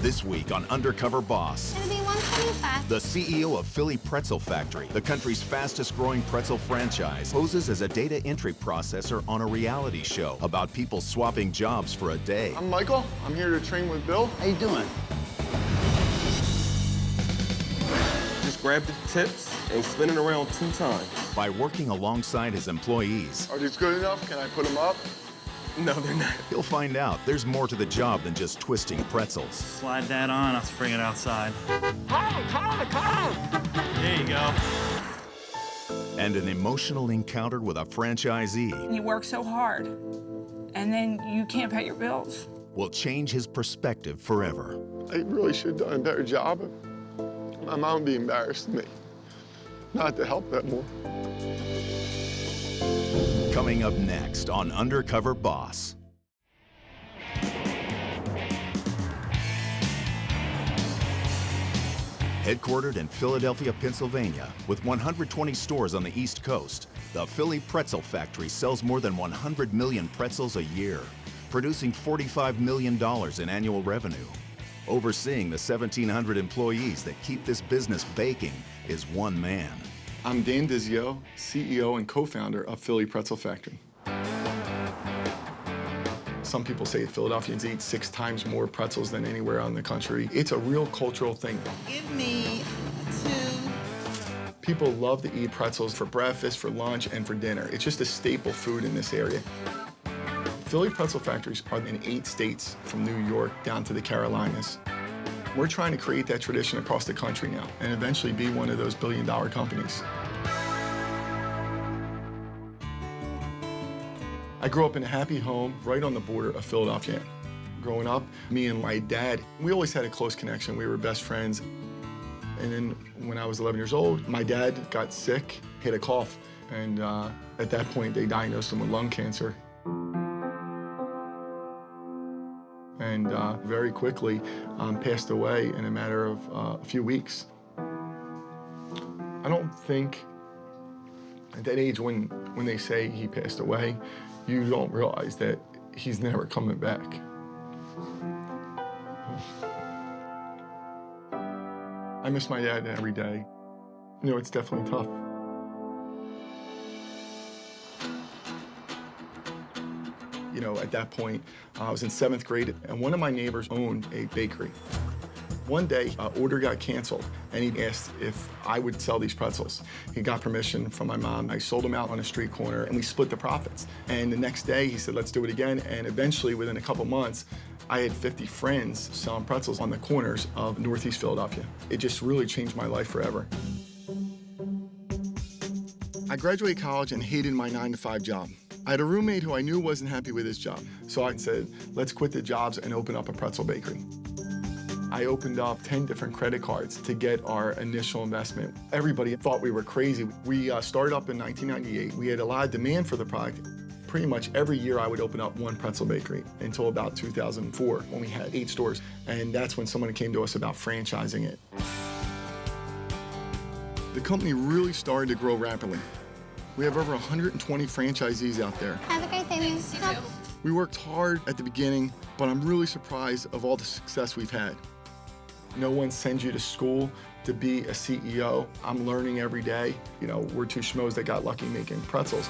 This week on Undercover Boss, It'll be 125. the CEO of Philly Pretzel Factory, the country's fastest-growing pretzel franchise, poses as a data entry processor on a reality show about people swapping jobs for a day. I'm Michael. I'm here to train with Bill. How you doing? Just grab the tips and spin it around 2 times. By working alongside his employees, Are these good enough? Can I put them up? No, they're not. he'll find out there's more to the job than just twisting pretzels. Slide that on, let's bring it outside. There you go. And an emotional encounter with a franchisee You work so hard, and then you can't pay your bills. will change his perspective forever. I really should have done a better job. My mom would be embarrassed of me not to help that more. Coming up next on Undercover Boss. Headquartered in Philadelphia, Pennsylvania, with 120 stores on the East Coast, the Philly Pretzel Factory sells more than 100 million pretzels a year, producing $45 million in annual revenue. Overseeing the 1,700 employees that keep this business baking is one man. I'm Dan Dizio, CEO and co-founder of Philly Pretzel Factory. Some people say Philadelphians eat 6 times more pretzels than anywhere else in the country. It's a real cultural thing. Give me 2. People love to eat pretzels for breakfast, for lunch, and for dinner. It's just a staple food in this area. Philly Pretzel Factories are in 8 states, from New York down to the Carolinas. We're trying to create that tradition across the country now and eventually be one of those billion-dollar companies. I grew up in a happy home right on the border of Philadelphia. Growing up, me and my dad, we always had a close connection. We were best friends. And then when I was 11 years old, my dad got sick, had a cough, and at that point, they diagnosed him with lung cancer. And very quickly passed away in a matter of a few weeks. I don't think at that age when they say he passed away, you don't realize that he's never coming back. I miss my dad every day. You know, it's definitely tough. You know, at that point, I was in 7th grade, and one of my neighbors owned a bakery. One day, order got canceled, and he asked if I would sell these pretzels. He got permission from my mom. I sold them out on a street corner, and we split the profits. And the next day, he said, let's do it again. And eventually, within a couple months, I had 50 friends selling pretzels on the corners of Northeast Philadelphia. It just really changed my life forever. I graduated college and hated my 9-to-5 job. I had a roommate who I knew wasn't happy with his job. So I said, let's quit the jobs and open up a pretzel bakery. I opened up 10 different credit cards to get our initial investment. Everybody thought we were crazy. We started up in 1998. We had a lot of demand for the product. Pretty much every year I would open up one pretzel bakery until about 2004 when we had 8 stores. And that's when someone came to us about franchising it. The company really started to grow rapidly. We have over 120 franchisees out there. Have a great day, man. We worked hard at the beginning, but I'm really surprised of all the success we've had. No one sends you to school to be a CEO. I'm learning every day. You know, we're 2 schmoes that got lucky making pretzels.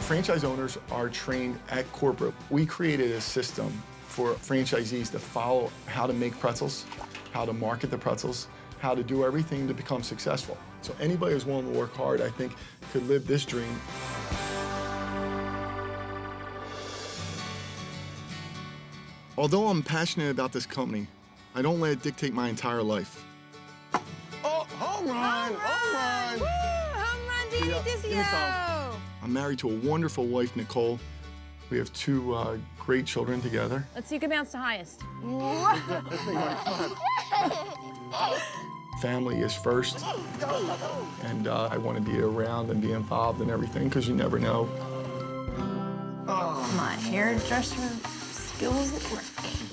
Franchise owners are trained at corporate. We created a system for franchisees to follow how to make pretzels, how to market the pretzels, how to do everything to become successful. So anybody who's willing to work hard, I think, could live this dream. Although I'm passionate about this company, I don't let it dictate my entire life. Oh, home run! Home run! Woo! Home run, Dizio! I'm married to a wonderful wife, Nicole. We have 2 great children together. Let's see who can bounce to highest. Family is first, and I want to be around and be involved in everything because you never know. My hairdresser skills at work.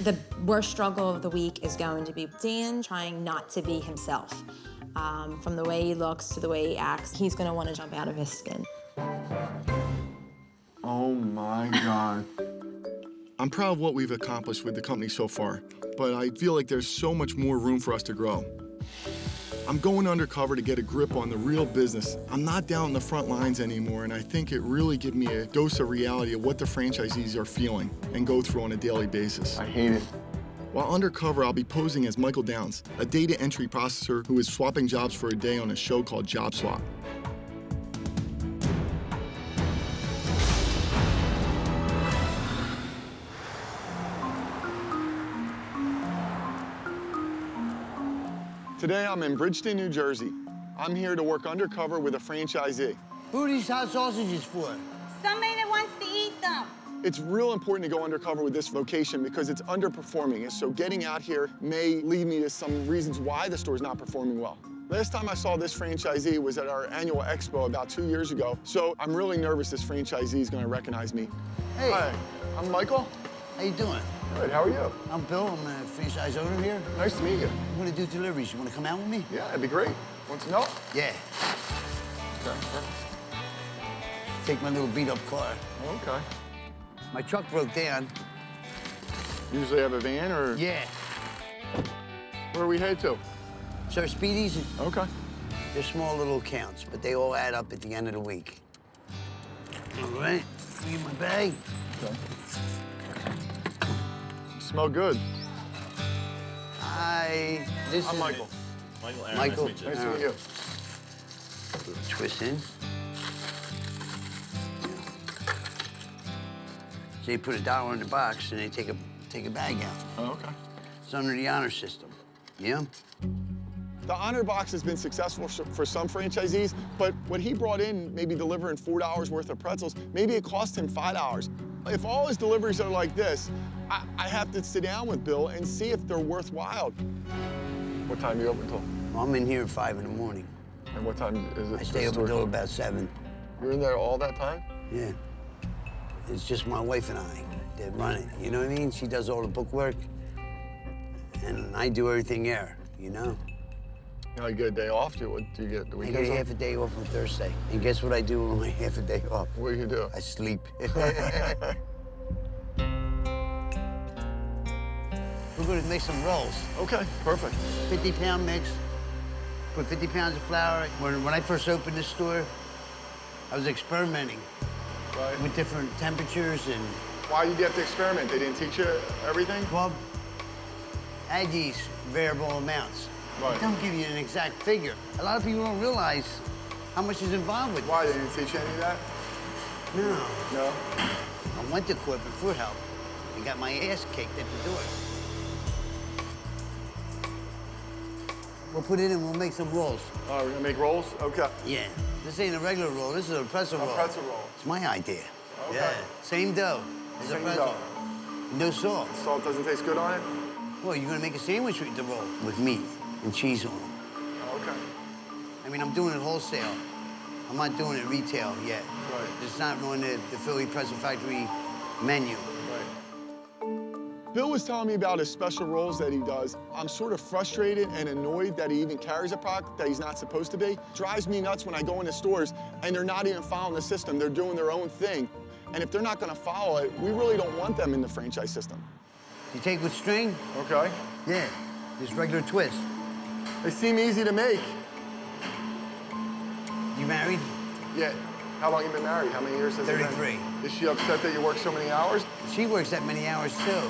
The worst struggle of the week is going to be Dan trying not to be himself. From the way he looks to the way he acts, he's going to want to jump out of his skin. Oh my God. I'm proud of what we've accomplished with the company so far. but I feel like there's so much more room for us to grow. I'm going undercover to get a grip on the real business. I'm not down in the front lines anymore, and I think it really gives me a dose of reality of what the franchisees are feeling and go through on a daily basis. I hate it. While undercover, I'll be posing as Michael Downs, a data entry processor who is swapping jobs for a day on a show called Job Swap. Today, I'm in Bridgeton, New Jersey. I'm here to work undercover with a franchisee. Who are these hot sausages for? Somebody that wants to eat them. It's real important to go undercover with this location because it's underperforming. So getting out here may lead me to some reasons why the store's not performing well. Last time I saw this franchisee was at our annual expo about 2 years ago. So I'm really nervous this franchisee is gonna recognize me. Hey. Hi, I'm Michael. How you doing? Good, how are you? I'm Bill. I'm a franchise owner here. Nice to meet you. I'm gonna do deliveries. You wanna come out with me? Yeah, that'd be great. Want to know? Yeah. Okay. Take my little beat-up car. Okay. My truck broke down. Usually have a van or? Yeah. Where are we headed to? Sir, Speedies, Okay. they're small little accounts, but they all add up at the end of the week. All right. Give me my bag. Okay. Smell good. Hi. This I'm is Michael. Michael. Nice to meet you. Twist in. So you put $1 in the box and they take a bag out. Oh, okay. It's under the honor system. Yeah? The honor box has been successful for some franchisees, but what he brought in, maybe delivering $4 worth of pretzels, maybe it cost him $5. If all his deliveries are like this, I have to sit down with Bill and see if they're worthwhile. What time are you open till? Well, I'm in here at 5 in the morning. And what time is it? I stay up until about 7. You're in there all that time? Yeah. It's just my wife and I that run it, you know what I mean? She does all the bookwork, and I do everything there, you know? You know, you get a day off, what do you get? The I weekends get off? half a day off on Thursday. And guess what I do on my half a day off? What do you do? I sleep. We're gonna make some rolls. Okay, perfect. 50-pound mix. Put 50 pounds of flour. When I first opened this store, I was experimenting Right. with different temperatures and, Why did you have to experiment? They didn't teach you everything? well, Aggie's variable amounts. Right. Don't give you an exact figure. A lot of people don't realize how much is involved with Why, this. they didn't teach you any of that? No. No? I went to corporate for help and got my ass kicked at the door. We'll put it in, we'll make some rolls. Oh, we're gonna make rolls? Okay. Yeah. This ain't a regular roll, this is a pretzel roll. A pretzel roll. It's my idea. Okay. Yeah. Same dough as a Same pretzel. dough. No salt. Salt doesn't taste good on it? Well, you're gonna make a sandwich with the roll with meat and cheese on it. Okay. I mean, I'm doing it wholesale. I'm not doing it retail yet. Right. It's not on the Philly Pretzel Factory menu. Bill was telling me about his special rolls that he does. I'm sort of frustrated and annoyed that he even carries a product that he's not supposed to be. Drives me nuts when I go into stores and they're not even following the system. They're doing their own thing. And if they're not gonna follow it, we really don't want them in the franchise system. You take with string? Okay. Yeah. Just regular twist. They seem easy to make. You married? Yeah. How long you been married? How many years has it been? 33. Is she upset that you work so many hours? She works that many hours too.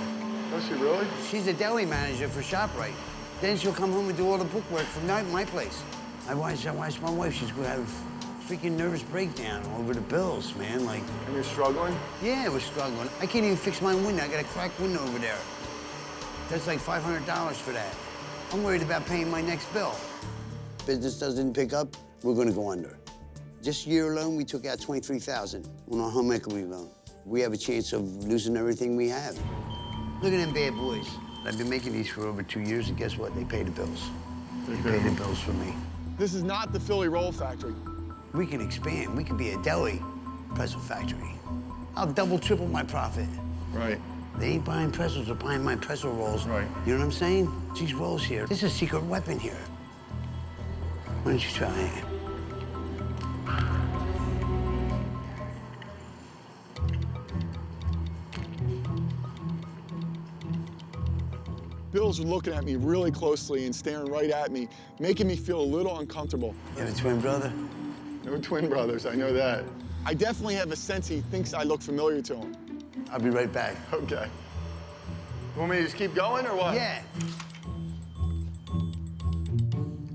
Does she really? She's a deli manager for ShopRite. Then she'll come home and do all the bookwork from my place. I watched my wife, she's gonna have a freaking nervous breakdown over the bills, man. Like, And you're struggling? yeah, we're struggling. I can't even fix my window. I got a cracked window over there. That's like $500 for that. I'm worried about paying my next bill. Business doesn't pick up, we're gonna go under. This year alone, we took out $23,000 on our home equity loan. We have a chance of losing everything we have. Look at them bad boys. I've been making these for over 2 years, and guess what? They pay the bills. They pay the bills for me. This is not the Philly Roll Factory. We can expand. We can be a deli pretzel factory. I'll double, triple my profit. Right. They ain't buying pretzels, they're buying my pretzel rolls. Right. You know what I'm saying? These rolls here, this is a secret weapon here. Why don't you try it? Bill's looking at me really closely and staring right at me, making me feel a little uncomfortable. You have a twin brother? No twin brothers, I know that. I definitely have a sense he thinks I look familiar to him. I'll be right back. Okay. Want me to just keep going or what? Yeah.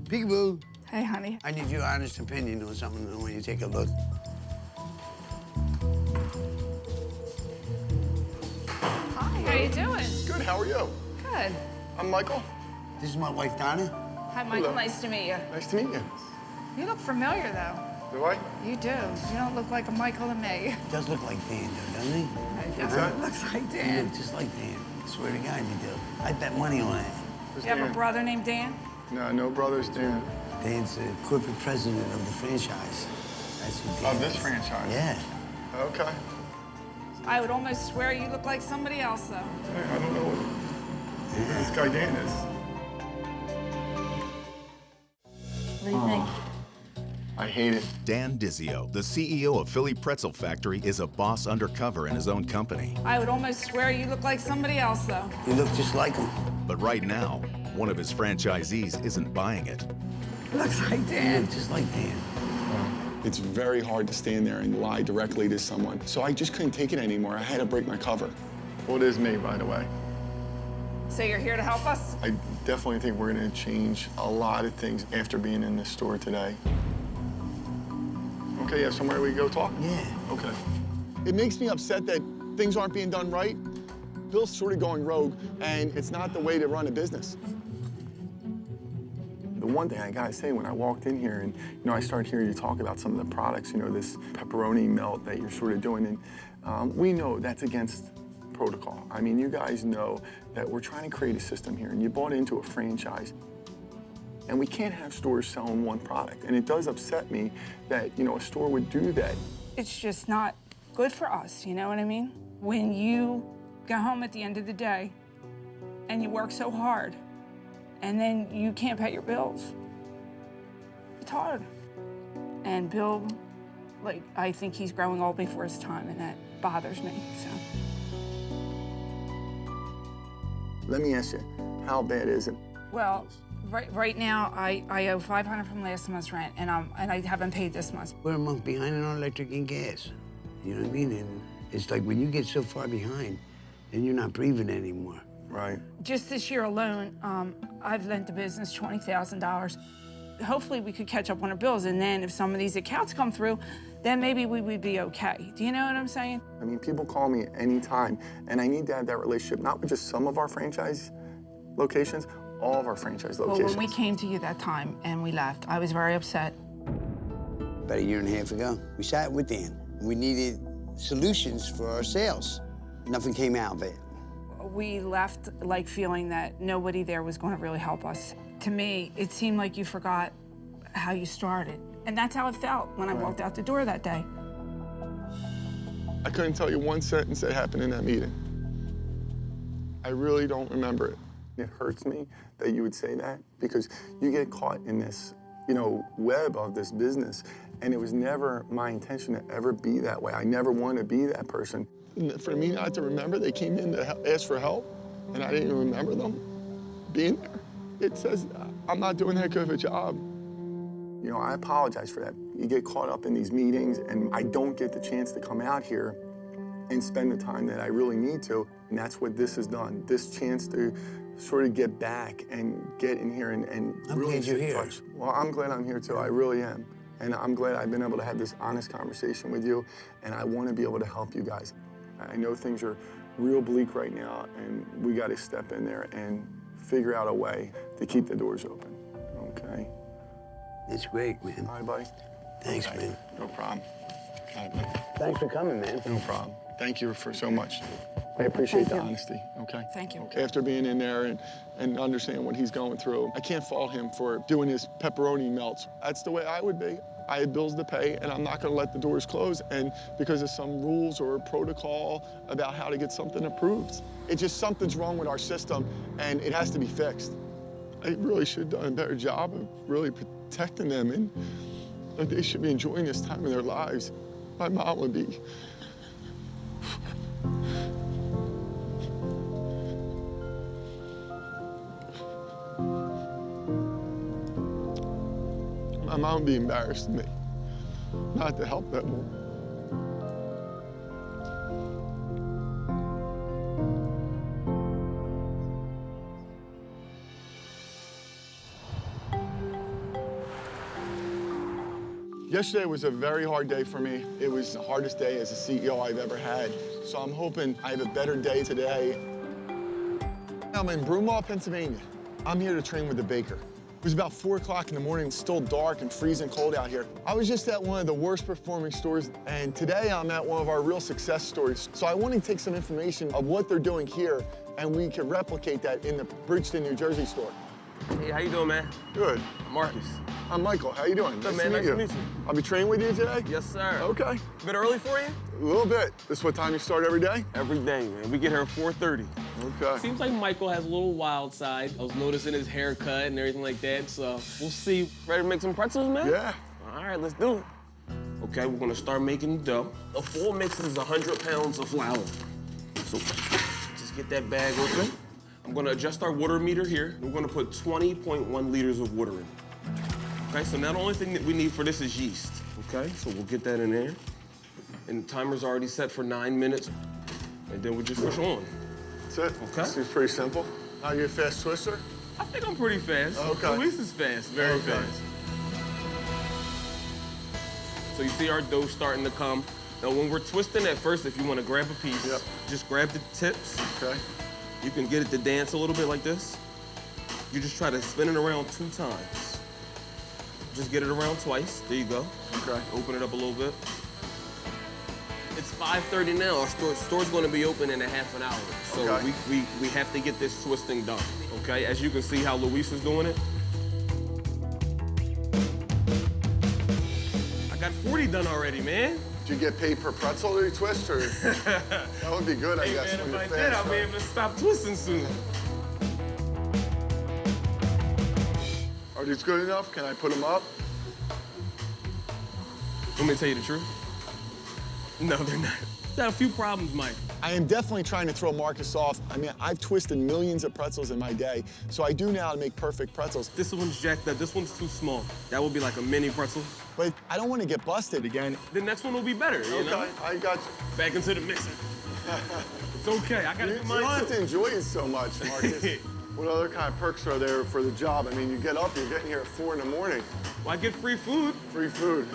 Peekaboo. Hey, honey. I need your honest opinion on something when you take a look. Hi, how you doing? Good, how are you? Good. I'm Michael. This is my wife, Donna. Hi, Michael. Hello. Nice to meet you. Nice to meet you. You look familiar, though. Do I? You do. You don't look like a Michael to me. Does look like Dan, though, doesn't he? What's that? Looks like You Dan. look just like Dan. I swear to God, you do. I bet money on it. Who's You have a Dan? brother named Dan? No, no brothers, Dan. Dan's the corporate president of the franchise. That's who Dan Of this is. franchise? Yeah. Okay. I would almost swear you look like somebody else, though. Hey, I don't know who this guy Dan is. What do you think? I hate it. Dan Dizio, the CEO of Philly Pretzel Factory, is a boss undercover in his own company. I would almost swear you look like somebody else, though. You look just like him. But right now, one of his franchisees isn't buying it. Looks like You Dan. look just like Dan. It's very hard to stand there and lie directly to someone. So I just couldn't take it anymore. I had to break my cover. Well, it is me, by the way. So you're here to help us? I definitely think we're gonna change a lot of things after being in this store today. Okay, yeah, somewhere we go talk? Yeah. Okay. It makes me upset that things aren't being done right. Bill's sort of going rogue, and it's not the way to run a business. The one thing I gotta say, when I walked in here and, I started hearing you talk about some of the products, this pepperoni melt that you're sort of doing, and we know that's against protocol. I mean, you guys know that we're trying to create a system here, and you bought into a franchise. And we can't have stores selling one product. And it does upset me that, a store would do that. It's just not good for us, you know what I mean? When you go home at the end of the day and you work so hard and then you can't pay your bills, it's hard. And Bill, I think he's growing old before his time, and that bothers me, so. Let me ask you, how bad is it? Well, right now, I owe $500 from last month's rent, and I haven't paid this month. We're a month behind on electric and gas. You know what I mean? And it's like when you get so far behind, then you're not breathing anymore. Right. Just this year alone, I've lent the business $20,000. Hopefully we could catch up on our bills, and then if some of these accounts come through, then maybe we would be okay. Do you know what I'm saying? I mean, people call me anytime, and I need to have that relationship, not with just some of our franchise locations, all of our franchise locations. Well, when we came to you that time and we left, I was very upset. About a year and a half ago, we sat with Dan. We needed solutions for our sales. Nothing came out of it. We left feeling that nobody there was going to really help us. To me, it seemed like you forgot how you started. And that's how it felt when I walked out the door that day. I couldn't tell you one sentence that happened in that meeting. I really don't remember it. It hurts me that you would say that, because you get caught in this, web of this business, and it was never my intention to ever be that way. I never want to be that person. And for me not to remember, they came in to ask for help, and I didn't even remember them being there. It says I'm not doing that good of a job. I apologize for that. You get caught up in these meetings, and I don't get the chance to come out here and spend the time that I really need to, and that's what this has done. This chance to sort of get back and get in here and I'm really glad you're here. touch. Well, I'm glad I'm here too, I really am. And I'm glad I've been able to have this honest conversation with you, and I want to be able to help you guys. I know things are real bleak right now, and we got to step in there and figure out a way to keep the doors open, okay? It's great, man. All right, buddy? Thanks, Okay. man. No problem. All right, man. Thanks for coming, man. No problem. Thank you for so much. I appreciate the honesty, okay? Thank you. Okay. After being in there and understanding what he's going through, I can't fault him for doing his pepperoni melts. That's the way I would be. I have bills to pay, and I'm not gonna let the doors close, and because of some rules or protocol about how to get something approved. It's just something's wrong with our system, and it has to be fixed. I really should have done a better job of really protecting them, and they should be enjoying this time of their lives. My mom would be. time, I'm gonna be embarrassed of me not to help that woman. Yesterday was a very hard day for me. It was the hardest day as a CEO I've ever had. So I'm hoping I have a better day today. I'm in Broomall, Pennsylvania. I'm here to train with the baker. It was about 4 o'clock in the morning. It's still dark and freezing cold out here. I was just at one of the worst performing stores, and today I'm at one of our real success stories. So I want to take some information of what they're doing here, and we can replicate that in the Bridgeton, New Jersey store. Hey, how you doing, man? Good. Marcus. I'm Michael. How you doing? Good, man. Nice to meet you. I'll be training with you today? Yes, sir. Okay. A bit early for you? A little bit. This is what time you start every day? Every day, man. We get here at 4:30. Okay. Seems like Michael has a little wild side. I was noticing his haircut and everything like that, so we'll see. Ready to make some pretzels, man? Yeah. All right, let's do it. Okay, we're gonna start making the dough. A full mix is 100 pounds of flour. So just get that bag open. I'm gonna adjust our water meter here. We're gonna put 20.1 liters of water in. Okay, so now the only thing that we need for this is yeast. Okay, so we'll get that in there. And the timer's already set for 9 minutes. And then we just push on. That's it? Okay. Seems pretty simple. Are you a fast twister? I think I'm pretty fast. Okay. Louise is fast, very fast. So you see our dough starting to come. Now when we're twisting at first, if you want to grab a piece, just grab the tips. Okay. You can get it to dance a little bit like this. You just try to spin it around 2 times. Just get it around twice. There you go. Okay. Open it up a little bit. It's 5:30 now. Our store's going to be open in a half an hour. So Okay. we have to get this twisting done. Okay, as you can see how Louise is doing it. I got 40 done already, man. Do you get paid per pretzel that you twist, or? That would be good, I Hey, guess, man, when if I you're did, fast, I'll be right? able to stop twisting soon. Are these good enough? Can I put them up? Want me to tell you the truth? No, they're not. Got a few problems, Mike. I am definitely trying to throw Marcus off. I mean, I've twisted millions of pretzels in my day, so I do know how to make perfect pretzels. This one's jacked up. This one's too small. That would be like a mini pretzel. But I don't want to get busted again. The next one will be better, you know? Okay, I got you. Back into the mixer. It's okay. I gotta You do don't mine have too. to enjoy it so much, Marcus. What other kind of perks are there for the job? I mean, you get up, you're getting here at 4 in the morning. Well, I get free food. Free food.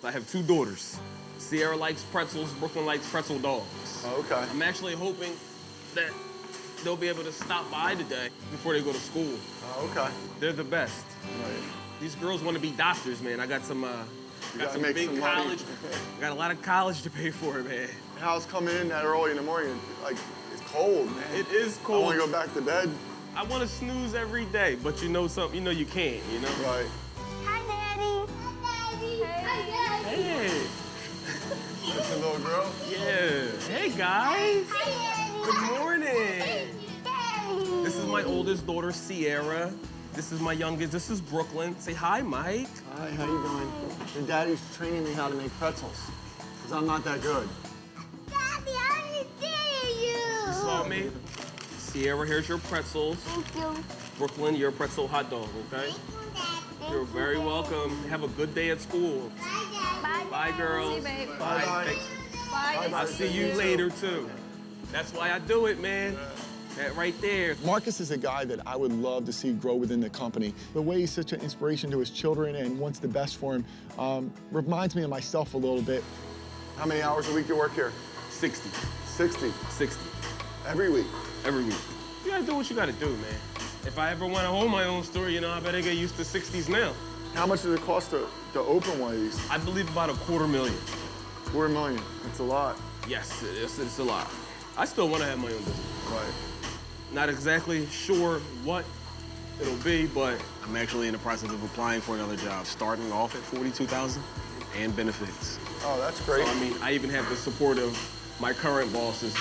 I have 2 daughters. Sierra likes pretzels, Brooklyn likes pretzel dogs. Okay. I'm actually hoping that they'll be able to stop by today before they go to school. Okay. They're the best. Right. These girls want to be doctors, man. I got some, gotta make big some money. college. Got a lot of college to pay for, man. How's coming in that early in the morning? Like, it's cold, man. It is I cold. want to go back to bed. I want to snooze every day, but you know something. You know you can't. You know. Right. Hi, Daddy. Hi, Daddy. Hi, Daddy. Hey. That's a little girl. Yeah. Hey guys. Hi, Daddy. Good morning. Daddy. This is my oldest daughter, Sierra. This is my youngest. This is Brooklyn. Say hi, Mike. Hi, how you doing? Your daddy's training me how to make pretzels, because I'm not that good. Daddy, I dare you. You saw me. Sierra, here's your pretzels. Thank you. Brooklyn, your pretzel hot dog, okay? You're very welcome. Have a good day at school. Bye. Bye, girls. See you, babe. Bye. Thanks. Bye. I'll see you later, too. That's why I do it, man. That right there. Marcus is a guy that I would love to see grow within the company. The way he's such an inspiration to his children and wants the best for him reminds me of myself a little bit. How many hours a week do you work here? 60. 60. 60. Every week. Every week. You gotta do what you gotta do, man. If I ever want to own my own store, you know, I better get used to 60s now. How much does it cost to open one of these? I believe about $250,000. $250,000. That's a lot. Yes, it's a lot. I still want to have my own business. Right. Not exactly sure what it'll be, but I'm actually in the process of applying for another job, starting off at $42,000 and benefits. Oh, that's great. so, I mean, I even have the support of my current bosses.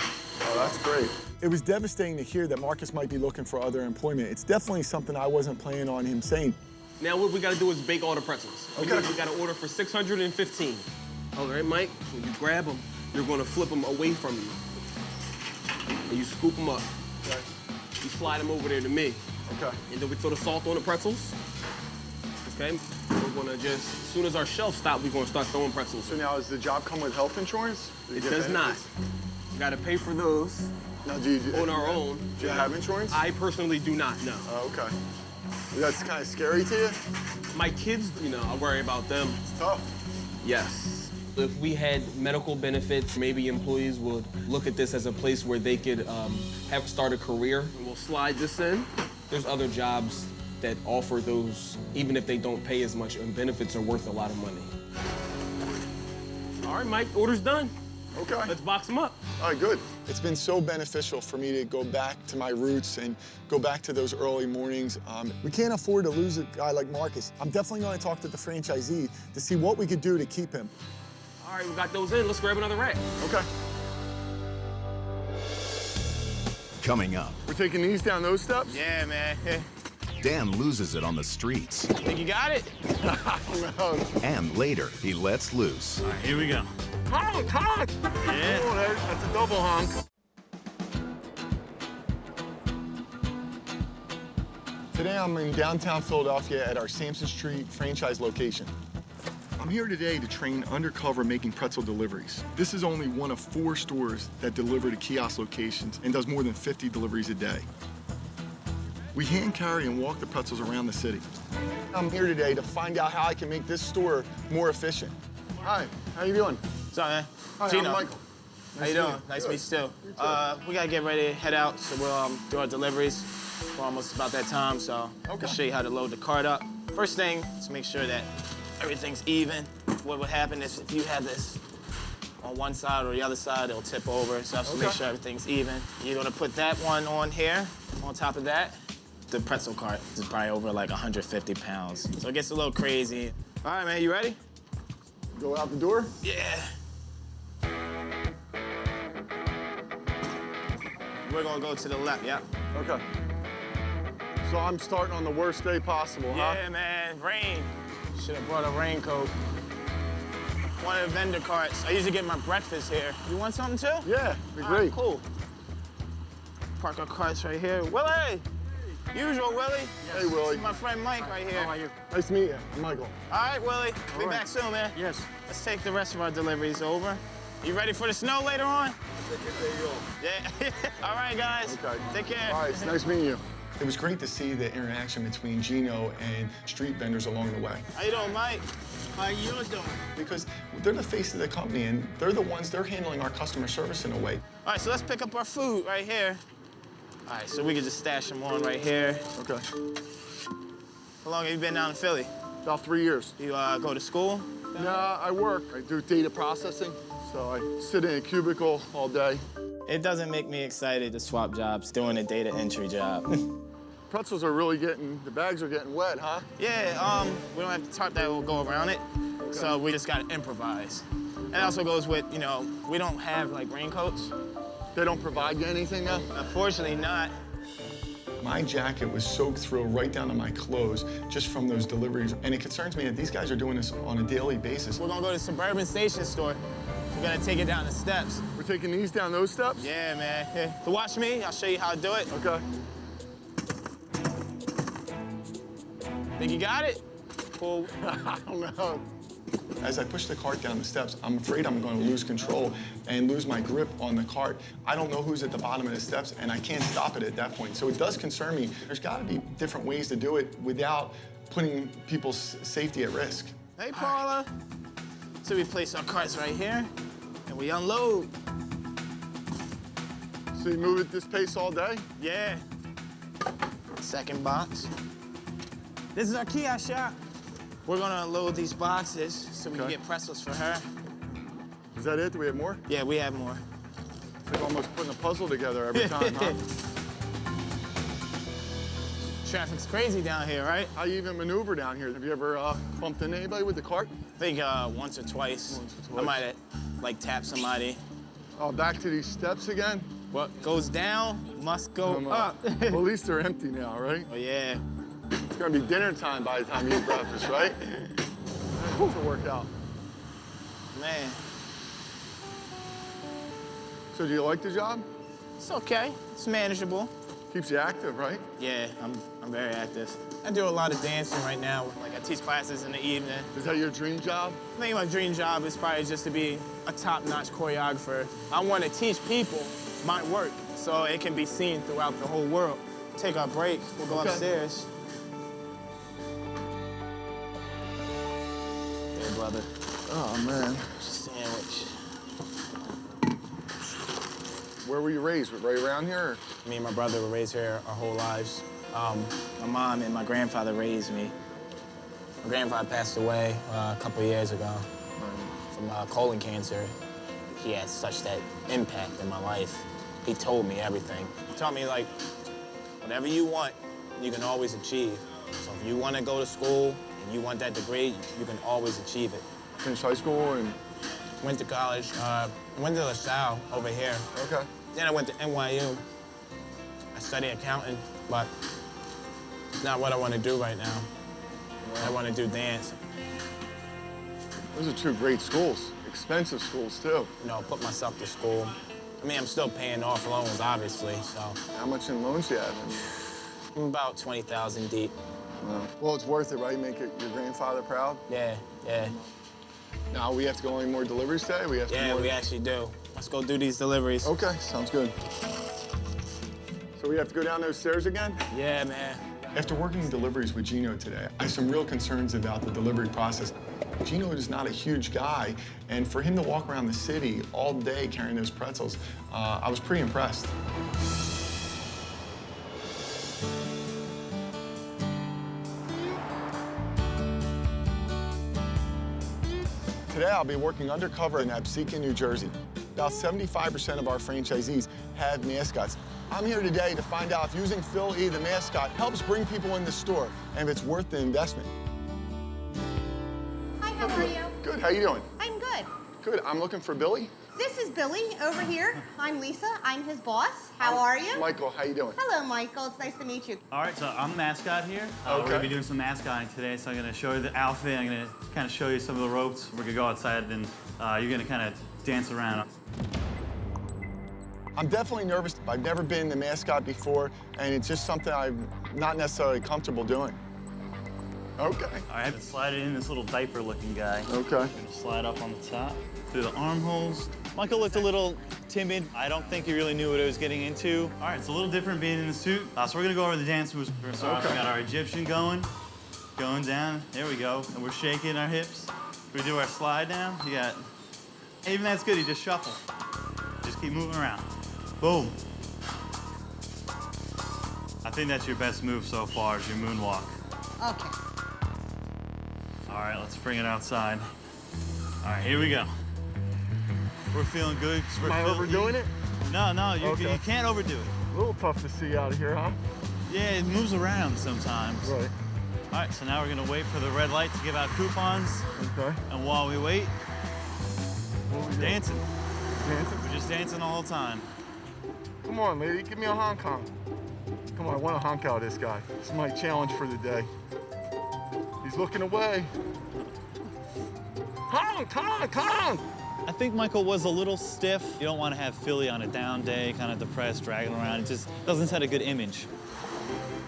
Oh, that's great. It was devastating to hear that Marcus might be looking for other employment. It's definitely something I wasn't planning on him saying. Now what we gotta do is bake all the pretzels. Okay. We gotta order for 615. All right, Mike, when you grab them, you're gonna flip them away from you. And you scoop them up. Okay. You slide them over there to me. Okay. And then we throw the salt on the pretzels. okay? We're gonna just, as soon as our shelves stop, we're gonna start throwing pretzels. So now, does the job come with health insurance? It does not. We gotta pay for those Now, do you on our own. Do you have insurance? I personally do not, no. Oh, okay. That's kind of scary to you? My kids, you know, I worry about them. It's tough. Yes. If we had medical benefits, maybe employees would look at this as a place where they could start a career. And we'll slide this in. There's other jobs that offer those, even if they don't pay as much, and benefits are worth a lot of money. All right, Mike, order's done. Okay. Let's box them up. All right, good. It's been so beneficial for me to go back to my roots and go back to those early mornings. We can't afford to lose a guy like Marcus. I'm definitely going to talk to the franchisee to see what we could do to keep him. All right, we got those in. Let's grab another rack. Okay. Coming up, We're taking these down those steps? Yeah, man. Dan loses it on the streets. Think you got it? And later, he lets loose. All right, here we go. Honk, honk! Yeah. Oh, that's a double honk. Today I'm in downtown Philadelphia at our Sampson Street franchise location. I'm here today to train Undercover making pretzel deliveries. This is only one of 4 stores that deliver to kiosk locations and does more than 50 deliveries a day. We hand carry and walk the pretzels around the city. I'm here today to find out how I can make this store more efficient. Hi, how you doing? What's up, man? Hi, Gino. I'm Michael. How you doing? Nice to meet you, too. We gotta get ready to head out, so we'll do our deliveries. We're almost about that time, so I'll show you how to load the cart up. First thing is make sure that everything's even. What would happen is if you have this on one side or the other side, it'll tip over, so have to make sure everything's even. You're gonna put that one on here, on top of that. The pretzel cart is probably over like 150 pounds, so it gets a little crazy. All right, man, you ready? Go out the door? Yeah. We're gonna go to the left, yeah. Okay. So I'm starting on the worst day possible, huh? Yeah, man, rain. Should have brought a raincoat. One of the vendor carts. I usually get my breakfast here. You want something too? Yeah, be All great. right, cool. Park our carts right here. Willie! Usual, Willie. Hey, Willie. This is my friend Mike right here. How are you? Nice to meet you. I'm Michael. All right, Willie. Be right. back soon, man. Yes. Let's take the rest of our deliveries over. You ready for the snow later on? Yeah. All right, guys. Okay. Take care. All right, it's nice meeting you. It was great to see the interaction between Gino and street vendors along the way. How you doing, Mike? How you doing? Because they're the face of the company, and they're the ones, they're handling our customer service in a way. All right, so let's pick up our food right here. All right, so we can just stash them on right here. Okay. How long have you been down in Philly? About 3 years. You go to school? Nah, I work. I do data processing, so I sit in a cubicle all day. It doesn't make me excited to swap jobs doing a data entry job. Pretzels are really the bags are getting wet, huh? Yeah, we don't have the tarp that will go around it, so we just gotta improvise. And it also goes with, you know, we don't have like raincoats. They don't provide you anything now? Unfortunately not. My jacket was soaked through right down to my clothes just from those deliveries. And it concerns me that these guys are doing this on a daily basis. We're gonna go to the Suburban Station Store. We're gonna take it down the steps. We're taking these down those steps? Yeah, man. Here, to watch me, I'll show you how to do it. Okay. Think you got it? Cool. I don't know. As I push the cart down the steps, I'm afraid I'm going to lose control and lose my grip on the cart. I don't know who's at the bottom of the steps, and I can't stop it at that point. So it does concern me. There's got to be different ways to do it without putting people's safety at risk. Hey, Paula. So we place our carts right here, and we unload. So you move at this pace all day? Yeah. Second box. This is our kiosk shop. We're gonna unload these boxes so we can get pretzels for her. Is that it? Do we have more? Yeah, we have more. It's like almost putting a puzzle together every time, huh? Traffic's crazy down here, right? How you even maneuver down here? Have you ever bumped into anybody with the cart? I think once or twice. I might have, like, tapped somebody. Oh, back to these steps again? What goes down must go up. Well, at least they're empty now, right? Oh, yeah. It's gonna be dinner time by the time you eat breakfast, right? How's it work out? Man, So do you like the job? it's okay. It's manageable. Keeps you active, right? Yeah, I'm very active. I do a lot of dancing right now. Like, I teach classes in the evening. Is that your dream job? I think my dream job is probably just to be a top-notch choreographer. I want to teach people my work so it can be seen throughout the whole world. Take our break. We'll go upstairs. Hey, brother. Oh, man. Sandwich. Where were you raised? Right around here? Me and my brother were raised here our whole lives. My mom and my grandfather raised me. My grandfather passed away a couple years ago from colon cancer. He had such that impact in my life. He told me everything. He taught me, like, whatever you want, you can always achieve. So if you want to go to school and you want that degree, you can always achieve it. Finished high school and... Went to college. Went to LaSalle over here. Okay. Then I went to NYU. I studied accounting, but it's not what I want to do right now. Wow. I want to do dance. Those are two great schools. Expensive schools, too. You know, put myself to school. I mean, I'm still paying off loans, obviously, so. How much in loans do you have? I'm about 20,000 deep. Wow. Well, it's worth it, right? Make your grandfather proud? Yeah, yeah. Now, we have to go on any more deliveries today? We actually do. Let's go do these deliveries. Okay, sounds good. So we have to go down those stairs again? Yeah, man. After working deliveries with Gino today, I have some real concerns about the delivery process. Gino is not a huge guy, and for him to walk around the city all day carrying those pretzels, I was pretty impressed. Today, I'll be working undercover in Absecon, New Jersey. About 75% of our franchisees have mascots. I'm here today to find out if using Philly, the mascot, helps bring people in the store and if it's worth the investment. Hi, how are you? Good, how you doing? I'm good. Good, I'm looking for Billy. This is Billy over here. I'm Lisa, I'm his boss. How are you? Michael, how you doing? Hello, Michael, it's nice to meet you. All right, so I'm the mascot here. We're gonna be doing some mascotting today, so I'm gonna show you the outfit. I'm gonna kind of show you some of the ropes. We're gonna go outside and you're gonna kind of dance around. I'm definitely nervous. I've never been the mascot before, and it's just something I'm not necessarily comfortable doing. Okay. All right, slide it in this little diaper-looking guy. Okay. Gonna slide up on the top, through the armholes. Michael looked a little timid. I don't think he really knew what he was getting into. All right, it's a little different being in the suit. So we're gonna go over the dance moves. We're gonna start off. We got our Egyptian going down. There we go. And we're shaking our hips. We do our slide down. You got, even that's good, you just shuffle. Just keep moving around. Boom. I think that's your best move so far, is your moonwalk. Okay. All right, let's bring it outside. All right, here we go. We're feeling good. Am I overdoing it? No, you can't overdo it. A little tough to see out of here, huh? Yeah, it moves around sometimes. Right. All right, so now we're gonna wait for the red light to give out coupons. Okay. And while we wait, What are we dancing. Dancing? We're just dancing the whole time. Come on, lady, give me a honk honk. Come on, I want to honk out this guy. This is my challenge for the day. He's looking away. Honk, honk, honk! I think Michael was a little stiff. You don't want to have Philly on a down day, kind of depressed, dragging around. It just doesn't set a good image.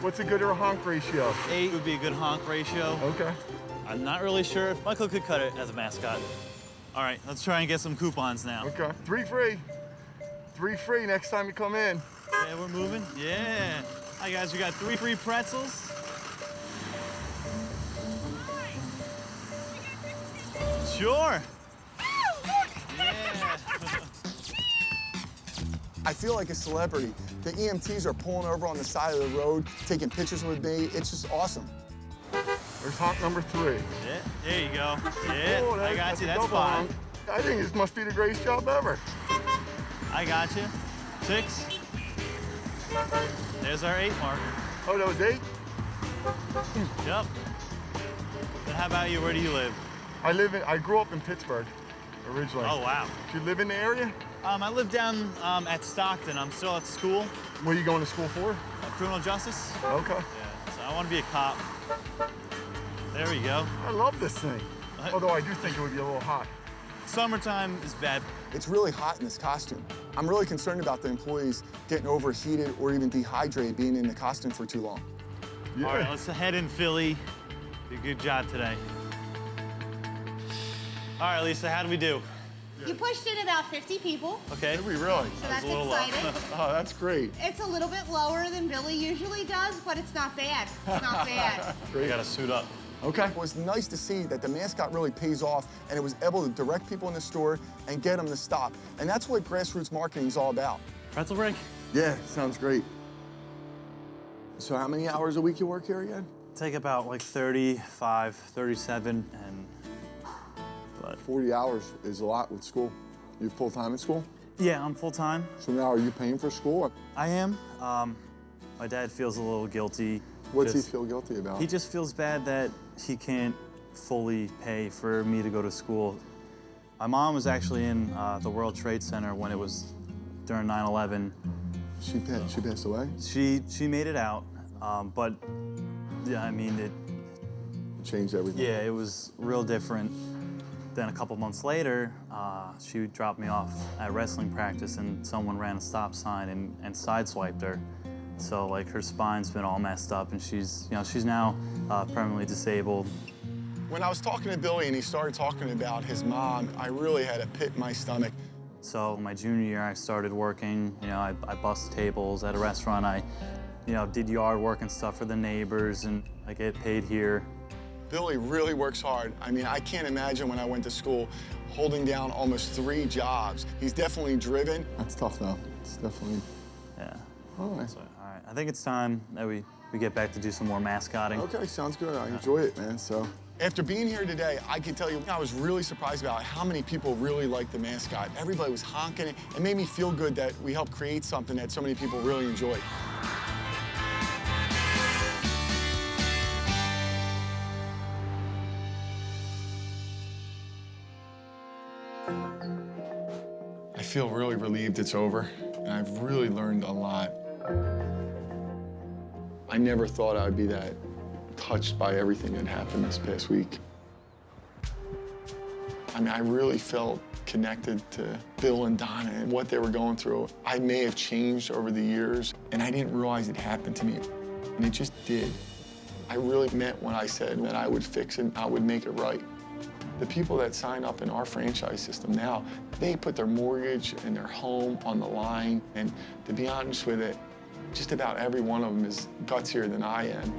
What's a good or a honk ratio? 8 would be a good honk ratio. Okay. I'm not really sure if Michael could cut it as a mascot. All right, let's try and get some coupons now. Okay. 3 free. 3 free next time you come in. Yeah, we're moving. Yeah. Hi, guys. We got 3 free pretzels. Sure. Yeah. I feel like a celebrity. The EMTs are pulling over on the side of the road, taking pictures with me. It's just awesome. There's honk number 3. Yeah, there you go. Yeah, Oh, I got you. That's double 5. honk. I think this must be the greatest job ever. I got you. 6. There's our 8 marker. Oh, that was 8? Yep. Then how about you? Where do you live? I grew up in Pittsburgh, originally. Oh, wow. Do you live in the area? I live down at Stockton. I'm still at school. What are you going to school for? Criminal justice. Okay. Yeah, so I want to be a cop. There we go. I love this thing. Although I do think it would be a little hot. Summertime is bad. It's really hot in this costume. I'm really concerned about the employees getting overheated or even dehydrated being in the costume for too long. Yeah. All right, let's head in, Philly. Did a good job today. All right, Lisa, how do we do? You pushed in about 50 people. Okay. Did we really? So that's a little exciting. Oh, that's great. It's a little bit lower than Billy usually does, but it's not bad. It's not bad. We gotta suit up. Okay. It was nice to see that the mascot really pays off and it was able to direct people in the store and get them to stop. And that's what grassroots marketing is all about. Pretzel break? Yeah, sounds great. So how many hours a week you work here again? Take about like 35, 37, and but 40 hours is a lot with school. You full-time in school? yeah, I'm full-time. So now are you paying for school? I am. My dad feels a little guilty. What's he feel guilty about? He just feels bad that he can't fully pay for me to go to school. My mom was actually in the World Trade Center when it was during 9/11. She passed away? She made it out, but yeah, I mean, it changed everything. Yeah, it was real different. Then a couple months later, she dropped me off at wrestling practice and someone ran a stop sign and sideswiped her. So like her spine's been all messed up and she's now permanently disabled. When I was talking to Billy and he started talking about his mom, I really had a pit in my stomach. So my junior year, I started working. I bussed tables at a restaurant. I did yard work and stuff for the neighbors, and I get paid here. Billy really works hard. I mean, I can't imagine when I went to school holding down almost 3 jobs. He's definitely driven. That's tough, though. It's definitely... Yeah. All right. So, all right. I think it's time that we get back to do some more mascotting. Okay, sounds good. I enjoy it, man, so... After being here today, I can tell you I was really surprised about how many people really liked the mascot. Everybody was honking it. It made me feel good that we helped create something that so many people really enjoy. I feel really relieved it's over, and I've really learned a lot. I never thought I'd be that touched by everything that happened this past week. I mean, I really felt connected to Bill and Donna and what they were going through. I may have changed over the years, and I didn't realize it happened to me, and it just did. I really meant when I said that I would fix it, I would make it right. The people that sign up in our franchise system now, they put their mortgage and their home on the line, and to be honest with it, just about every one of them is gutsier than I am.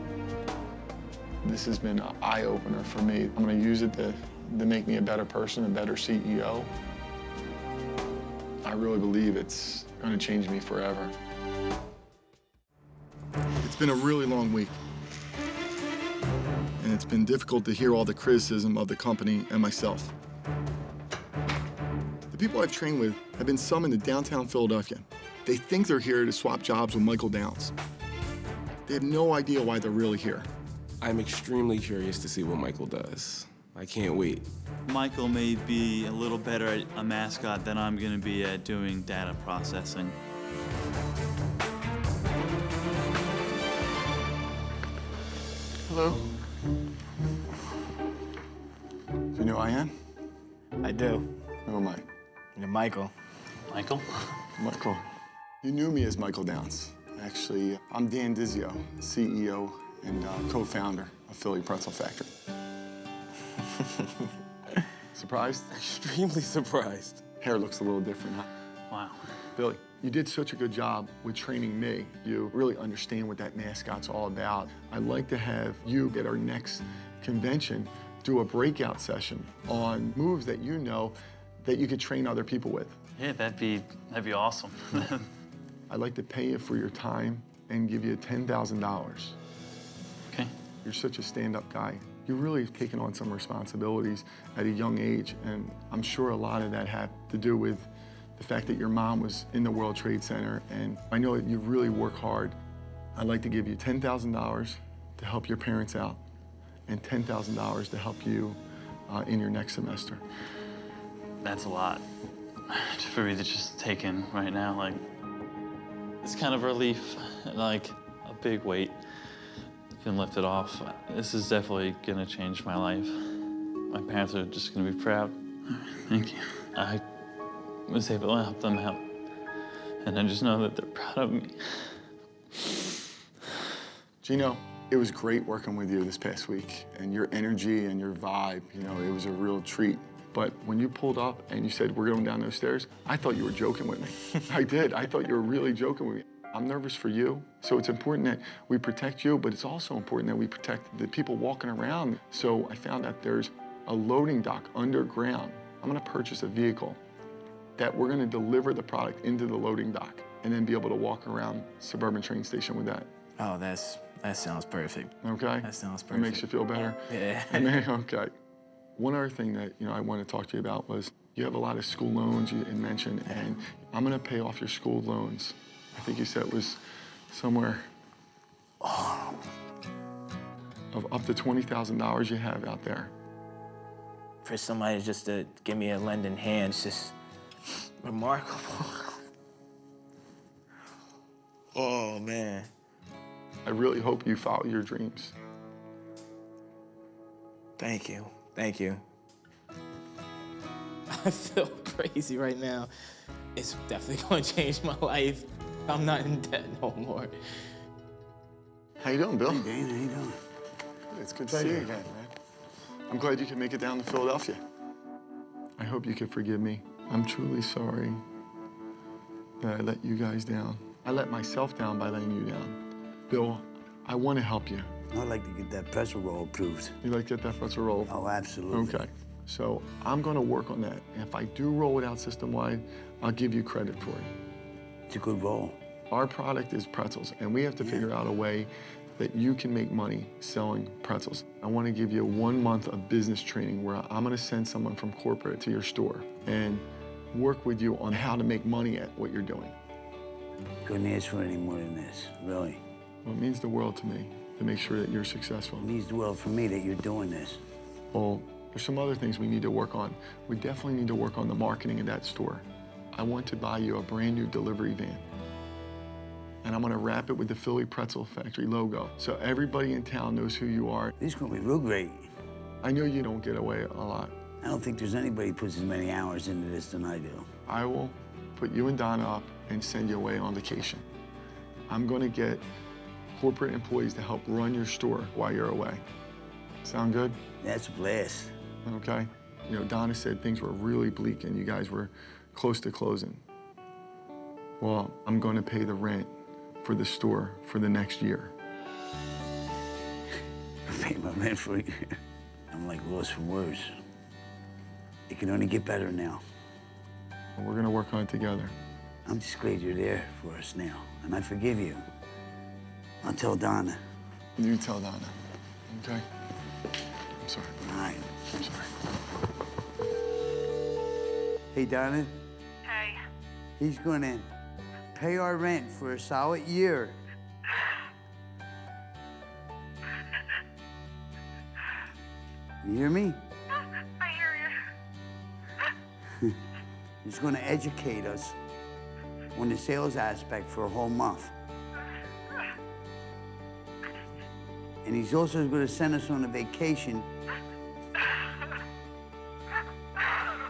This has been an eye-opener for me. I'm gonna use it to make me a better person, a better CEO. I really believe it's gonna change me forever. It's been a really long week. And it's been difficult to hear all the criticism of the company and myself. The people I've trained with have been summoned to downtown Philadelphia. They think they're here to swap jobs with Michael Downs. They have no idea why they're really here. I'm extremely curious to see what Michael does. I can't wait. Michael may be a little better at a mascot than I'm gonna be at doing data processing. Hello. Do you know who I am? I do. Who am I? You're Michael. Michael? Michael. You knew me as Michael Downs. Actually, I'm Dan Dizio, CEO and co-founder of Philly Pretzel Factory. Surprised? Extremely surprised. Hair looks a little different, huh? Wow. Billy, you did such a good job with training me. You really understand what that mascot's all about. I'd like to have you at our next convention do a breakout session on moves that you know that you could train other people with. Yeah, that'd be awesome. I'd like to pay you for your time and give you $10,000. Okay. You're such a stand-up guy. You really have taken on some responsibilities at a young age, and I'm sure a lot of that had to do with the fact that your mom was in the World Trade Center, and I know that you really work hard. I'd like to give you $10,000 to help your parents out and $10,000 to help you in your next semester. That's a lot for me to just take in right now. Like, it's kind of relief, like a big weight can lift it off. This is definitely gonna change my life. My parents are just gonna be proud. Thank you. I was able to help them out, and I just know that they're proud of me. Gino, it was great working with you this past week, and your energy and your vibe, you know, it was a real treat. But when you pulled up and you said, we're going down those stairs, I thought you were joking with me. I did. I thought you were really joking with me. I'm nervous for you, so it's important that we protect you, but it's also important that we protect the people walking around. So I found out there's a loading dock underground. I'm gonna purchase a vehicle that we're gonna deliver the product into the loading dock and then be able to walk around Suburban train station with that. Oh, that sounds perfect. Okay? That sounds That perfect. makes you feel better? Yeah. Okay. One other thing that I want to talk to you about was you have a lot of school loans you mentioned, and I'm gonna pay off your school loans. I think you said it was somewhere of up to $20,000 you have out there. For somebody just to give me a lending hand, it's just remarkable. Oh, man. I really hope you follow your dreams. Thank you. Thank you. I feel crazy right now. It's definitely gonna change my life. I'm not in debt no more. How you doing, Bill? Hey, Dane, how you doing? It's good to see you again, man. I'm glad you could make it down to Philadelphia. I hope you can forgive me. I'm truly sorry that I let you guys down. I let myself down by letting you down. Bill, I want to help you. I'd like to get that pretzel roll approved. You like to get that pretzel roll? Oh, absolutely. Okay. So I'm going to work on that. And if I do roll it out system-wide, I'll give you credit for it. It's a good roll. Our product is pretzels, and we have to figure out a way that you can make money selling pretzels. I want to give you 1 month of business training where I'm going to send someone from corporate to your store and work with you on how to make money at what you're doing. Couldn't ask for any more than this, really. Well, it means the world to me to make sure that you're successful. It means the world for me that you're doing this. Well, there's some other things we need to work on. We definitely need to work on the marketing of that store. I want to buy you a brand new delivery van. And I'm gonna wrap it with the Philly Pretzel Factory logo, so everybody in town knows who you are. This is gonna be real great. I know you don't get away a lot. I don't think there's anybody who puts as many hours into this than I do. I will put you and Donna up and send you away on vacation. I'm gonna get corporate employees to help run your store while you're away. Sound good? That's a blast. Okay. You know, Donna said things were really bleak and you guys were close to closing. Well, I'm gonna pay the rent for the store for the next year. Pay my rent for a year. I'm like lost for words. It can only get better now. We're gonna work on it together. I'm just glad you're there for us now, and I forgive you. I'll tell Donna. You tell Donna, okay? I'm sorry. All right. I'm sorry. Hey, Donna. Hey. He's gonna pay our rent for a solid year. You hear me? I hear you. He's gonna educate us on the sales aspect for a whole month. And he's also gonna send us on a vacation.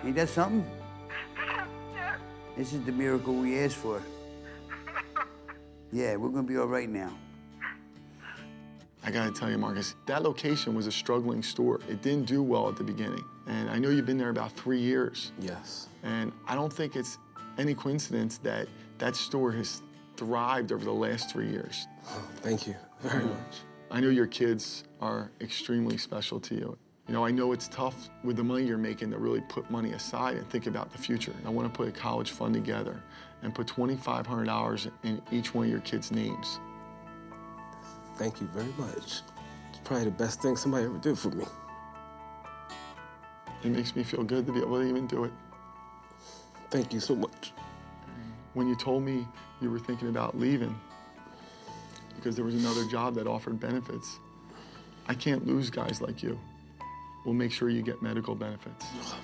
Ain't that something? This is the miracle we asked for. Yeah, we're gonna be all right now. I gotta tell you, Marcus, that location was a struggling store. It didn't do well at the beginning. And I know you've been there about 3 years. Yes. And I don't think it's any coincidence that that store has thrived over the last 3 years. Oh, thank you very much. I know your kids are extremely special to you. You know, I know it's tough with the money you're making to really put money aside and think about the future. I want to put a college fund together and put $2,500 in each one of your kids' names. Thank you very much. It's probably the best thing somebody ever did for me. It makes me feel good to be able to even do it. Thank you so much. When you told me you were thinking about leaving because there was another job that offered benefits, I can't lose guys like you. We'll make sure you get medical benefits. Oh,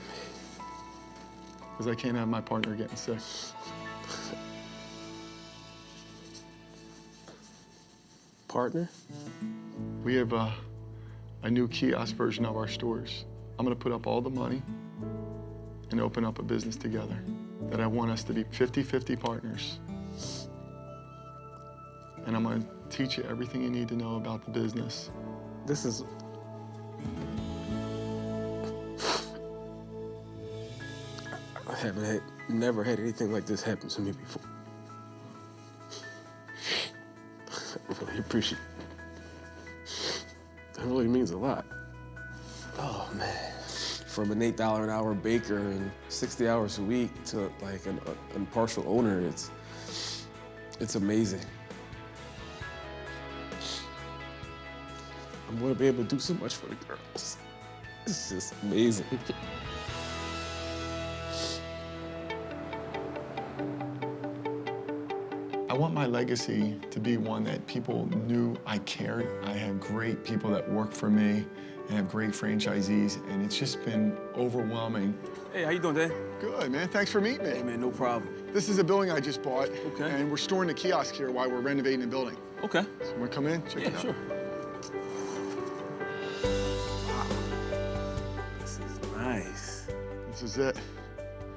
man. Because I can't have my partner getting sick. Partner? We have a new kiosk version of our stores. I'm gonna put up all the money, and open up a business together, that I want us to be 50-50 partners. And I'm gonna teach you everything you need to know about the business. This is... I never had anything like this happen to me before. I really appreciate it. That really means a lot. Oh, man. From an $8 an hour baker and 60 hours a week to like an partial owner, it's amazing. I'm gonna be able to do so much for the girls. It's just amazing. I want my legacy to be one that people knew I cared. I have great people that work for me and have great franchisees, and it's just been overwhelming. Hey, how you doing, Dan? Good, man. Thanks for meeting me. Hey, man, no problem. This is a building I just bought. Okay. And we're storing the kiosk here while we're renovating the building. Okay. So wanna come in, check it out? Sure. This is nice. This is it.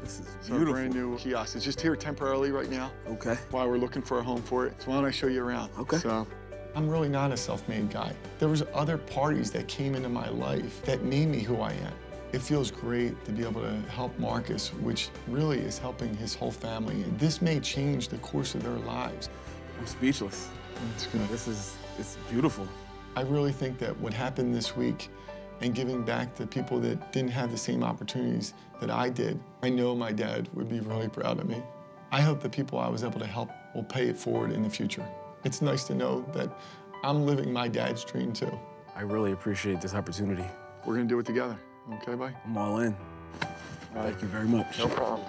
This is It's our beautiful. brand new kiosk. It's just here temporarily right now. Okay. While we're looking for a home for it. So why don't I show you around? Okay. So, I'm really not a self-made guy. There was other parties that came into my life that made me who I am. It feels great to be able to help Marcus, which really is helping his whole family. And this may change the course of their lives. I'm speechless. That's good. It's beautiful. I really think that what happened this week and giving back to people that didn't have the same opportunities that I did, I know my dad would be really proud of me. I hope the people I was able to help will pay it forward in the future. It's nice to know that I'm living my dad's dream too. I really appreciate this opportunity. We're gonna do it together, okay, bye? I'm all in. Thank you very much. No problem.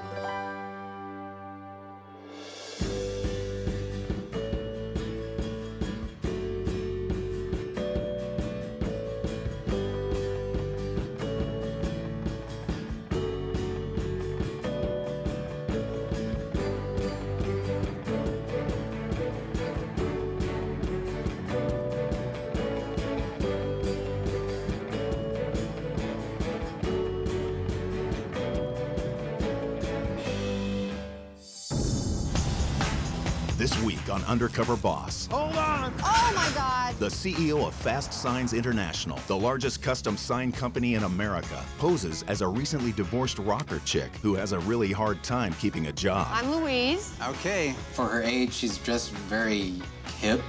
This week on Undercover Boss, Hold on. Oh my God. the CEO of Fastsigns International, the largest custom sign company in America, poses as a recently divorced rocker chick who has a really hard time keeping a job. I'm Louise. Okay. For her age, she's dressed very hip.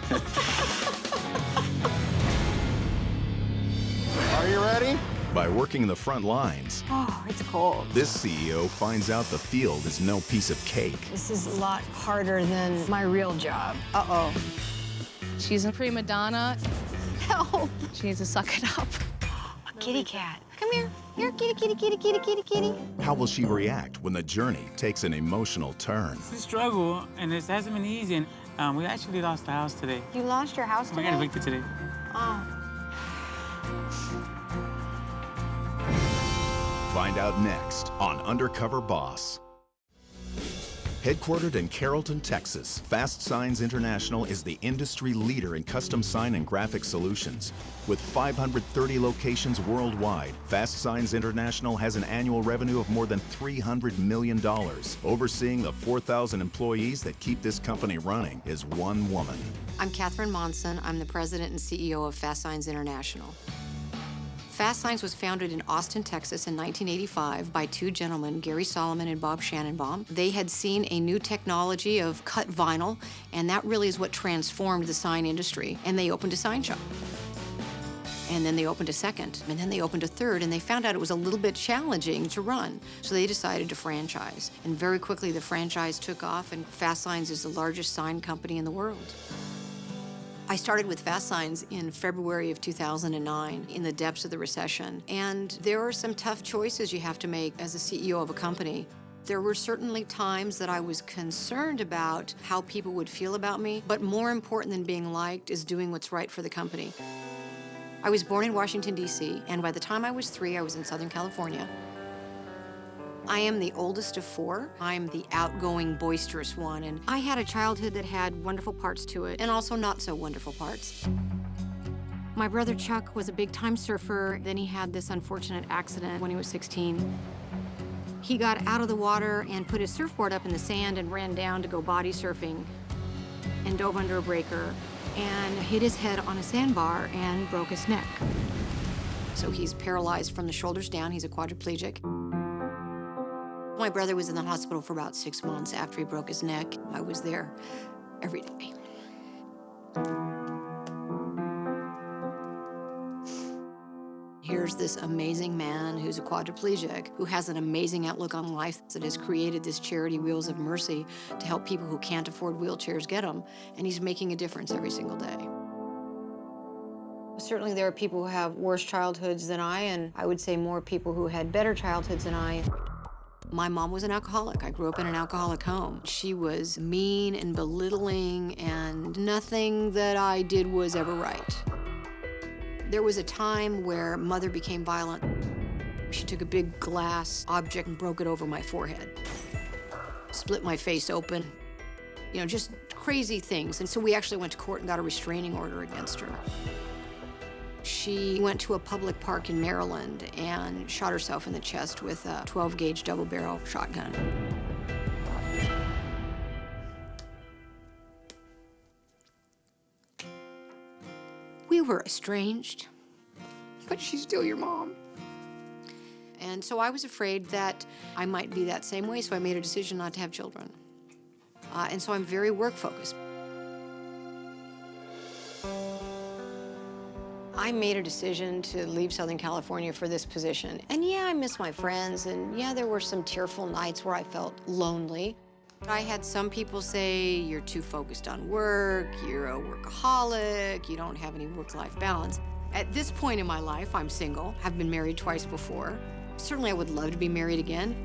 Are you ready? By working the front lines, Oh, it's cold. this CEO finds out the field is no piece of cake. This is a lot harder than my real job. Uh-oh. She's a prima donna. Help. She needs to suck it up. A kitty cat. Come here. Here, kitty, kitty, kitty, kitty, kitty, kitty. How will she react when the journey takes an emotional turn? It's a struggle, and it hasn't been easy. And we actually lost the house today. You lost your house We today? got evicted today. Oh. Find out next on Undercover Boss. Headquartered in Carrollton, Texas, Fastsigns International is the industry leader in custom sign and graphic solutions. With 530 locations worldwide, Fastsigns International has an annual revenue of more than $300 million. Overseeing the 4,000 employees that keep this company running is one woman. I'm Catherine Monson. I'm the president and CEO of Fastsigns International. Fastsigns was founded in Austin, Texas in 1985 by two gentlemen, Gary Solomon and Bob Shannonbaum. They had seen a new technology of cut vinyl, and that really is what transformed the sign industry, and they opened a sign shop. And then they opened a second, and then they opened a third, and they found out it was a little bit challenging to run. So they decided to franchise. And very quickly, the franchise took off, and Fastsigns is the largest sign company in the world. I started with Fastsigns in February of 2009, in the depths of the recession. And there are some tough choices you have to make as a CEO of a company. There were certainly times that I was concerned about how people would feel about me, but more important than being liked is doing what's right for the company. I was born in Washington, D.C., and by the time I was 3, I was in Southern California. I am the oldest of 4. I'm the outgoing, boisterous one, and I had a childhood that had wonderful parts to it, and also not so wonderful parts. My brother Chuck was a big-time surfer. Then he had this unfortunate accident when he was 16. He got out of the water and put his surfboard up in the sand and ran down to go body surfing and dove under a breaker and hit his head on a sandbar and broke his neck. So he's paralyzed from the shoulders down. He's a quadriplegic. My brother was in the hospital for about 6 months after he broke his neck. I was there every day. Here's this amazing man who's a quadriplegic, who has an amazing outlook on life, that has created this charity, Wheels of Mercy, to help people who can't afford wheelchairs get them, and he's making a difference every single day. Certainly there are people who have worse childhoods than I, and I would say more people who had better childhoods than I. My mom was an alcoholic. I grew up in an alcoholic home. She was mean and belittling, and nothing that I did was ever right. There was a time where Mother became violent. She took a big glass object and broke it over my forehead. Split my face open. You know, just crazy things. And so we actually went to court and got a restraining order against her. She went to a public park in Maryland and shot herself in the chest with a 12-gauge double-barrel shotgun. We were estranged, but she's still your mom. And so I was afraid that I might be that same way, so I made a decision not to have children. And so I'm very work-focused. I made a decision to leave Southern California for this position. And yeah, I miss my friends, and yeah, there were some tearful nights where I felt lonely. I had some people say, you're too focused on work, you're a workaholic, you don't have any work-life balance. At this point in my life, I'm single. I've been married twice before. Certainly, I would love to be married again.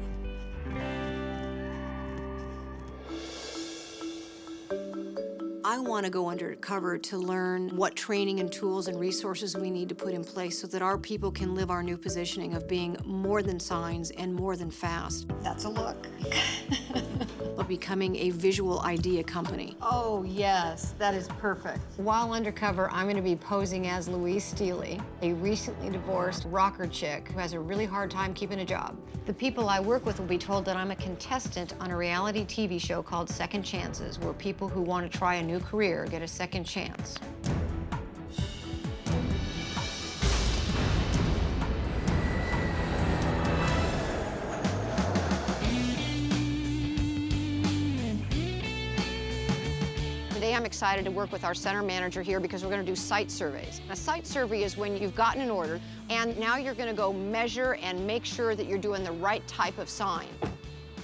I want to go undercover to learn what training and tools and resources we need to put in place so that our people can live our new positioning of being more than signs and more than fast. That's a look. Of becoming a visual idea company. Oh, yes, that is perfect. While undercover, I'm going to be posing as Louise Steely, a recently divorced rocker chick who has a really hard time keeping a job. The people I work with will be told that I'm a contestant on a reality TV show called Second Chances, where people who want to try a new career get a second chance. Today I'm excited to work with our center manager here because we're going to do site surveys. A site survey is when you've gotten an order and now you're going to go measure and make sure that you're doing the right type of sign.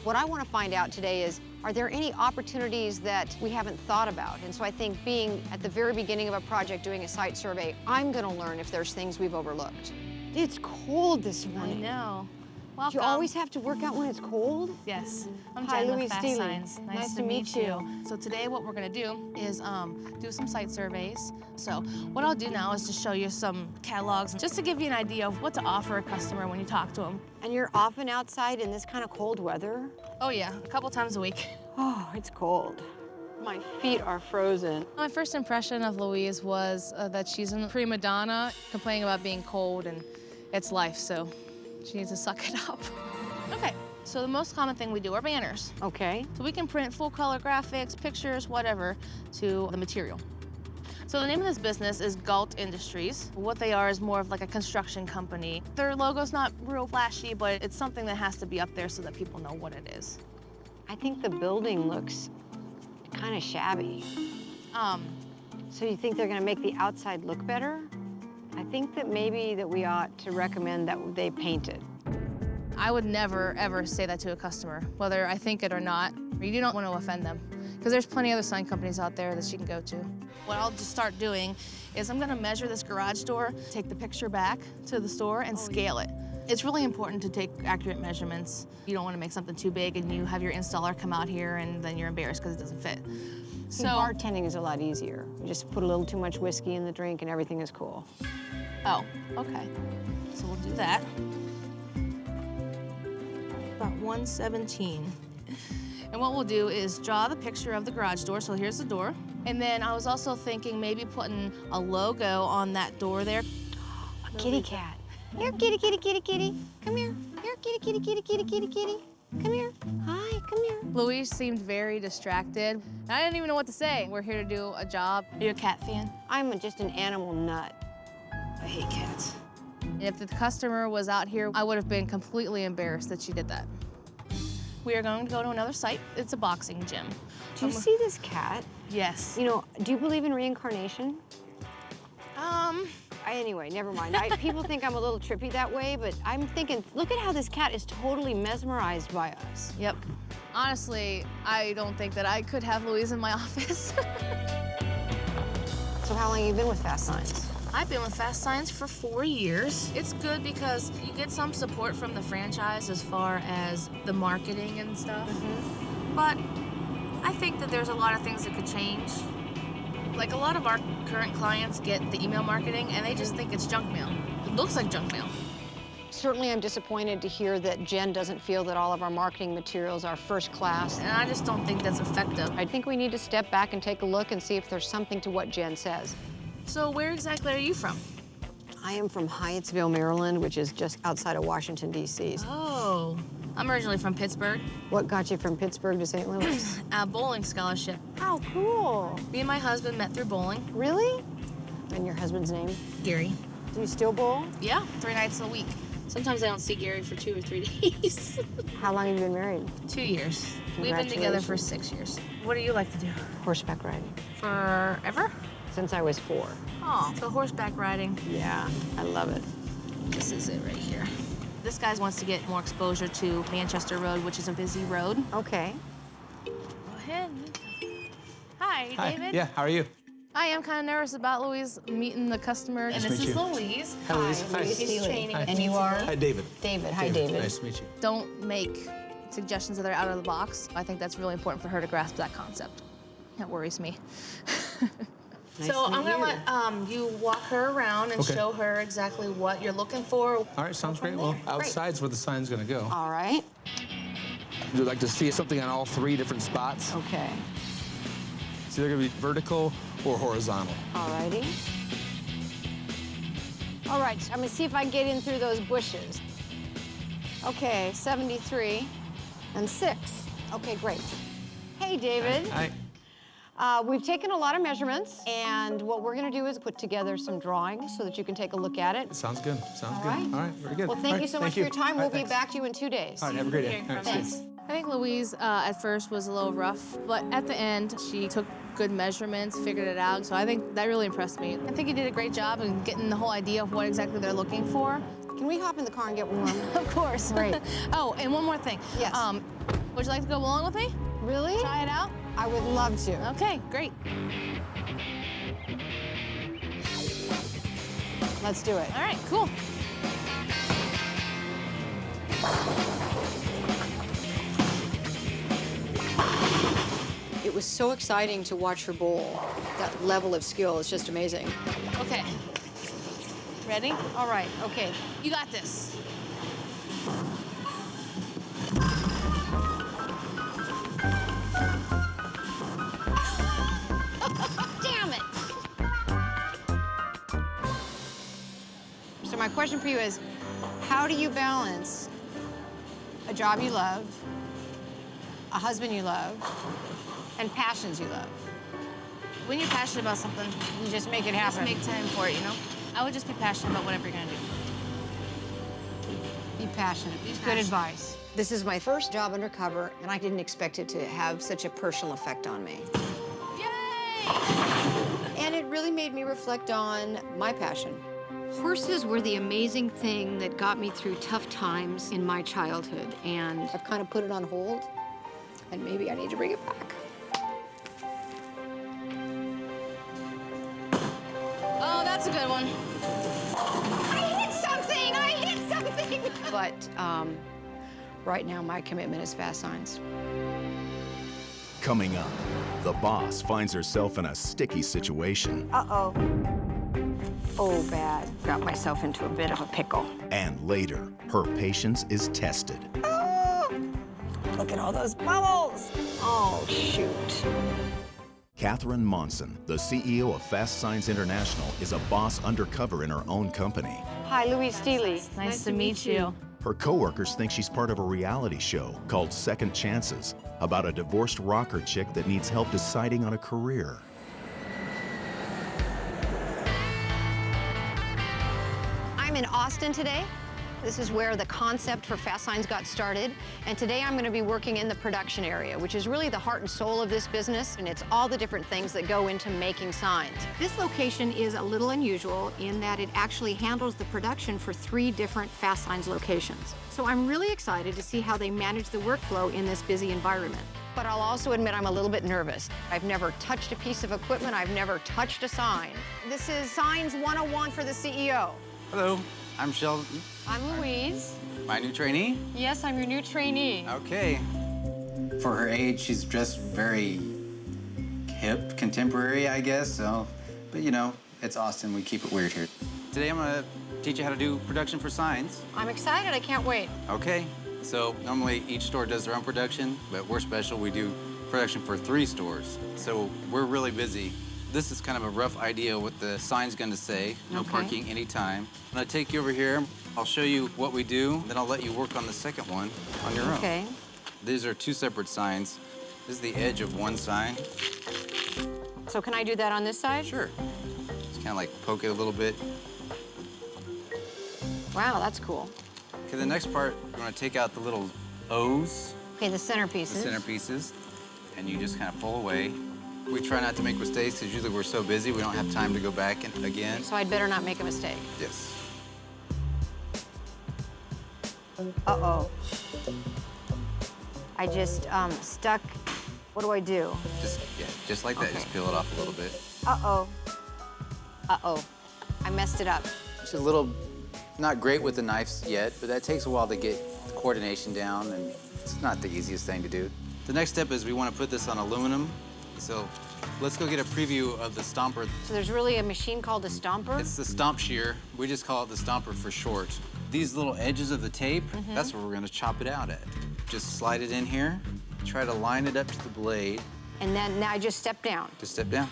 What I want to find out today is, are there any opportunities that we haven't thought about? And so I think being at the very beginning of a project doing a site survey, I'm going to learn if there's things we've overlooked. It's cold this morning. I know. Do Welcome. you always have to work out when it's cold? Yes. I'm Hi, Jen with Louise Steely. Fastsigns. Nice to meet you. So today what we're going to do is do some site surveys. So what I'll do now is just show you some catalogs just to give you an idea of what to offer a customer when you talk to them. And you're often outside in this kind of cold weather? Oh yeah, a couple times a week. Oh, it's cold. My feet are frozen. My first impression of Louise was that she's a prima donna, complaining about being cold, and it's life, so she needs to suck it up. Okay, so the most common thing we do are banners. Okay. So we can print full color graphics, pictures, whatever, to the material. So the name of this business is Galt Industries. What they are is more of like a construction company. Their logo's not real flashy, but it's something that has to be up there so that people know what it is. I think the building looks kind of shabby. So you think they're gonna make the outside look better? I think that maybe that we ought to recommend that they paint it. I would never, ever say that to a customer, whether I think it or not. You don't want to offend them, because there's plenty of other sign companies out there that you can go to. What I'll just start doing is I'm gonna measure this garage door, take the picture back to the store and scale it. It's really important to take accurate measurements. You don't want to make something too big and you have your installer come out here and then you're embarrassed because it doesn't fit. So bartending is a lot easier. You just put a little too much whiskey in the drink and everything is cool. Oh, okay. So we'll do that. About 117. And what we'll do is draw the picture of the garage door. So here's the door. And then I was also thinking maybe putting a logo on that door there. A kitty cat. Here, kitty, kitty, kitty, kitty. Come here, here. kitty, kitty, kitty, kitty, kitty, kitty. Come here. Hi, come here. Louise seemed very distracted. I didn't even know what to say. We're here to do a job. Are you a cat fan? I'm just an animal nut. I hate cats. If the customer was out here, I would have been completely embarrassed that she did that. We are going to go to another site. It's a boxing gym. Do you see this cat? Yes. You know, do you believe in reincarnation? Anyway, never mind. People think I'm a little trippy that way, but I'm thinking, look at how this cat is totally mesmerized by us. Yep. Honestly, I don't think that I could have Louise in my office. So how long have you been with Fastsigns? I've been with Fastsigns for 4 years. It's good because you get some support from the franchise as far as the marketing and stuff. But I think that there's a lot of things that could change. Like, a lot of our current clients get the email marketing and they just think it's junk mail. It looks like junk mail. Certainly, I'm disappointed to hear that Jen doesn't feel that all of our marketing materials are first class. And I just don't think that's effective. I think we need to step back and take a look and see if there's something to what Jen says. So where exactly are you from? I am from Hyattsville, Maryland, which is just outside of Washington, D.C. Oh, I'm originally from Pittsburgh. What got you from Pittsburgh to St. Louis? A bowling scholarship. How cool. Me and my husband met through bowling. Really? And your husband's name? Gary. Do you still bowl? Yeah, 3 nights a week. Sometimes I don't see Gary for 2 or 3 days. How long have you been married? 2 years. We've been together for 6 years. What do you like to do? Horseback riding. Forever? Since I was 4. Oh, so horseback riding. Yeah, I love it. This is it right here. This guy wants to get more exposure to Manchester Road, which is a busy road. Okay. Go ahead. Hi, David. Yeah, how are you? I am kind of nervous about Louise meeting the customer. Nice and to this meet is you. Louise. Hi, Louise. Hi. She's training. Hi. And you are? Hi, David. David. Hi, David. Nice to meet you. Don't make suggestions that are out of the box. I think that's really important for her to grasp that concept. That worries me. Nice So to meet I'm gonna you. let you walk her around and Okay. show her exactly what you're looking for. All right, sounds great. Well, outside's where the sign's gonna go. All right. Would you like to see something on all 3 different spots? Okay. It's either gonna be vertical or horizontal. All righty. All right, I'm gonna see if I can get in through those bushes. Okay, 73 and 6. Okay, great. Hey, David. Hi. We've taken a lot of measurements, and what we're gonna do is put together some drawings so that you can take a look at it. Sounds good. Sounds All good. right. All right, very good. Well, All thank right, you so much for your time. All We'll right, be thanks. back to you in 2 days. All right, have a great day. All right, see you. Thanks. I think Louise, at first, was a little rough, but at the end, she took good measurements, figured it out, so I think that really impressed me. I think you did a great job in getting the whole idea of what exactly they're looking for. Can we hop in the car and get warm? Of course. Great. Oh, and one more thing. Yes. Would you like to go along with me? Really? Try it out? I would love to. Okay, great. Let's do it. All right, cool. It was so exciting to watch her bowl. That level of skill is just amazing. Okay. Ready? All right, okay. You got this. Damn it! So my question for you is, how do you balance a job you love, a husband you love, and passions you love? When you're passionate about something, you just make it happen. Just make time for it, you know? I would just be passionate about whatever you're gonna do. Be passionate. Be Good passionate. advice. This is my first job undercover, and I didn't expect it to have such a personal effect on me. Yay! And it really made me reflect on my passion. Horses were the amazing thing that got me through tough times in my childhood, and I've kind of put it on hold, and maybe I need to bring it back. Oh, that's a good one. I hit something! I hit something! But right now, my commitment is Fastsigns. Coming up, the boss finds herself in a sticky situation. Uh-oh. Oh, bad. Got myself into a bit of a pickle. And later, her patience is tested. Oh, look at all those bubbles. Oh, shoot. Catherine Monson, the CEO of Fastsigns International, is a boss undercover in her own company. Hi, Louise Steely. Nice to meet you. Her coworkers think she's part of a reality show called Second Chances, about a divorced rocker chick that needs help deciding on a career. I'm in Austin today. This is where the concept for Fast Signs got started. And today I'm going to be working in the production area, which is really the heart and soul of this business. And it's all the different things that go into making signs. This location is a little unusual in that it actually handles the production for 3 different Fast Signs locations. So I'm really excited to see how they manage the workflow in this busy environment. But I'll also admit I'm a little bit nervous. I've never touched a piece of equipment. I've never touched a sign. This is Signs 101 for the CEO. Hello, I'm Sheldon. I'm Louise. My new trainee? Yes, I'm your new trainee. Okay. For her age, she's dressed very hip, contemporary, I guess, so. But you know, it's Austin, we keep it weird here. Today I'm gonna teach you how to do production for signs. I'm excited, I can't wait. Okay, so normally each store does their own production, but we're special, we do production for 3 stores. So we're really busy. This is kind of a rough idea what the sign's gonna say. No parking anytime. I'm gonna take you over here. I'll show you what we do, then I'll let you work on the second one on your own. Okay. These are 2 separate signs. This is the edge of one sign. So can I do that on this side? Sure. Just kind of like poke it a little bit. Wow, that's cool. Okay, the next part, I'm gonna take out the little O's. Okay, the centerpieces. The centerpieces. And you just kind of pull away. We try not to make mistakes because usually we're so busy we don't have time to go back and again. So I'd better not make a mistake. Yes. Uh-oh. I just stuck. What do I do? Just like that. Just peel it off a little bit. Uh-oh. Uh-oh. I messed it up. It's a little not great with the knives yet, but that takes a while to get the coordination down, and it's not the easiest thing to do. The next step is we want to put this on aluminum. So let's go get a preview of the stomper. So there's really a machine called a stomper? It's the stomp shear. We just call it the stomper for short. These little edges of the tape, that's where we're gonna chop it out at. Just slide it in here, try to line it up to the blade. And then now I just step down. Just step down.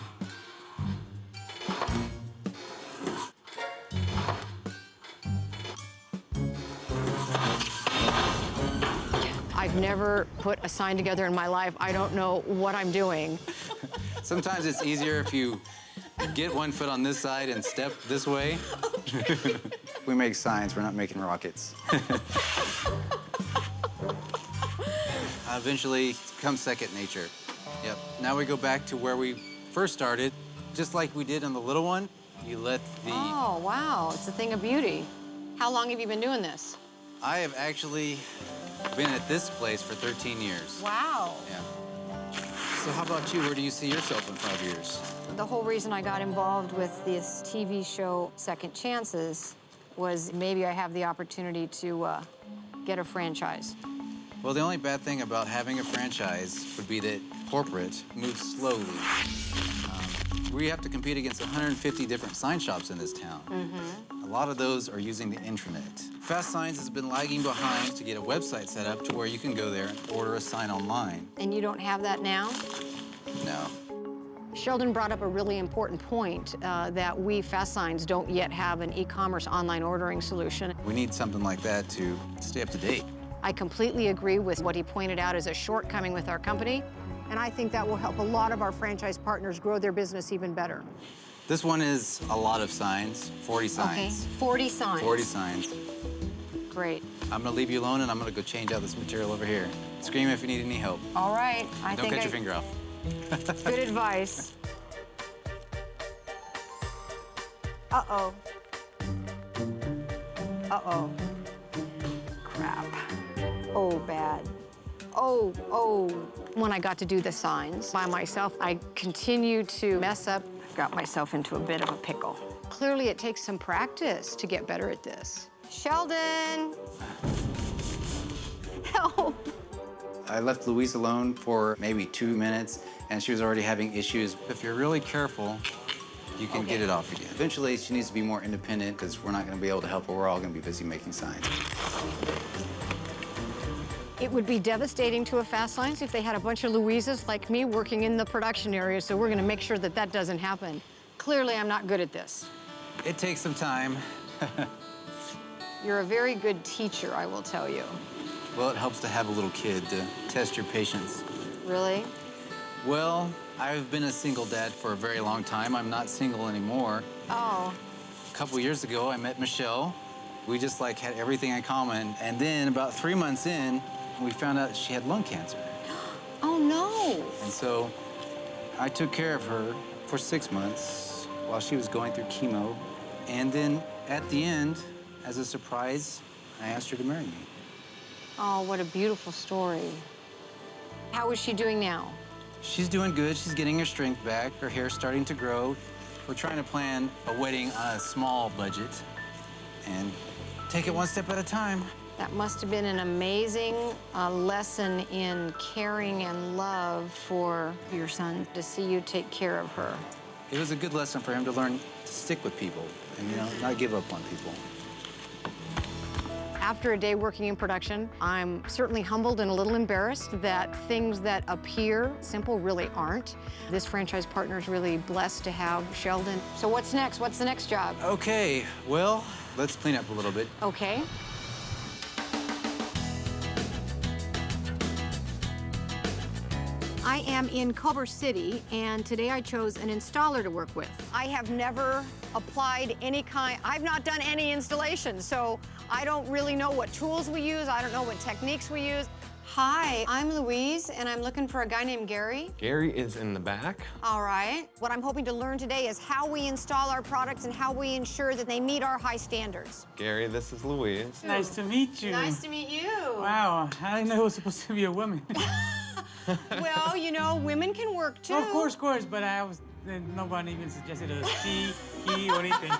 I've never put a sign together in my life. I don't know what I'm doing. Sometimes it's easier if you get one foot on this side and step this way. Okay. We make signs, we're not making rockets. Eventually, it becomes second nature. Yep. Now we go back to where we first started. Just like we did on the little one, you let the... Oh, wow, it's a thing of beauty. How long have you been doing this? I have actually been at this place for 13 years. Wow. Yeah. So how about you? Where do you see yourself in 5 years? The whole reason I got involved with this TV show, Second Chances, was maybe I have the opportunity to get a franchise. Well, the only bad thing about having a franchise would be that corporate moves slowly. We have to compete against 150 different sign shops in this town. A lot of those are using the intranet. Fast Signs has been lagging behind to get a website set up to where you can go there and order a sign online. And you don't have that now? No. Sheldon brought up a really important point that we, Fast Signs, don't yet have an e-commerce online ordering solution. We need something like that to stay up to date. I completely agree with what he pointed out as a shortcoming with our company, and I think that will help a lot of our franchise partners grow their business even better. This one is a lot of signs, 40 signs. Okay, 40 signs. 40 signs. Great. I'm gonna leave you alone and I'm gonna go change out this material over here. Scream if you need any help. All right. Don't cut your finger off. Good advice. Uh-oh. Uh-oh. Crap. Oh, bad. Oh. When I got to do the signs by myself, I continued to mess up. Got myself into a bit of a pickle. Clearly, it takes some practice to get better at this. Sheldon! Help! I left Louise alone for maybe 2 minutes, and she was already having issues. If you're really careful, you can get it off again. Eventually, she needs to be more independent because we're not going to be able to help her. We're all going to be busy making signs. It would be devastating to a Fast Signs if they had a bunch of Louises like me working in the production area, so we're going to make sure that that doesn't happen. Clearly, I'm not good at this. It takes some time. You're a very good teacher, I will tell you. Well, it helps to have a little kid to test your patience. Really? Well, I've been a single dad for a very long time. I'm not single anymore. Oh. A couple years ago, I met Michelle. We just like had everything in common. And then about 3 months in, we found out she had lung cancer. Oh, no. And so I took care of her for 6 months while she was going through chemo. And then at the end, as a surprise, I asked her to marry me. Oh, what a beautiful story. How is she doing now? She's doing good. She's getting her strength back. Her hair's starting to grow. We're trying to plan a wedding on a small budget and take it one step at a time. That must have been an amazing lesson in caring and love for your son, to see you take care of her. It was a good lesson for him to learn to stick with people and, you know, not give up on people. After a day working in production, I'm certainly humbled and a little embarrassed that things that appear simple really aren't. This franchise partner is really blessed to have Sheldon. So what's next? What's the next job? Okay, well, let's clean up a little bit. Okay. I am in Culver City, and today I chose an installer to work with. I have never applied I've not done any installation, so I don't really know what tools we use. I don't know what techniques we use. Hi, I'm Louise, and I'm looking for a guy named Gary. Gary is in the back. All right. What I'm hoping to learn today is how we install our products and how we ensure that they meet our high standards. Gary, this is Louise. Nice to meet you. Nice to meet you. Wow, I didn't know it was supposed to be a woman. Well, you know, women can work too. Of course, but nobody even suggested a she, he, or anything.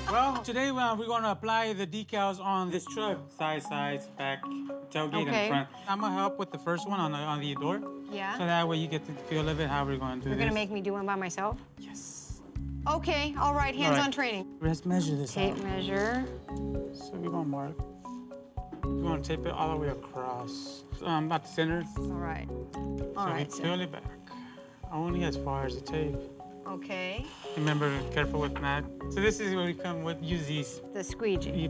Well, today we're going to apply the decals on this truck. Sides, back, tailgate, and front. I'm going to help with the first one on the door. Yeah. So that way you get the feel of it, how we're going to do You're this. going to make me do one by myself? Yes. Okay, all right, hands-on training. Let's measure this Tape out. measure. So we're going to mark. We're going to tape it all the way across. About the center. All right. All so right. we peel it back. Only as far as the tape. Okay. Remember, careful with that. So this is where we come with, use these. The squeegee. You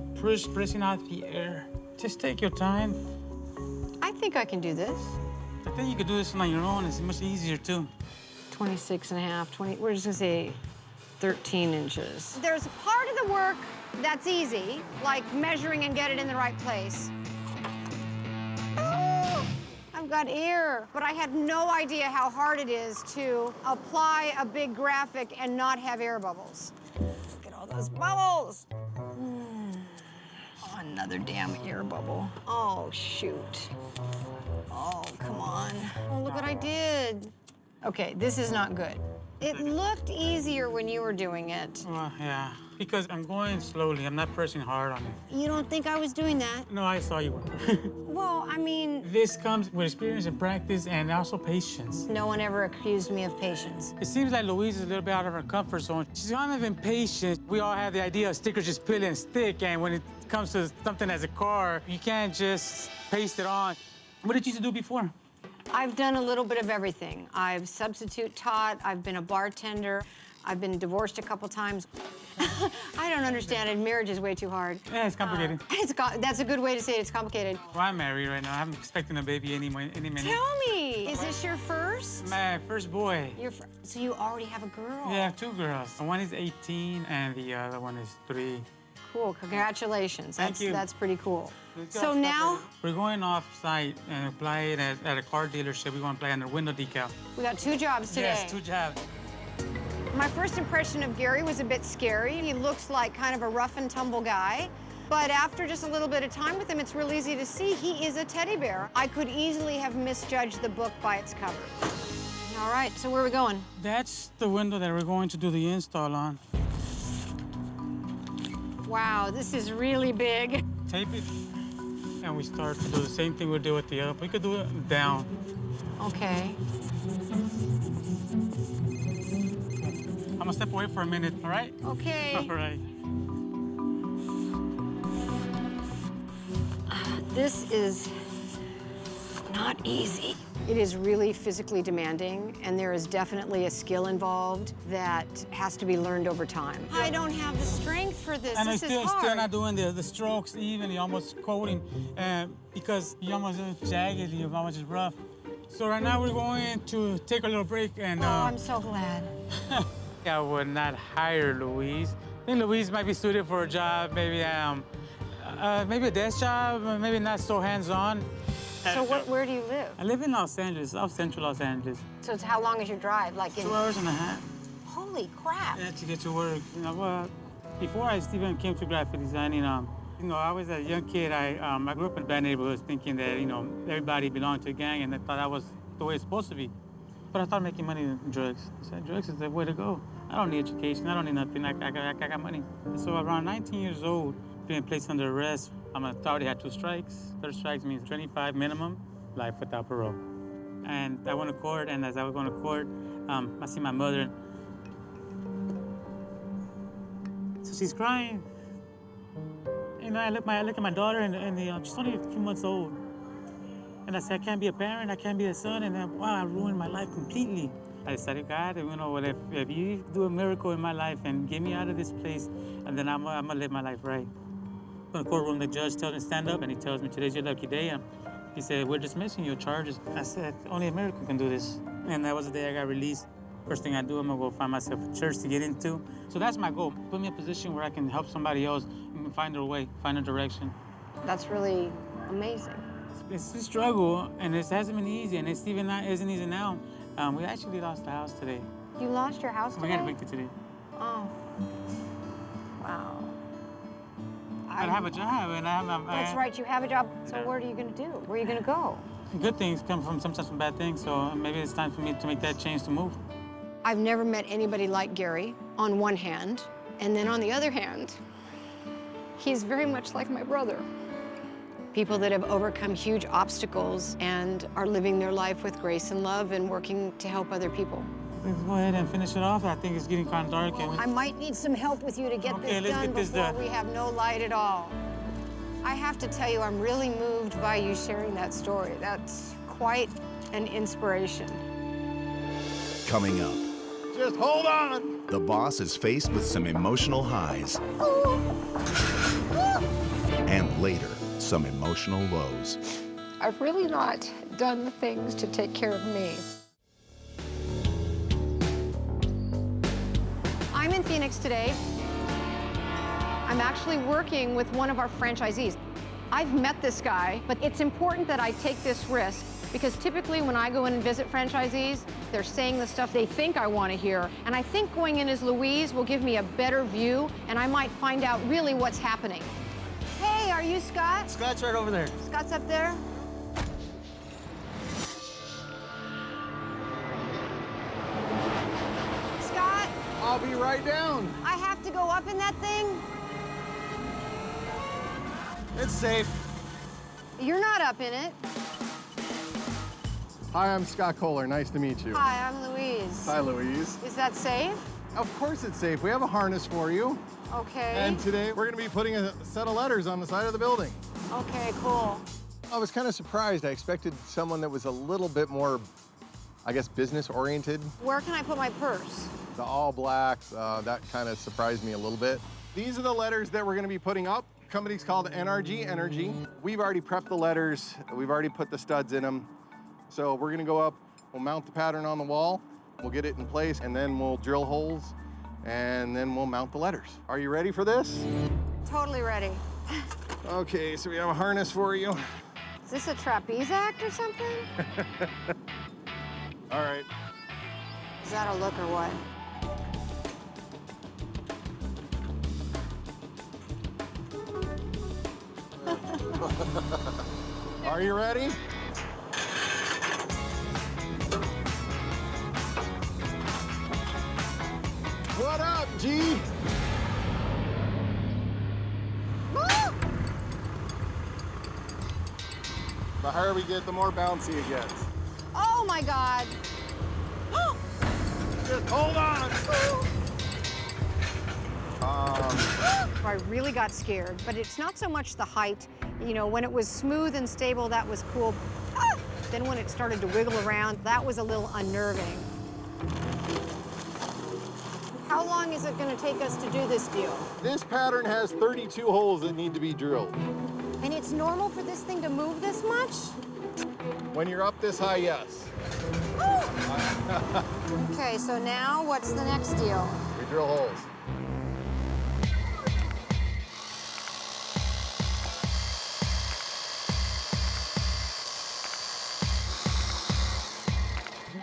pressing out the air. Just take your time. I think I can do this. I think you could do this on your own. It's much easier, too. 26 and a half, 20, we're just gonna say 13 inches. There's a part of the work that's easy, like measuring and get it in the right place. Oh, I've got air, but I had no idea how hard it is to apply a big graphic and not have air bubbles. Look at all those bubbles. Oh, another damn air bubble. Oh, shoot. Oh, come on. Oh, look what I did. Okay, this is not good. It looked easier when you were doing it. Well, yeah, because I'm going slowly. I'm not pressing hard on it. You don't think I was doing that? No, I saw you were. Well, I mean... This comes with experience and practice and also patience. No one ever accused me of patience. It seems like Louise is a little bit out of her comfort zone. She's kind of impatient. We all have the idea of stickers just peel and stick, and when it comes to something as a car, you can't just paste it on. What did you used to do before? I've done a little bit of everything. I've substitute taught, I've been a bartender, I've been divorced a couple times. I don't understand it. Marriage is way too hard. Yeah, it's complicated. That's a good way to say it. It's complicated. Well, I'm married right now. I'm expecting a baby any minute. Tell me, is this your first? My first boy. So you already have a girl? Yeah, I have two girls. One is 18 and the other one is 3. Cool, congratulations. Thank you. That's pretty cool. So now? We're going off-site and apply it at a car dealership. We're going to apply on a window decal. We got 2 jobs today. Yes, 2 jobs. My first impression of Gary was a bit scary. He looks like kind of a rough and tumble guy. But after just a little bit of time with him, it's real easy to see he is a teddy bear. I could easily have misjudged the book by its cover. All right, so where are we going? That's the window that we're going to do the install on. Wow, this is really big. Tape it, and we start to do the same thing we do with the other. We could do it down. Okay. I'm gonna step away for a minute, all right? Okay. All right. This is not easy. It is really physically demanding, and there is definitely a skill involved that has to be learned over time. I don't have the strength for this. And This is still hard. not doing the strokes even. You're almost coating because you're almost jagged, you're almost just rough. So right now we're going to take a little break and... Oh, I'm so glad. I would not hire Louise. I think Louise might be suited for a job, maybe maybe a desk job, maybe not so hands-on. So where do you live? I live in Los Angeles, South Central Los Angeles. So it's how long is your drive? Like 2 hours and a half. Holy crap. Yeah, to get to work. You know, well, before I even came to graphic designing, I was a young kid. I grew up in bad neighborhoods thinking that, everybody belonged to a gang, and I thought that was the way it's supposed to be. But I thought making money in drugs. I said, drugs is the way to go. I don't need education. I don't need nothing. I got money. And so around 19 years old, being placed under arrest, I already had 2 strikes. 3rd strikes means 25 minimum, life without parole. And I went to court, and as I was going to court, I see my mother. So she's crying. I look at my daughter, and she's only a few months old. And I said, I can't be a parent, I can't be a son, and then, wow, I ruined my life completely. I decided, God, if you do a miracle in my life and get me out of this place, and then I'm gonna live my life right. In the courtroom, the judge tells me to stand up, and he tells me, today's your lucky day. And he said, we're dismissing your charges. I said, only a miracle can do this. And that was the day I got released. First thing I do, I'm gonna go find myself a church to get into. So that's my goal, put me in a position where I can help somebody else and find their way, find a direction. That's really amazing. It's a struggle, and it hasn't been easy, and isn't easy now. We actually lost the house today. You lost your house today? We got evicted today. Oh. Wow. I have a job, and That's right, you have a job. So what are you going to do? Where are you going to go? Good things come from sometimes from bad things, so maybe it's time for me to make that change to move. I've never met anybody like Gary, on one hand, and then on the other hand, he's very much like my brother. People that have overcome huge obstacles and are living their life with grace and love and working to help other people. Let's go ahead and finish it off. I think it's getting kind of dark. Well, I might need some help with you to get this done before we have no light at all. I have to tell you, I'm really moved by you sharing that story. That's quite an inspiration. Coming up. Just hold on. The boss is faced with some emotional highs. And later, some emotional lows. I've really not done the things to take care of me. I'm in Phoenix today. I'm actually working with one of our franchisees. I've met this guy, but it's important that I take this risk because typically when I go in and visit franchisees, they're saying the stuff they think I want to hear. And I think going in as Louise will give me a better view and I might find out really what's happening. Hey, are you Scott? Scott's right over there. Scott's up there? Scott? I'll be right down. I have to go up in that thing? It's safe. You're not up in it. Hi, I'm Scott Kohler. Nice to meet you. Hi, I'm Louise. Hi, Louise. Is that safe? Of course it's safe. We have a harness for you. Okay. And today we're going to be putting a set of letters on the side of the building. Okay, cool. I was kind of surprised. I expected someone that was a little bit more, I guess, business-oriented. Where can I put my purse? The all blacks, that kind of surprised me a little bit. These are the letters that we're going to be putting up. The company's called NRG Energy. We've already prepped the letters. We've already put the studs in them. So we're going to go up, we'll mount the pattern on the wall, we'll get it in place, and then we'll drill holes, and then we'll mount the letters. Are you ready for this? Totally ready. Okay, so we have a harness for you. Is this a trapeze act or something? All right. Is that a look or what? Are you ready? What up, G? The higher we get, the more bouncy it gets. Oh my God. Just hold on. I really got scared, but it's not so much the height. You know, when it was smooth and stable, that was cool. Then when it started to wiggle around, that was a little unnerving. How long is it going to take us to do this deal? This pattern has 32 holes that need to be drilled. And it's normal for this thing to move this much? When you're up this high, yes. Okay, so now what's the next deal? We drill holes.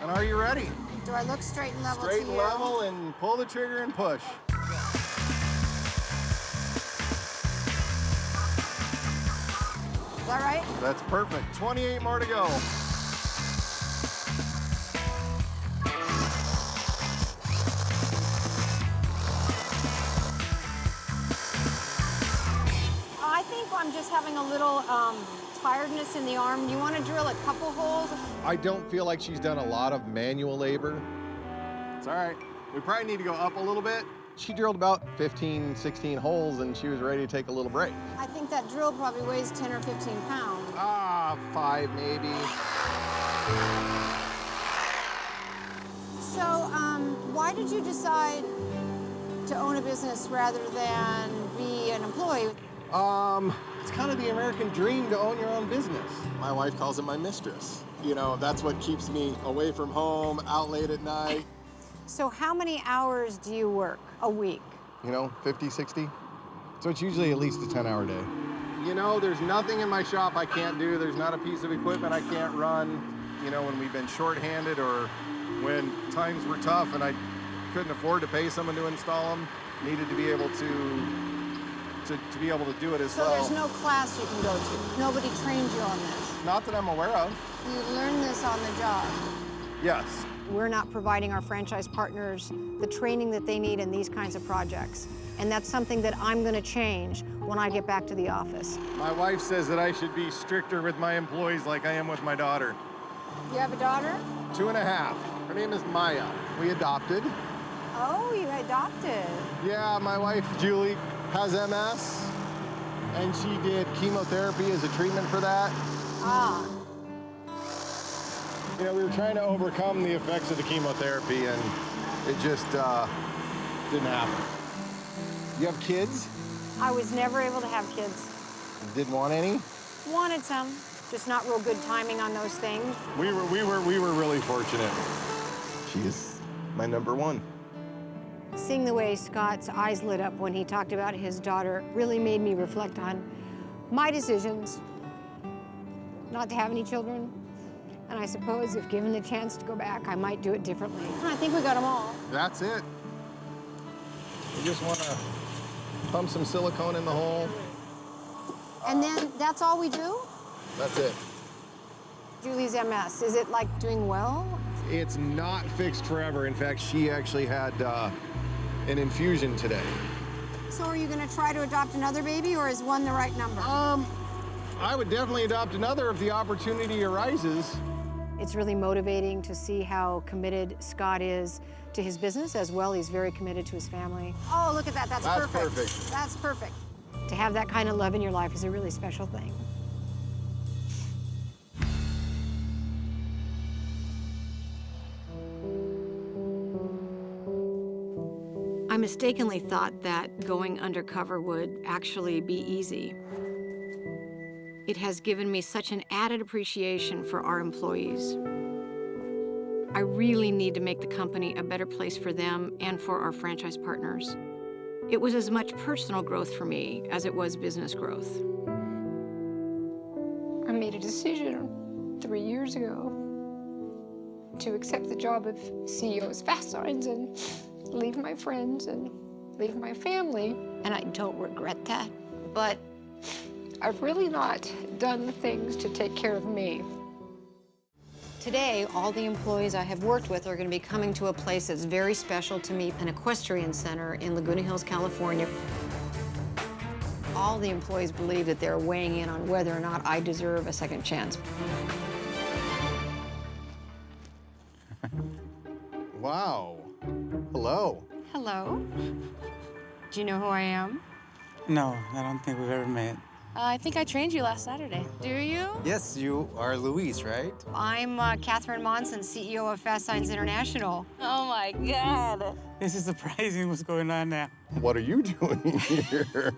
And are you ready? Do I look straight and level Straight to and you? level, and pull the trigger and push. Is that right? That's perfect. 28 more to go. I think I'm just having a little tiredness in the arm. You want to drill a couple holes? I don't feel like she's done a lot of manual labor. It's all right. We probably need to go up a little bit. She drilled about 15, 16 holes, and she was ready to take a little break. I think that drill probably weighs 10 or 15 pounds. 5 maybe. So, why did you decide to own a business rather than be an employee? It's kind of the American dream to own your own business. My wife calls it my mistress. You know, that's what keeps me away from home, out late at night. So how many hours do you work a week? You know, 50, 60. So it's usually at least a 10-hour day. You know, there's nothing in my shop I can't do. There's not a piece of equipment I can't run. You know, when we've been shorthanded or when times were tough and I couldn't afford to pay someone to install them, needed to be able to be able to do it as well. So there's no class you can go to? Nobody trained you on this? Not that I'm aware of. You learned this on the job? Yes. We're not providing our franchise partners the training that they need in these kinds of projects. And that's something that I'm going to change when I get back to the office. My wife says that I should be stricter with my employees like I am with my daughter. You have a daughter? 2.5. Her name is Maya. We adopted. Oh, you adopted. Yeah, my wife, Julie, has MS, and she did chemotherapy as a treatment for that. Ah. You know, we were trying to overcome the effects of the chemotherapy, and it just didn't happen. You have kids? I was never able to have kids. Didn't want any? Wanted some, just not real good timing on those things. We were really fortunate. She is my number one. Seeing the way Scott's eyes lit up when he talked about his daughter really made me reflect on my decisions not to have any children. And I suppose if given the chance to go back, I might do it differently. I think we got them all. That's it. We just want to pump some silicone in the hole. And then that's all we do? That's it. Julie's MS, is it like doing well? It's not fixed forever. In fact, she actually had an infusion today. So are you going to try to adopt another baby, or is one the right number? I would definitely adopt another if the opportunity arises. It's really motivating to see how committed Scott is to his business, as well. He's very committed to his family. Oh, look at that. That's perfect. That's perfect. To have that kind of love in your life is a really special thing. I mistakenly thought that going undercover would actually be easy. It has given me such an added appreciation for our employees. I really need to make the company a better place for them and for our franchise partners. It was as much personal growth for me as it was business growth. I made a decision 3 years ago to accept the job of CEO of Fastsigns and leave my friends and leave my family. And I don't regret that, but I've really not done the things to take care of me. today, all the employees I have worked with are going to be coming to a place that's very special to me, an equestrian center in Laguna Hills, California. All the employees believe that they're weighing in on whether or not I deserve a second chance. Wow. Hello. Hello. Do you know who I am? No, I don't think we've ever met. I think I trained you last Saturday. Do you? Yes, you are Louise, right? I'm Catherine Monson, CEO of Fastsigns International. Oh my God. This is surprising what's going on now. What are you doing here?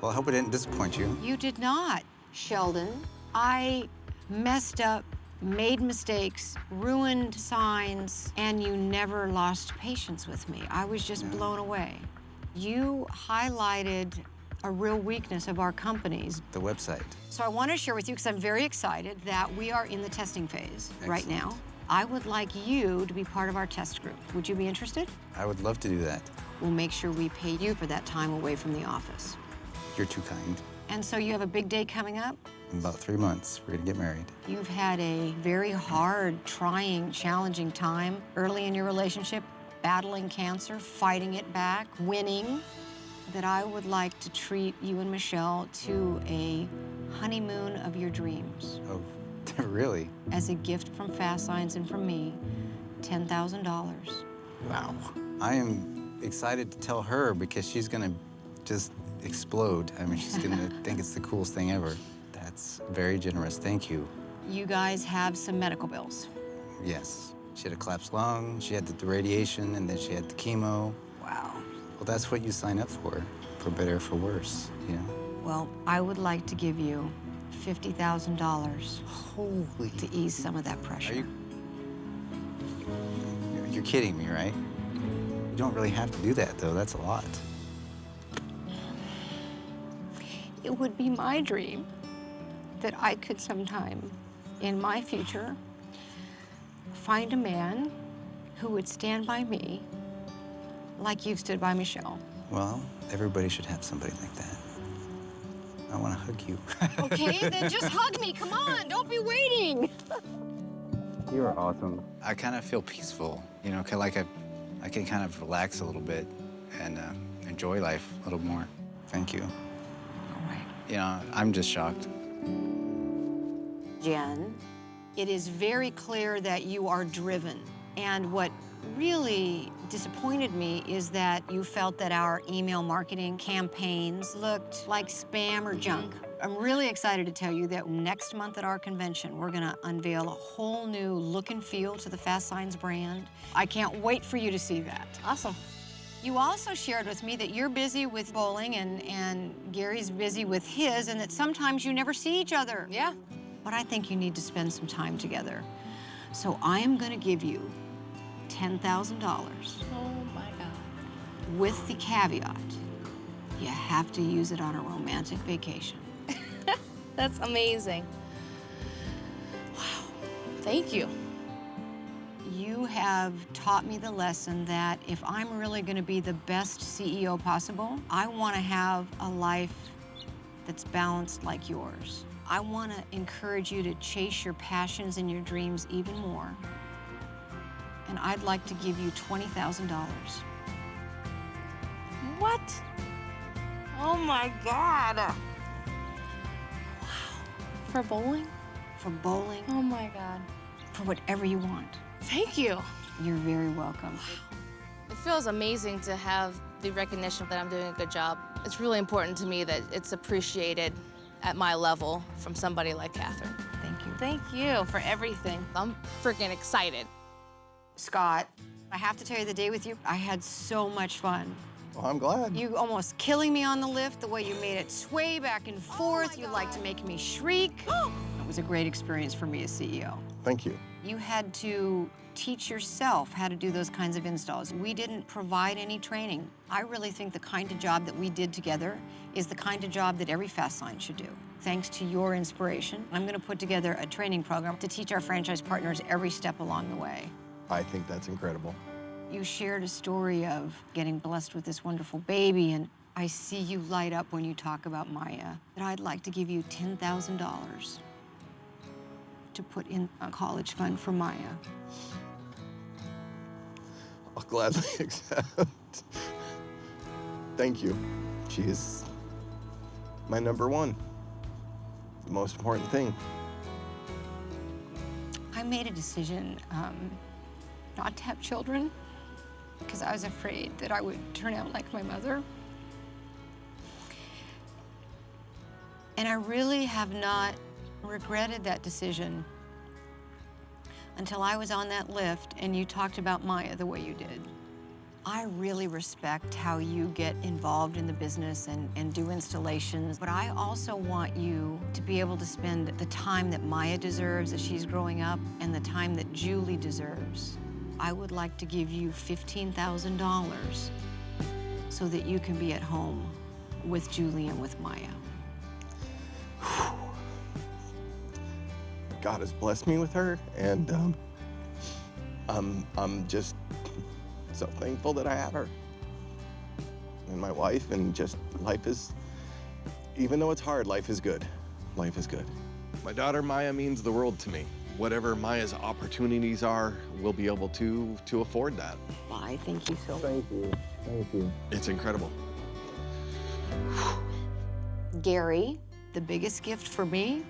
Well, I hope I didn't disappoint you. You did not, Sheldon. I messed up, made mistakes, ruined signs, and you never lost patience with me. I was just blown away. You highlighted a real weakness of our companies. The website. So I want to share with you, because I'm very excited, that we are in the testing phase right now. I would like you to be part of our test group. Would you be interested? I would love to do that. We'll make sure we pay you for that time away from the office. You're too kind. And so you have a big day coming up? In about 3 months, we're gonna get married. You've had a very hard, trying, challenging time early in your relationship, battling cancer, fighting it back, winning. That I would like to treat you and Michelle to a honeymoon of your dreams. Oh, really? As a gift from Fastsigns and from me, $10,000. Wow. I am excited to tell her because she's gonna just explode. I mean, she's gonna think it's the coolest thing ever. That's very generous, thank you. You guys have some medical bills. Yes. She had a collapsed lung, she had the radiation, and then she had the chemo. Wow. Well, that's what you sign up for better or for worse, you know? Well, I would like to give you $50,000 Holy. to ease some of that pressure. You're kidding me, right? You don't really have to do that, though. That's a lot. It would be my dream that I could sometime in my future find a man who would stand by me like you've stood by Michelle. Well, everybody should have somebody like that. I want to hug you. Okay, then just hug me. Come on, don't be waiting. You are awesome. I kind of feel peaceful, you know, like I can kind of relax a little bit and enjoy life a little more. Thank you. All right. You know, I'm just shocked. Jen, it is very clear that you are driven. And what really disappointed me is that you felt that our email marketing campaigns looked like spam or junk. I'm really excited to tell you that next month at our convention, we're gonna unveil a whole new look and feel to the Fastsigns brand. I can't wait for you to see that. Awesome. You also shared with me that you're busy with bowling and Gary's busy with his, and that sometimes you never see each other. Yeah. But I think you need to spend some time together. So I am gonna give you $10,000. Oh my God. With the caveat, you have to use it on a romantic vacation. That's amazing. Wow. Thank you. You have taught me the lesson that if I'm really gonna be the best CEO possible, I wanna have a life that's balanced like yours. I wanna encourage you to chase your passions and your dreams even more. And I'd like to give you $20,000. What? Oh my God. Wow. For bowling? For bowling. Oh my God. For whatever you want. Thank you. You're very welcome. It feels amazing to have the recognition that I'm doing a good job. It's really important to me that it's appreciated at my level from somebody like Catherine. Thank you. Thank you for everything. I'm freaking excited. Scott, I have to tell you, the day with you, I had so much fun. Well, I'm glad. You almost killing me on the lift, the way you made it sway back and forth. You liked to make me shriek. It was a great experience for me as CEO. Thank you. You had to teach yourself how to do those kinds of installs. We didn't provide any training. I really think the kind of job that we did together is the kind of job that every Fastsign should do. Thanks to your inspiration, I'm gonna put together a training program to teach our franchise partners every step along the way. I think that's incredible. You shared a story of getting blessed with this wonderful baby, and I see you light up when you talk about Maya. And I'd like to give you $10,000 to put in a college fund for Maya. I'll gladly accept. Thank you. She is my number one. The most important thing. I made a decision not to have children because I was afraid that I would turn out like my mother. And I really have not regretted that decision until I was on that lift and you talked about Maya the way you did. I really respect how you get involved in the business and do installations, but I also want you to be able to spend the time that Maya deserves as she's growing up and the time that Julie deserves. I would like to give you $15,000 so that you can be at home with Julie and with Maya. God has blessed me with her, and I'm just so thankful that I have her and my wife, and just life is, even though it's hard, life is good. Life is good. My daughter Maya means the world to me. Whatever Maya's opportunities are, we'll be able to afford that. Bye, thank you so much. Thank you. Thank you. It's incredible. Gary, the biggest gift for me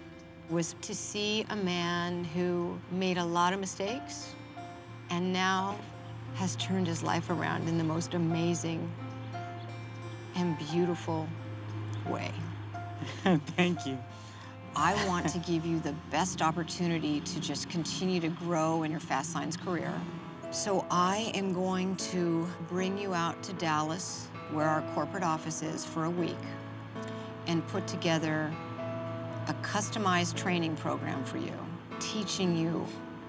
was to see a man who made a lot of mistakes and now has turned his life around in the most amazing and beautiful way. Thank you. I want to give you the best opportunity to just continue to grow in your Fastsigns career. So I am going to bring you out to Dallas, where our corporate office is, for a week, and put together a customized training program for you, teaching you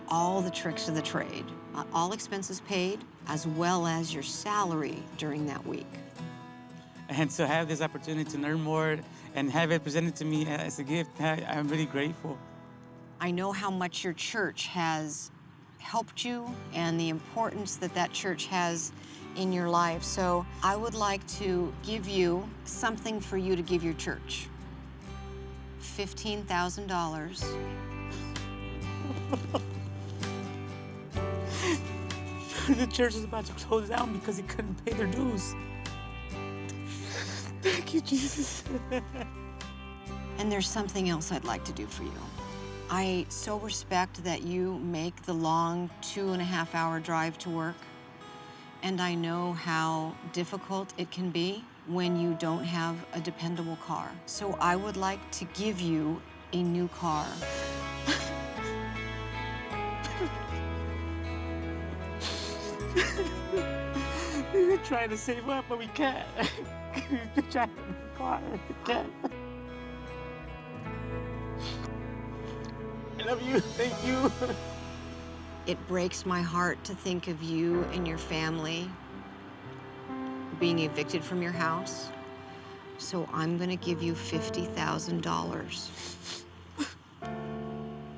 all the tricks of the trade, all expenses paid, as well as your salary during that week. And to have this opportunity to learn more and have it presented to me as a gift, I'm really grateful. I know how much your church has helped you and the importance that that church has in your life. So I would like to give you something for you to give your church. $15,000. The church is about to close down because it couldn't pay their dues. Thank you, Jesus. And there's something else I'd like to do for you. I so respect that you make the long 2.5-hour drive to work. And I know how difficult it can be when you don't have a dependable car. So I would like to give you a new car. We're trying to save up, but we can't. We're trying to make a car, we can't. I love you, thank you. It breaks my heart to think of you and your family being evicted from your house. So I'm gonna give you $50,000.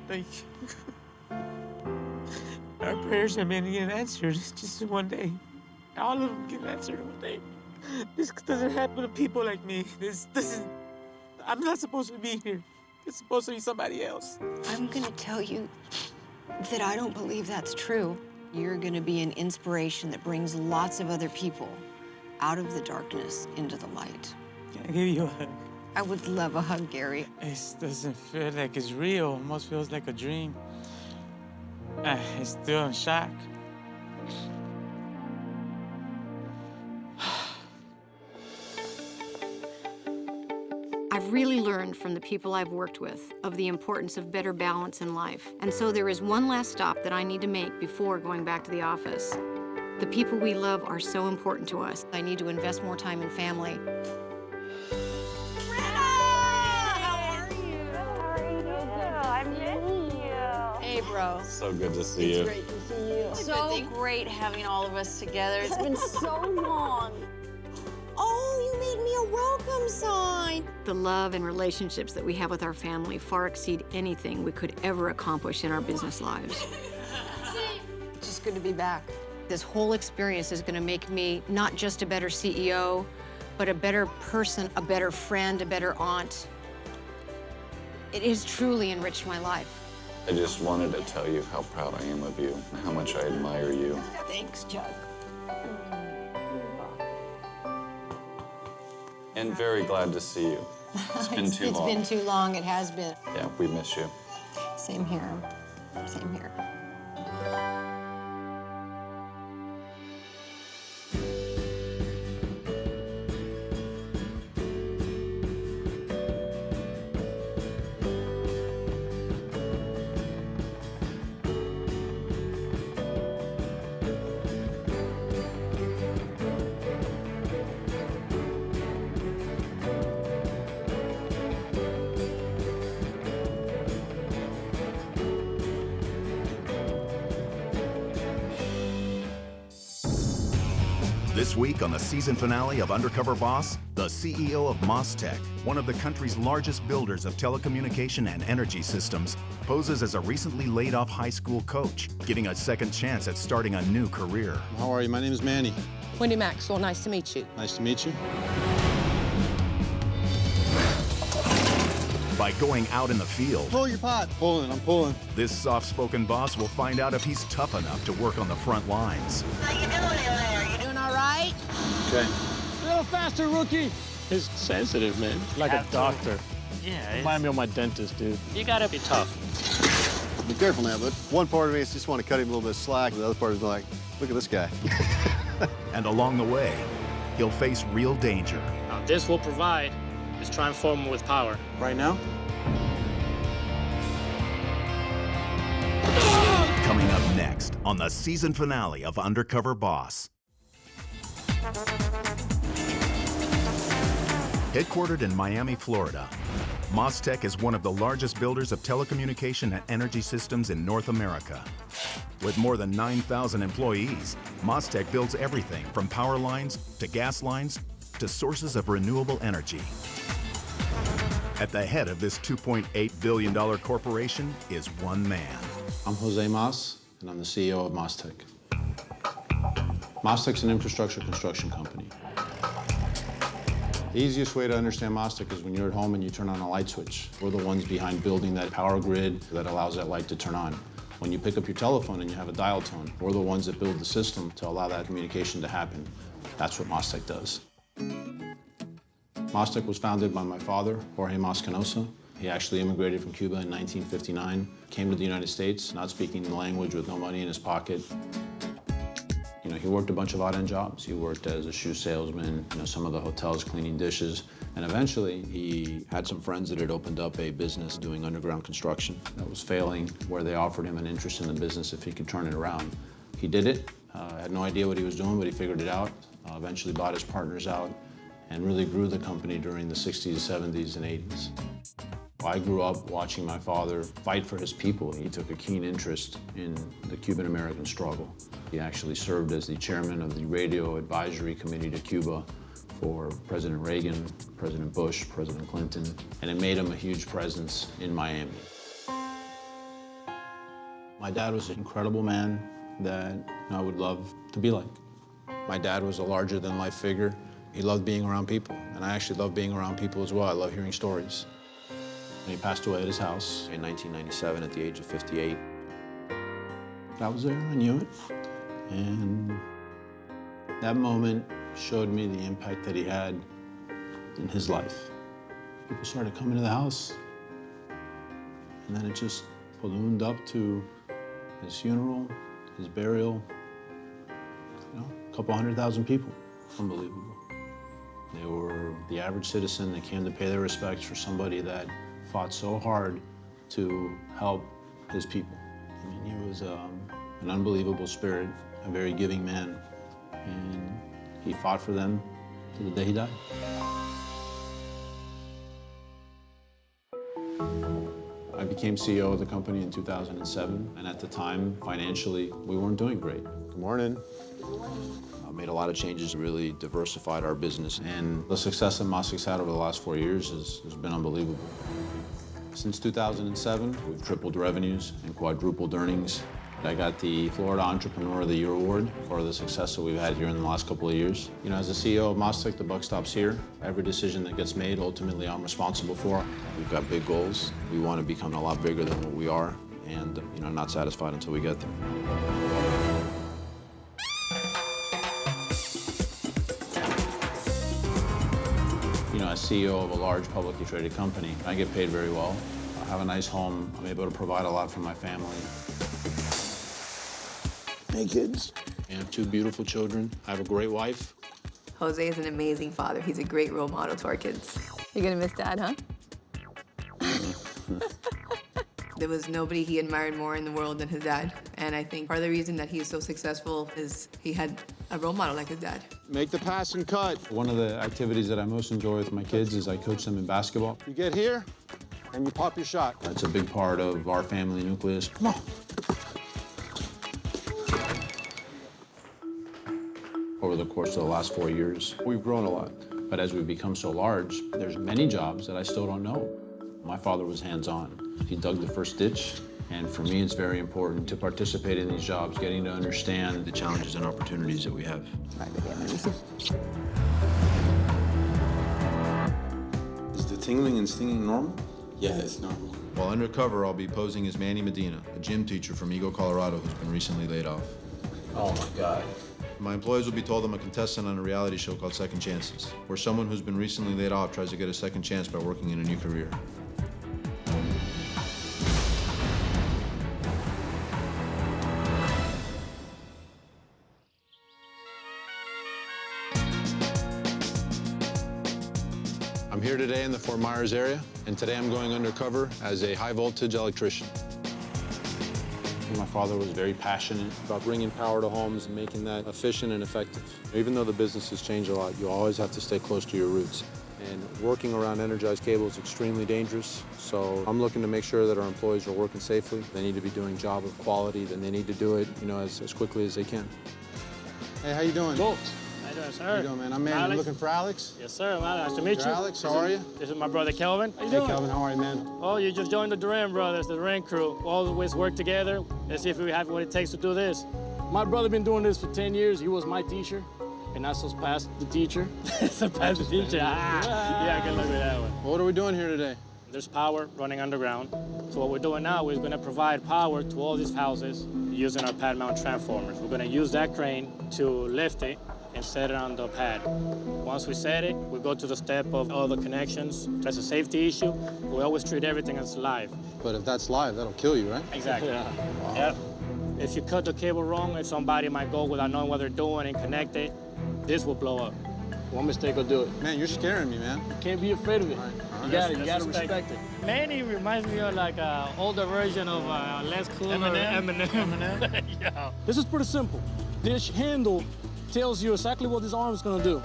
Thank you. Our prayers have been getting answered just one day. All of them get answered one day. This doesn't happen to people like me. This is, I'm not supposed to be here. It's supposed to be somebody else. I'm gonna tell you that I don't believe that's true. You're gonna be an inspiration that brings lots of other people out of the darkness into the light. Can I give you a hug? I would love a hug, Gary. It doesn't feel like it's real. It almost feels like a dream. I'm still in shock. I've really learned from the people I've worked with of the importance of better balance in life. And so there is one last stop that I need to make before going back to the office. The people we love are so important to us. I need to invest more time in family. Hey, bro. So good to see you. Great to see you. So great having all of us together. It's been so long. Oh, you made me a welcome sign. The love and relationships that we have with our family far exceed anything we could ever accomplish in our business lives. It's just good to be back. This whole experience is going to make me not just a better CEO, but a better person, a better friend, a better aunt. It has truly enriched my life. I just wanted to tell you how proud I am of you, and how much I admire you. Thanks, Chuck. And very glad to see you. It's been too long. It's been too long, it has been. Yeah, we miss you. Same here, same here. This week on the season finale of Undercover Boss, the CEO of Mascot, one of the country's largest builders of telecommunication and energy systems, poses as a recently laid-off high school coach, getting a second chance at starting a new career. How are you? My name is Manny. Wendy Maxwell, nice to meet you. Nice to meet you. By going out in the field, Pull your pot. Pulling, I'm pulling. this soft-spoken boss will find out if he's tough enough to work on the front lines. How you doing, Eli? Are you doing all right? Okay. A little faster, rookie. He's sensitive, man. Like a doctor. Yeah. Remind me of my dentist, dude. You gotta be tough. Be careful now, but one part of me is just want to cut him a little bit of slack. The other part is like, look at this guy. And along the way, he'll face real danger. Now, this will provide this transformer with power. Right now? Coming up next on the season finale of Undercover Boss. Headquartered in Miami, Florida, Mascot is one of the largest builders of telecommunication and energy systems in North America. With more than 9,000 employees, Mascot builds everything from power lines to gas lines to sources of renewable energy. At the head of this $2.8 billion corporation is one man. I'm Jose Mas, and I'm the CEO of Mascot. Mascot's an infrastructure construction company. The easiest way to understand Mascot is when you're at home and you turn on a light switch. We're the ones behind building that power grid that allows that light to turn on. When you pick up your telephone and you have a dial tone, we're the ones that build the system to allow that communication to happen. That's what Mascot does. Mascot was founded by my father, Jorge Mascanosa. He actually immigrated from Cuba in 1959, came to the United States, not speaking the language, with no money in his pocket. You know, he worked a bunch of odd-end jobs. He worked as a shoe salesman, some of the hotels cleaning dishes, and eventually he had some friends that had opened up a business doing underground construction that was failing, where they offered him an interest in the business if he could turn it around. He did it, had no idea what he was doing, but he figured it out, eventually bought his partners out, and really grew the company during the 60s, 70s, and 80s. I grew up watching my father fight for his people. He took a keen interest in the Cuban-American struggle. He actually served as the chairman of the Radio Advisory Committee to Cuba for President Reagan, President Bush, President Clinton, and it made him a huge presence in Miami. My dad was an incredible man that I would love to be like. My dad was a larger-than-life figure. He loved being around people, and I actually love being around people as well. I love hearing stories. And he passed away at his house in 1997 at the age of 58. I was there, I knew it, and that moment showed me the impact that he had in his life. People started coming to the house, and then it just ballooned up to his funeral, his burial, a couple 100,000 people. Unbelievable. They were the average citizen that came to pay their respects for somebody that fought so hard to help his people. I mean, he was an unbelievable spirit, a very giving man, and he fought for them to the day he died. I became CEO of the company in 2007, and at the time, financially, we weren't doing great. Good morning. Made a lot of changes, really diversified our business, and the success that Mascot's had over the last 4 years has been unbelievable. Since 2007, we've tripled revenues and quadrupled earnings. I got the Florida Entrepreneur of the Year award for the success that we've had here in the last couple of years. You know, as the CEO of Mascot, the buck stops here. Every decision that gets made, ultimately, I'm responsible for. We've got big goals. We want to become a lot bigger than what we are, and not satisfied until we get there. As CEO of a large publicly traded company, I get paid very well. I have a nice home. I'm able to provide a lot for my family. Hey, kids. I have 2 beautiful children. I have a great wife. Jose is an amazing father. He's a great role model to our kids. You're gonna miss Dad, huh? There was nobody he admired more in the world than his dad. And I think part of the reason that he is so successful is he had a role model like his dad. Make the pass and cut. One of the activities that I most enjoy with my kids is I coach them in basketball. You get here, and you pop your shot. That's a big part of our family nucleus. Come on. over the course of the last 4 years. We've grown a lot. But as we've become so large, there's many jobs that I still don't know. My father was hands-on. He dug the first ditch, and for me, it's very important to participate in these jobs, getting to understand the challenges and opportunities that we have. Is the tingling and stinging normal? Yeah, it's normal. While undercover, I'll be posing as Manny Medina, a gym teacher from Eagle, Colorado, who's been recently laid off. Oh my God. My employees will be told I'm a contestant on a reality show called Second Chances, where someone who's been recently laid off tries to get a second chance by working in a new career. I'm here today in the Fort Myers area, and today I'm going undercover as a high-voltage electrician. My father was very passionate about bringing power to homes and making that efficient and effective. Even though the business has changed a lot, you always have to stay close to your roots. And working around energized cable is extremely dangerous, so I'm looking to make sure that our employees are working safely. They need to be doing a job of quality, then they need to do it, as quickly as they can. Hey, how you doing? Good. How you doing, sir? How you doing, man? I'm Manny. Looking for Alex? Yes, sir. Nice to meet you. Alex, how are you? This is my brother, Kelvin. How you doing? Hey, Kelvin, how are you, man? Oh, you just joined the Duran brothers, the Duran crew. We always work together. Let's see if we have what it takes to do this. My brother been doing this for 10 years. He was my teacher, and I surpassed the teacher. Surpassed the teacher. Yeah, good luck with that one. What are we doing here today? There's power running underground. So what we're doing now is going to provide power to all these houses using our pad mount transformers. We're going to use that crane to lift it and set it on the pad. Once we set it, we go to the step of all the connections. That's a safety issue. We always treat everything as live. But if that's live, that'll kill you, right? Exactly. Yeah. Wow. Yep. If you cut the cable wrong, if somebody might go without knowing what they're doing and connect it, this will blow up. One mistake will do it. Man, you're scaring me, man. You can't be afraid of it. All right. You gotta respect it. Manny reminds me of like an older version of less cool Eminem. Yeah. This is pretty simple. This handle tells you exactly what this arm is gonna do.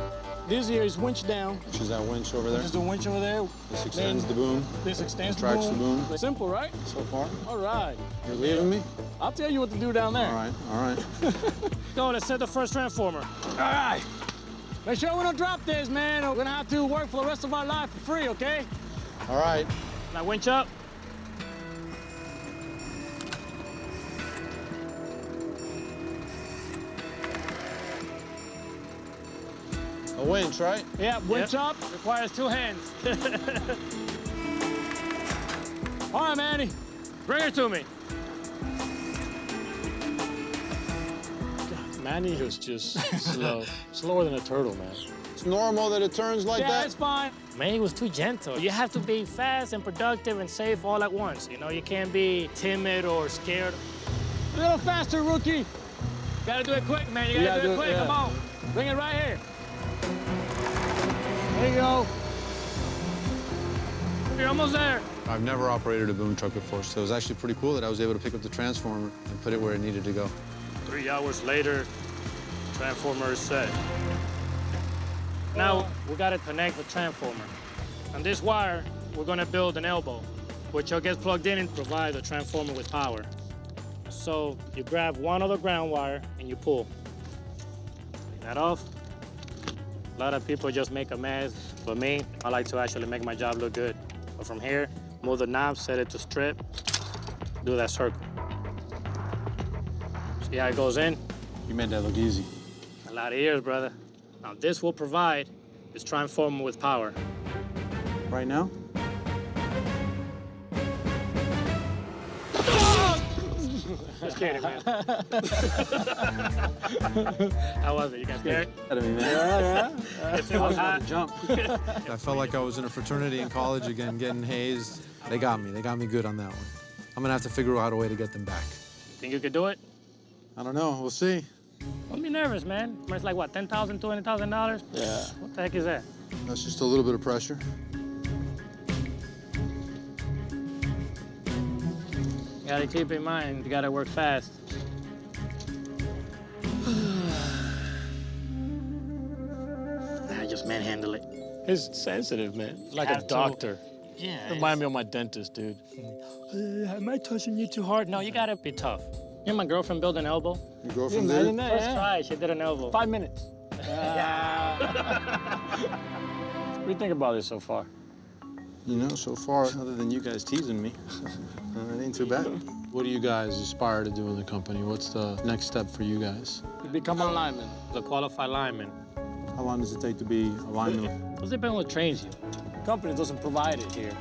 This here is winch down. Which is that winch over there? This is the winch over there. This extends the boom. This extends the tracks boom. the boom. Simple, right? So far. All right. You're leaving me? I'll tell you what to do down there. All right. Go, let's set the first transformer. All right. Make sure we don't drop this, man. We're gonna have to work for the rest of our life for free, okay? All right. Now winch up. A winch, right? Yeah, winch up. Requires 2 hands. All right, Manny. Bring her to me. Manny was just slow. Slower than a turtle, man. It's normal that it turns like that? Yeah, it's fine. Manny was too gentle. You have to be fast and productive and safe all at once. You can't be timid or scared. A little faster, rookie. You gotta do it quick, man. You gotta do it quick. Yeah. Come on. Bring it right here. There you go. You're almost there. I've never operated a boom truck before, so it was actually pretty cool that I was able to pick up the transformer and put it where it needed to go. 3 hours later, transformer is set. Now, we gotta connect the transformer. On this wire, we're gonna build an elbow, which will get plugged in and provide the transformer with power. So you grab one of the ground wire and you pull. Take that off. A lot of people just make a mess, but me, I like to actually make my job look good. But from here, move the knob, set it to strip, do that circle. See how it goes in? You made that look easy. A lot of years, brother. Now this will provide this transformer with power. Right now? Just kidding, man. How was it? You got scared? Out of me, man. It was hot. Jump. I felt like I was in a fraternity in college again, getting hazed. They got me. They got me good on that one. I'm gonna have to figure out a way to get them back. Think you could do it? I don't know. We'll see. Don't be nervous, man. It's like what, $10,000, $20,000? Yeah. What the heck is that? That's just a little bit of pressure. You gotta keep in mind, you gotta work fast. Just manhandle it. He's sensitive, man. Like a doctor. Yeah. Remind me of my dentist, dude. Am I touching you too hard? No, you gotta be tough. You know my girlfriend built an elbow? Your girlfriend did it? First try, she did an elbow. 5 minutes. What do you think about this so far? You know, so far, other than you guys teasing me, it ain't too bad. What do you guys aspire to do in the company? What's the next step for you guys? You become a lineman, a qualified lineman. How long does it take to be a lineman? It depends on what trains you. The company doesn't provide it here.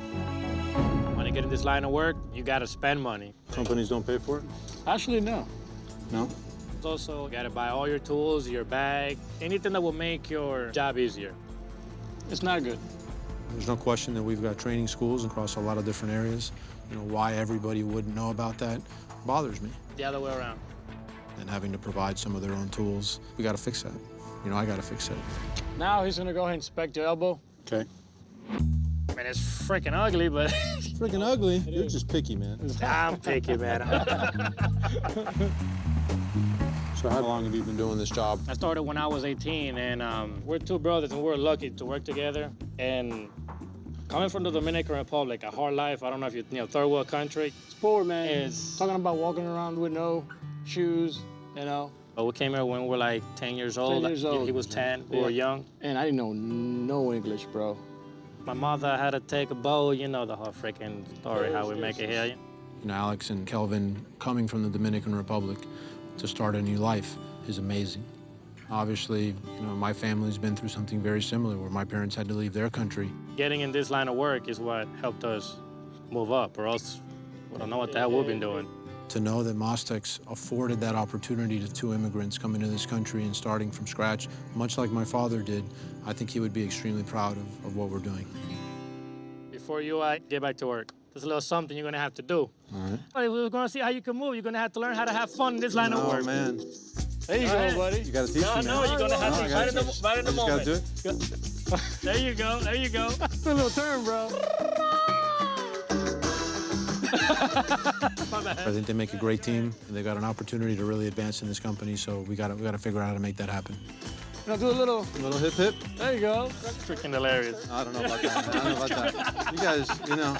When you get in this line of work, you gotta spend money. Companies don't pay for it? Actually, no. No? It's also, you gotta buy all your tools, your bag, anything that will make your job easier. It's not good. There's no question that we've got training schools across a lot of different areas. You know, why everybody wouldn't know about that bothers me. The other way around. And having to provide some of their own tools, we gotta fix that. You know, I gotta fix that. Now he's gonna go ahead and inspect your elbow. Okay. I mean, it's freaking ugly, but... Freaking ugly? You're just picky, man. I'm picky, man. So how long have you been doing this job? I started when I was 18, and we're two brothers, and we're lucky to work together. And coming from the Dominican Republic, a hard life, I don't know if you're third world country. It's poor, man. It's... Talking about walking around with no shoes, you know. But we came here when we were like 10 years old. 10 years old. He was 10, we were young. And I didn't know no English, bro. My mother had to take a Beau, you know the whole freaking story, how we make it here. You know, Alex and Kelvin coming from the Dominican Republic to start a new life is amazing. Obviously, you know, my family's been through something very similar where my parents had to leave their country. Getting in this line of work is what helped us move up, or else we don't know what the hell we've been doing. To know that Mostex afforded that opportunity to two immigrants coming to this country and starting from scratch, much like my father did, I think he would be extremely proud of what we're doing. Before you get back to work, there's a little something you're gonna have to do. All right. But we're gonna see how you can move. You're gonna have to learn how to have fun in this line of work. Oh, man. There you go, buddy. You gotta teach me, man. No, you're gonna have to right in the moment. I just gotta do it? There you go, there you go. It's a little turn, bro. I think they make a great team, and they got an opportunity to really advance in this company, so we gotta figure out how to make that happen. You know, do a little hip hip. There you go. That's freaking hilarious. I don't know about that, man. I don't know about that. You guys, you know.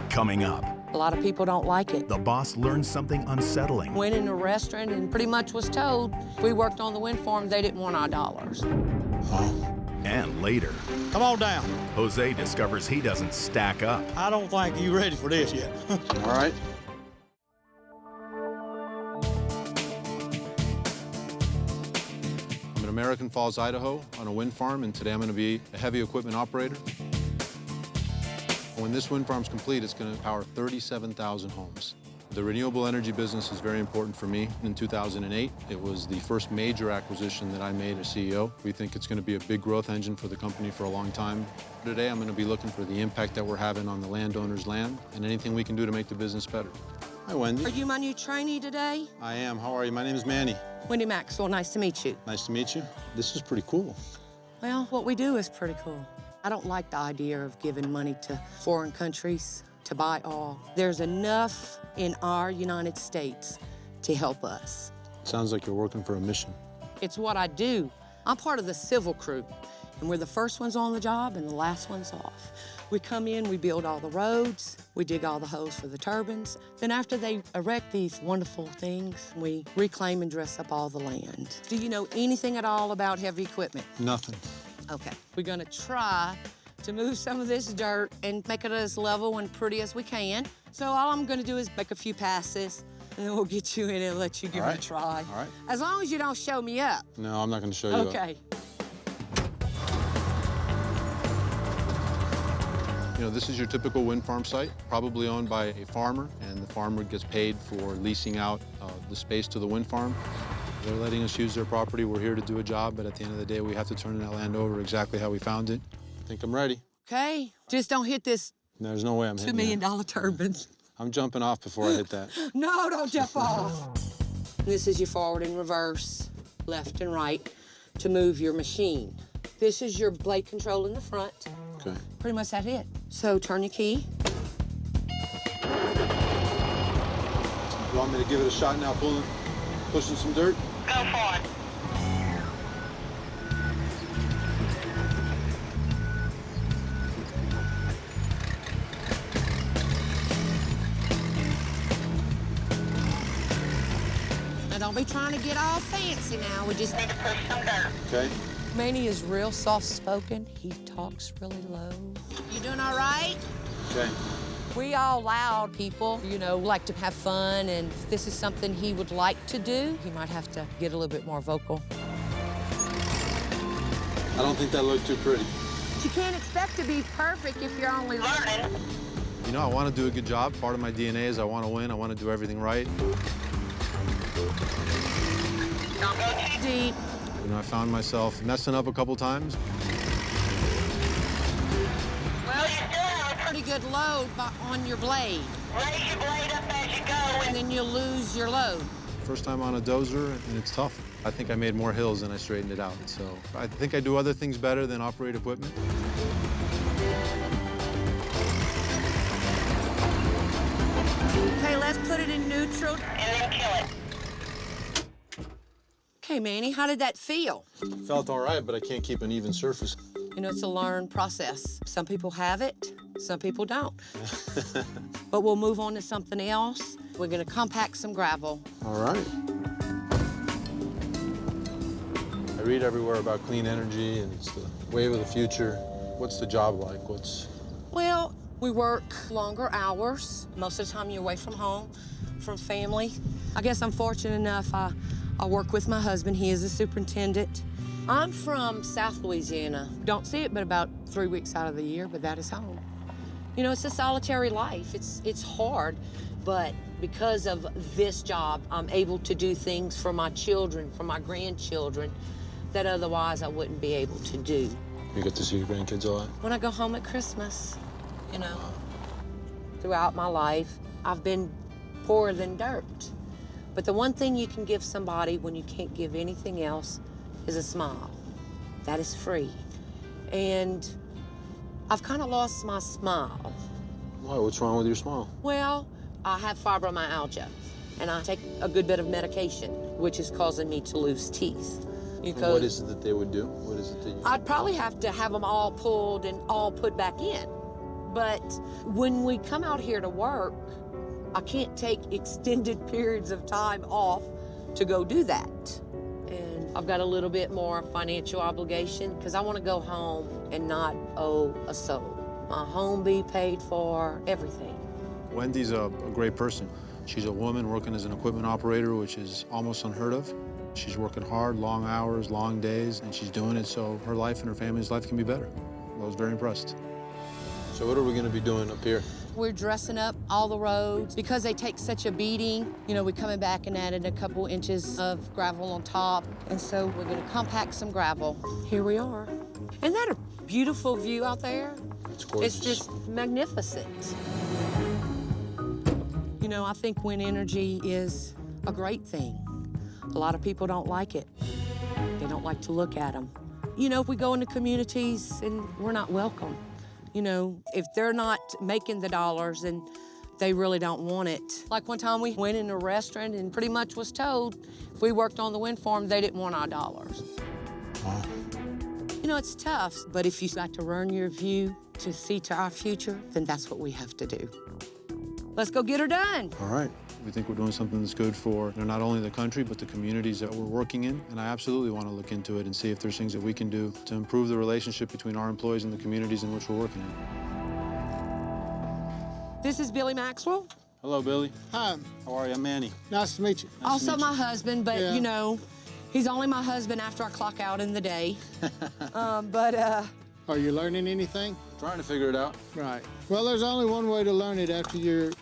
Coming up, A lot of people don't like it. the boss learns something unsettling. Went in a restaurant and pretty much was told if we worked on the wind farm, they didn't want our dollars. And later, Come on down. Jose discovers he doesn't stack up. I don't think you're ready for this yet. All right. I'm in American Falls, Idaho, on a wind farm, and today I'm going to be a heavy equipment operator. When this wind farm's complete, it's going to power 37,000 homes. The renewable energy business is very important for me. In 2008, it was the first major acquisition that I made as CEO. We think it's going to be a big growth engine for the company for a long time. Today, I'm going to be looking for the impact that we're having on the landowner's land and anything we can do to make the business better. Hi, Wendy. Are you my new trainee today? I am. How are you? My name is Manny. Wendy Maxwell, nice to meet you. Nice to meet you. This is pretty cool. Well, what we do is pretty cool. I don't like the idea of giving money to foreign countries to buy all. There's enough in our United States to help us. Sounds like you're working for a mission. It's what I do. I'm part of the civil crew, and we're the first ones on the job and the last ones off. We come in, we build all the roads, we dig all the holes for the turbines. Then after they erect these wonderful things, we reclaim and dress up all the land. Do you know anything at all about heavy equipment? Nothing. Okay. We're gonna try to move some of this dirt and make it as level and pretty as we can. So all I'm gonna do is make a few passes, and then we'll get you in and let you give it a try. All right. As long as you don't show me up. No, I'm not going to show you up. Okay. You know, this is your typical wind farm site, probably owned by a farmer, and the farmer gets paid for leasing out the space to the wind farm. They're letting us use their property. We're here to do a job, but at the end of the day, we have to turn that land over exactly how we found it. I think I'm ready. Okay. Just don't hit this There's no way I'm hitting $2 million turbine. I'm jumping off before I hit that. No, don't jump off. This is your forward and reverse, left and right, to move your machine. This is your blade control in the front. Okay. Pretty much that's it. So turn your key. You want me to give it a shot now, pushing some dirt? Go for it. Now, don't be trying to get all fancy now. We just need to push some dirt. Okay. Manny is real soft-spoken. He talks really low. You doing all right? Okay. We all loud people, you know, like to have fun, and if this is something he would like to do, he might have to get a little bit more vocal. I don't think that looked too pretty. You can't expect to be perfect if you're only learning. You know, I want to do a good job. Part of my DNA is I want to win. I want to do everything right. Don't go too deep. You know, I found myself messing up a couple times. Well, you still have a pretty good load on your blade. Raise your blade up as you go, and then you'll lose your load. First time on a dozer, and it's tough. I think I made more hills than I straightened it out. So I think I do other things better than operate equipment. Okay, let's put it in neutral and then kill it. Okay, Manny, how did that feel? Felt all right, but I can't keep an even surface. You know, it's a learned process. Some people have it, some people don't. But we'll move on to something else. We're gonna compact some gravel. All right. I read everywhere about clean energy and it's the wave of the future. What's the job like? Well, we work longer hours. Most of the time you're away from home, from family. I guess I'm fortunate enough I work with my husband. He is a superintendent. I'm from South Louisiana. Don't see it but about 3 weeks out of the year, but that is home. You know, it's a solitary life. It's hard, but because of this job, I'm able to do things for my children, for my grandchildren, that otherwise I wouldn't be able to do. You get to see your grandkids a lot? When I go home at Christmas, you know. Throughout my life, I've been poorer than dirt. But the one thing you can give somebody when you can't give anything else is a smile. That is free. And I've kind of lost my smile. Why? What's wrong with your smile? Well, I have fibromyalgia, and I take a good bit of medication, which is causing me to lose teeth. What is it that they would do? What is it that you... I'd probably have to have them all pulled and all put back in. But when we come out here to work, I can't take extended periods of time off to go do that. And I've got a little bit more financial obligation because I want to go home and not owe a soul. My home be paid for, everything. Wendy's a great person. She's a woman working as an equipment operator, which is almost unheard of. She's working hard, long hours, long days, and she's doing it so her life and her family's life can be better. I was very impressed. So what are we going to be doing up here? We're dressing up all the roads because they take such a beating. You know, we're coming back and adding a couple inches of gravel on top. And so we're going to compact some gravel. Here we are. Isn't that a beautiful view out there? It's gorgeous. It's just magnificent. You know, I think wind energy is a great thing. A lot of people don't like it. They don't like to look at them. You know, if we go into communities and we're not welcome, you know, if they're not making the dollars and they really don't want it. Like one time we went in a restaurant and pretty much was told if we worked on the wind farm, they didn't want our dollars. Wow. You know, it's tough, but if you got to earn your view to see to our future, then that's what we have to do. Let's go get her done. All right. We think we're doing something that's good for not only the country, but the communities that we're working in. And I absolutely want to look into it and see if there's things that we can do to improve the relationship between our employees and the communities in which we're working in. This is Billy Maxwell. Hello, Billy. Hi. How are you? I'm Manny. Nice to meet you. Also my husband, but Yeah. you know, he's only my husband after I clock out in the day. Are you learning anything? Trying to figure it out. Right. Well, there's only one way to learn it after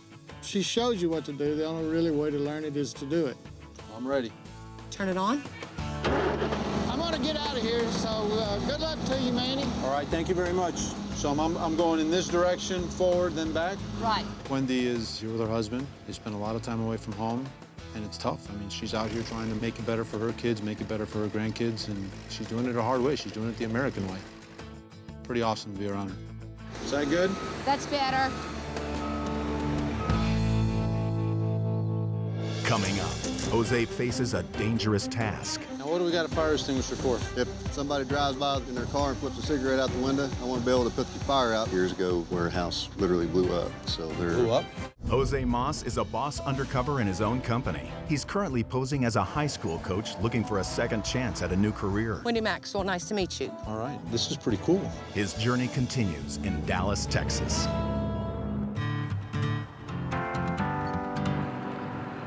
she shows you what to do. The only really way to learn it is to do it. I'm ready. Turn it on. I'm gonna get out of here, so good luck to you, Manny. All right, thank you very much. So I'm going in this direction, forward, then back. Right. Wendy is here with her husband. They spend a lot of time away from home, and it's tough. I mean, she's out here trying to make it better for her kids, make it better for her grandkids, and she's doing it a hard way. She's doing it the American way. Pretty awesome to be around her. Is that good? That's better. Coming up, Jose faces a dangerous task. Now, what do we got a fire extinguisher for? If somebody drives by in their car and flips a cigarette out the window, I want to be able to put the fire out. Years ago, where a house literally blew up, so they're... Blew up? Jose Mas is a boss undercover in his own company. He's currently posing as a high school coach looking for a second chance at a new career. Wendy Maxwell, nice to meet you. All right, this is pretty cool. His journey continues in Dallas, Texas.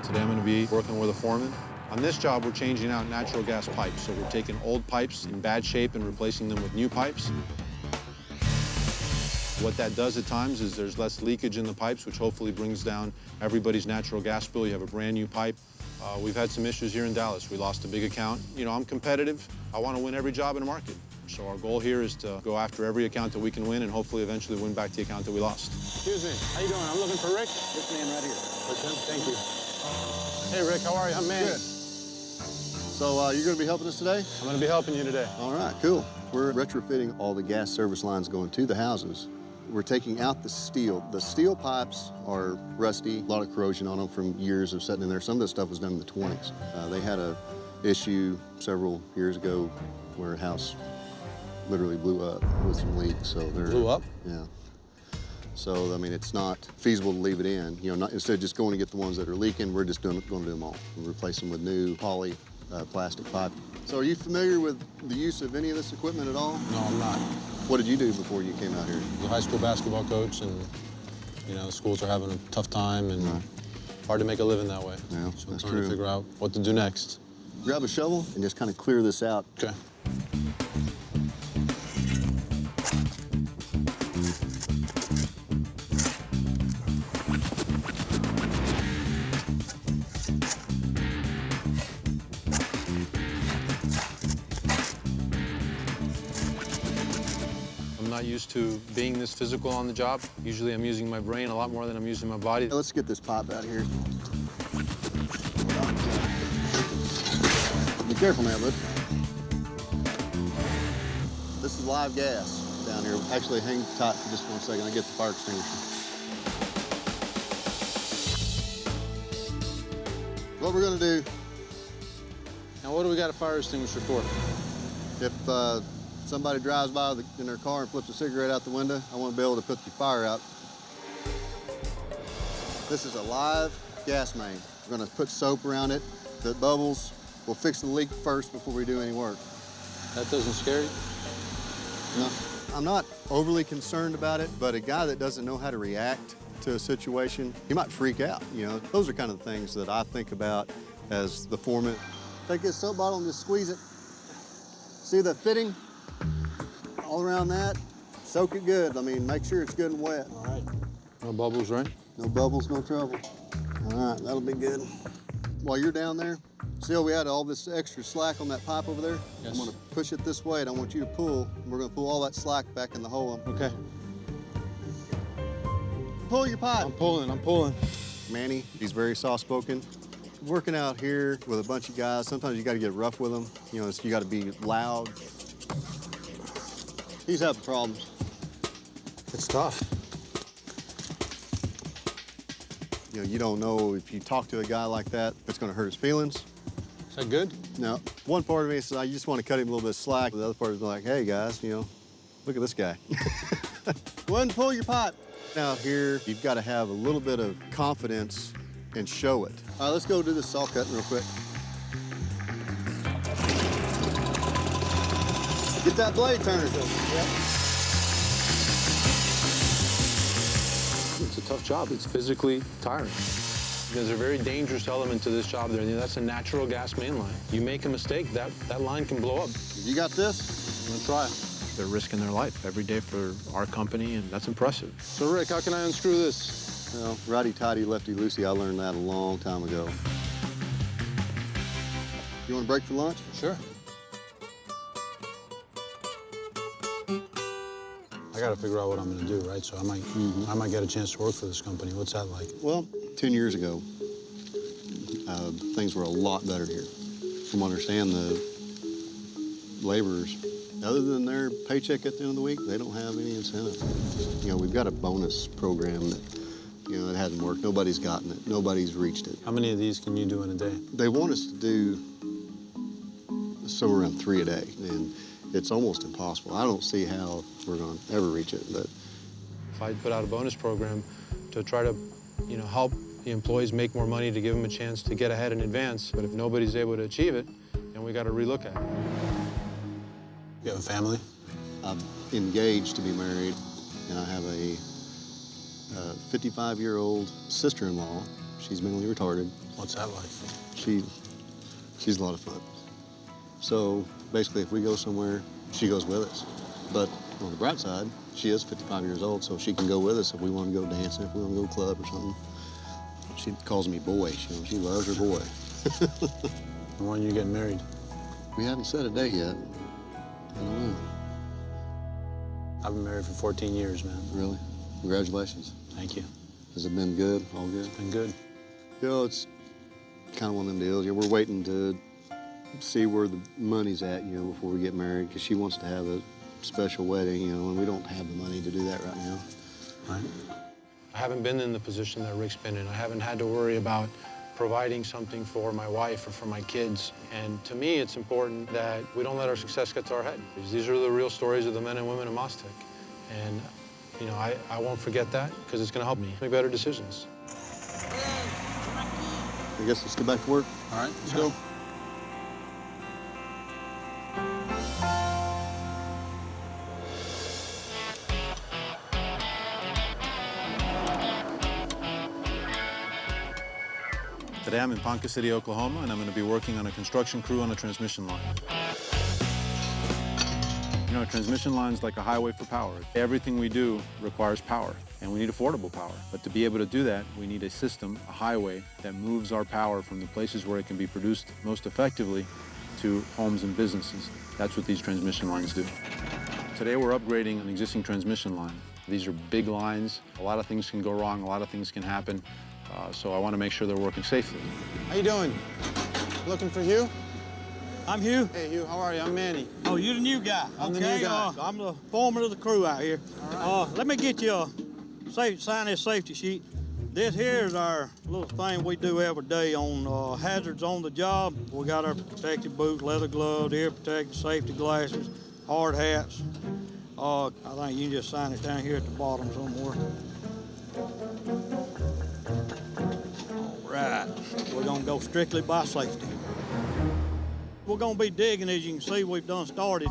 Today I'm going to be working with a foreman. On this job, we're changing out natural gas pipes. So we're taking old pipes in bad shape and replacing them with new pipes. What that does at times is there's less leakage in the pipes, which hopefully brings down everybody's natural gas bill. You have a brand new pipe. We've had some issues here in Dallas. We lost a big account. You know, I'm competitive. I want to win every job in the market. So our goal here is to go after every account that we can win and hopefully eventually win back the account that we lost. Excuse me, how you doing? I'm looking for Rick. This man right here. Okay, thank you. Hey, Rick, how are you? Man. Good. So you're going to be helping us today? I'm going to be helping you today. All right, cool. We're retrofitting all the gas service lines going to the houses. We're taking out the steel. The steel pipes are rusty, a lot of corrosion on them from years of sitting in there. Some of this stuff was done in the 20s. They had an issue several years ago where a house literally blew up with some leaks. So they're blew up? Yeah. So, I mean, it's not feasible to leave it in. You know, instead of just going to get the ones that are leaking, we're just going to do them all and replace them with new poly plastic pipe. So are you familiar with the use of any of this equipment at all? No, I'm not. What did you do before you came out here? I was a high school basketball coach, and you know, schools are having a tough time, and hard to make a living that way. Yeah, so I'm that's trying true. to figure out what to do next. Grab a shovel and just kind of clear this out. Okay. I'm not used to being this physical on the job. Usually I'm using my brain a lot more than I'm using my body. Let's get this pipe out of here. Be careful now, bud. This is live gas down here. Actually, hang tight for just 1 second. I'll get the fire extinguisher. What we're gonna do. Now, what do we got a fire extinguisher for? If somebody drives by in their car and flips a cigarette out the window, I want to be able to put the fire out. This is a live gas main. We're going to put soap around it. The bubbles, we'll fix the leak first before we do any work. That doesn't scare you? No. I'm not overly concerned about it, but a guy that doesn't know how to react to a situation, he might freak out, you know. Those are kind of the things that I think about as the foreman. Take this soap bottle and just squeeze it. See the fitting? All around that, soak it good. I mean, make sure it's good and wet. All right. No bubbles, right? No bubbles, no trouble. All right, that'll be good. While you're down there, see how we had all this extra slack on that pipe over there? Yes. I'm gonna push it this way and I want you to pull. And we're gonna pull all that slack back in the hole. Okay. Pull your pipe. I'm pulling. Manny, he's very soft-spoken. Working out here with a bunch of guys, sometimes you gotta get rough with them. You know, you gotta be loud. He's having problems. It's tough. You know, you don't know if you talk to a guy like that, it's gonna hurt his feelings. Is that good? No. One part of me says, I just want to cut him a little bit of slack. The other part is like, hey guys, you know, look at this guy. Go ahead and pull your pipe. Now here, you've got to have a little bit of confidence and show it. All right, let's go do this saw cutting real quick. Get that blade turning. Yep. It's a tough job. It's physically tiring. There's a very dangerous element to this job there. That's a natural gas main line. You make a mistake, that line can blow up. You got this? I'm gonna try. They're risking their life every day for our company, and that's impressive. So, Rick, how can I unscrew this? Well, righty-tighty, lefty-loosey, I learned that a long time ago. You want to break for lunch? Sure. I got to figure out what I'm going to do, right? So I might get a chance to work for this company. What's that like? Well, 10 years ago, things were a lot better here. From what I understand, the laborers, other than their paycheck at the end of the week, they don't have any incentive. You know, we've got a bonus program that, you know, it hasn't worked. Nobody's gotten it. Nobody's reached it. How many of these can you do in a day? They want us to do somewhere around 3 a day, and it's almost impossible. I don't see how we're going to ever reach it. But if I put out a bonus program to try to you know, help the employees make more money to give them a chance to get ahead in advance. But if nobody's able to achieve it, then we got to relook at it. You have a family? I'm engaged to be married, and I have a 55-year-old sister-in-law. She's mentally retarded. What's that like? She's a lot of fun. So basically, if we go somewhere, she goes with us. But on the bright side, she is 55 years old, so she can go with us if we want to go dancing, if we want to go club or something. She calls me boy. She loves her boy. When are you getting married? We haven't set a date yet. I don't know. I've been married for 14 years, man. Really? Congratulations. Thank you. Has it been good? All good? It's been good. You know, it's kind of one of them deals. Yeah, we're waiting to see where the money's at, you know, before we get married, because she wants to have a special wedding, you know, and we don't have the money to do that right now. Right. I haven't been in the position that Rick's been in. I haven't had to worry about providing something for my wife or for my kids. And to me, it's important that we don't let our success get to our head. Because these are the real stories of the men and women of Mascot. And, you know, I won't forget that, because it's going to help me make better decisions. I guess let's get back to work. All right, let's go. Today I'm in Ponca City, Oklahoma, and I'm going to be working on a construction crew on a transmission line. You know, a transmission line is like a highway for power. Everything we do requires power, and we need affordable power. But to be able to do that, we need a system, a highway, that moves our power from the places where it can be produced most effectively to homes and businesses. That's what these transmission lines do. Today we're upgrading an existing transmission line. These are big lines. A lot of things can go wrong, a lot of things can happen. So I want to make sure they're working safely. How you doing? Looking for Hugh? I'm Hugh. Hey, Hugh, how are you? I'm Manny. Oh, you're the new guy. I'm the new guy. I'm the foreman of the crew out here. All right. Let me get you a sign this safety sheet. This here is our little thing we do every day on hazards on the job. We got our protective boots, leather gloves, ear protective, safety glasses, hard hats. I think you can just sign it down here at the bottom somewhere. Right, we're gonna go strictly by safety. We're gonna be digging, as you can see, we've done started.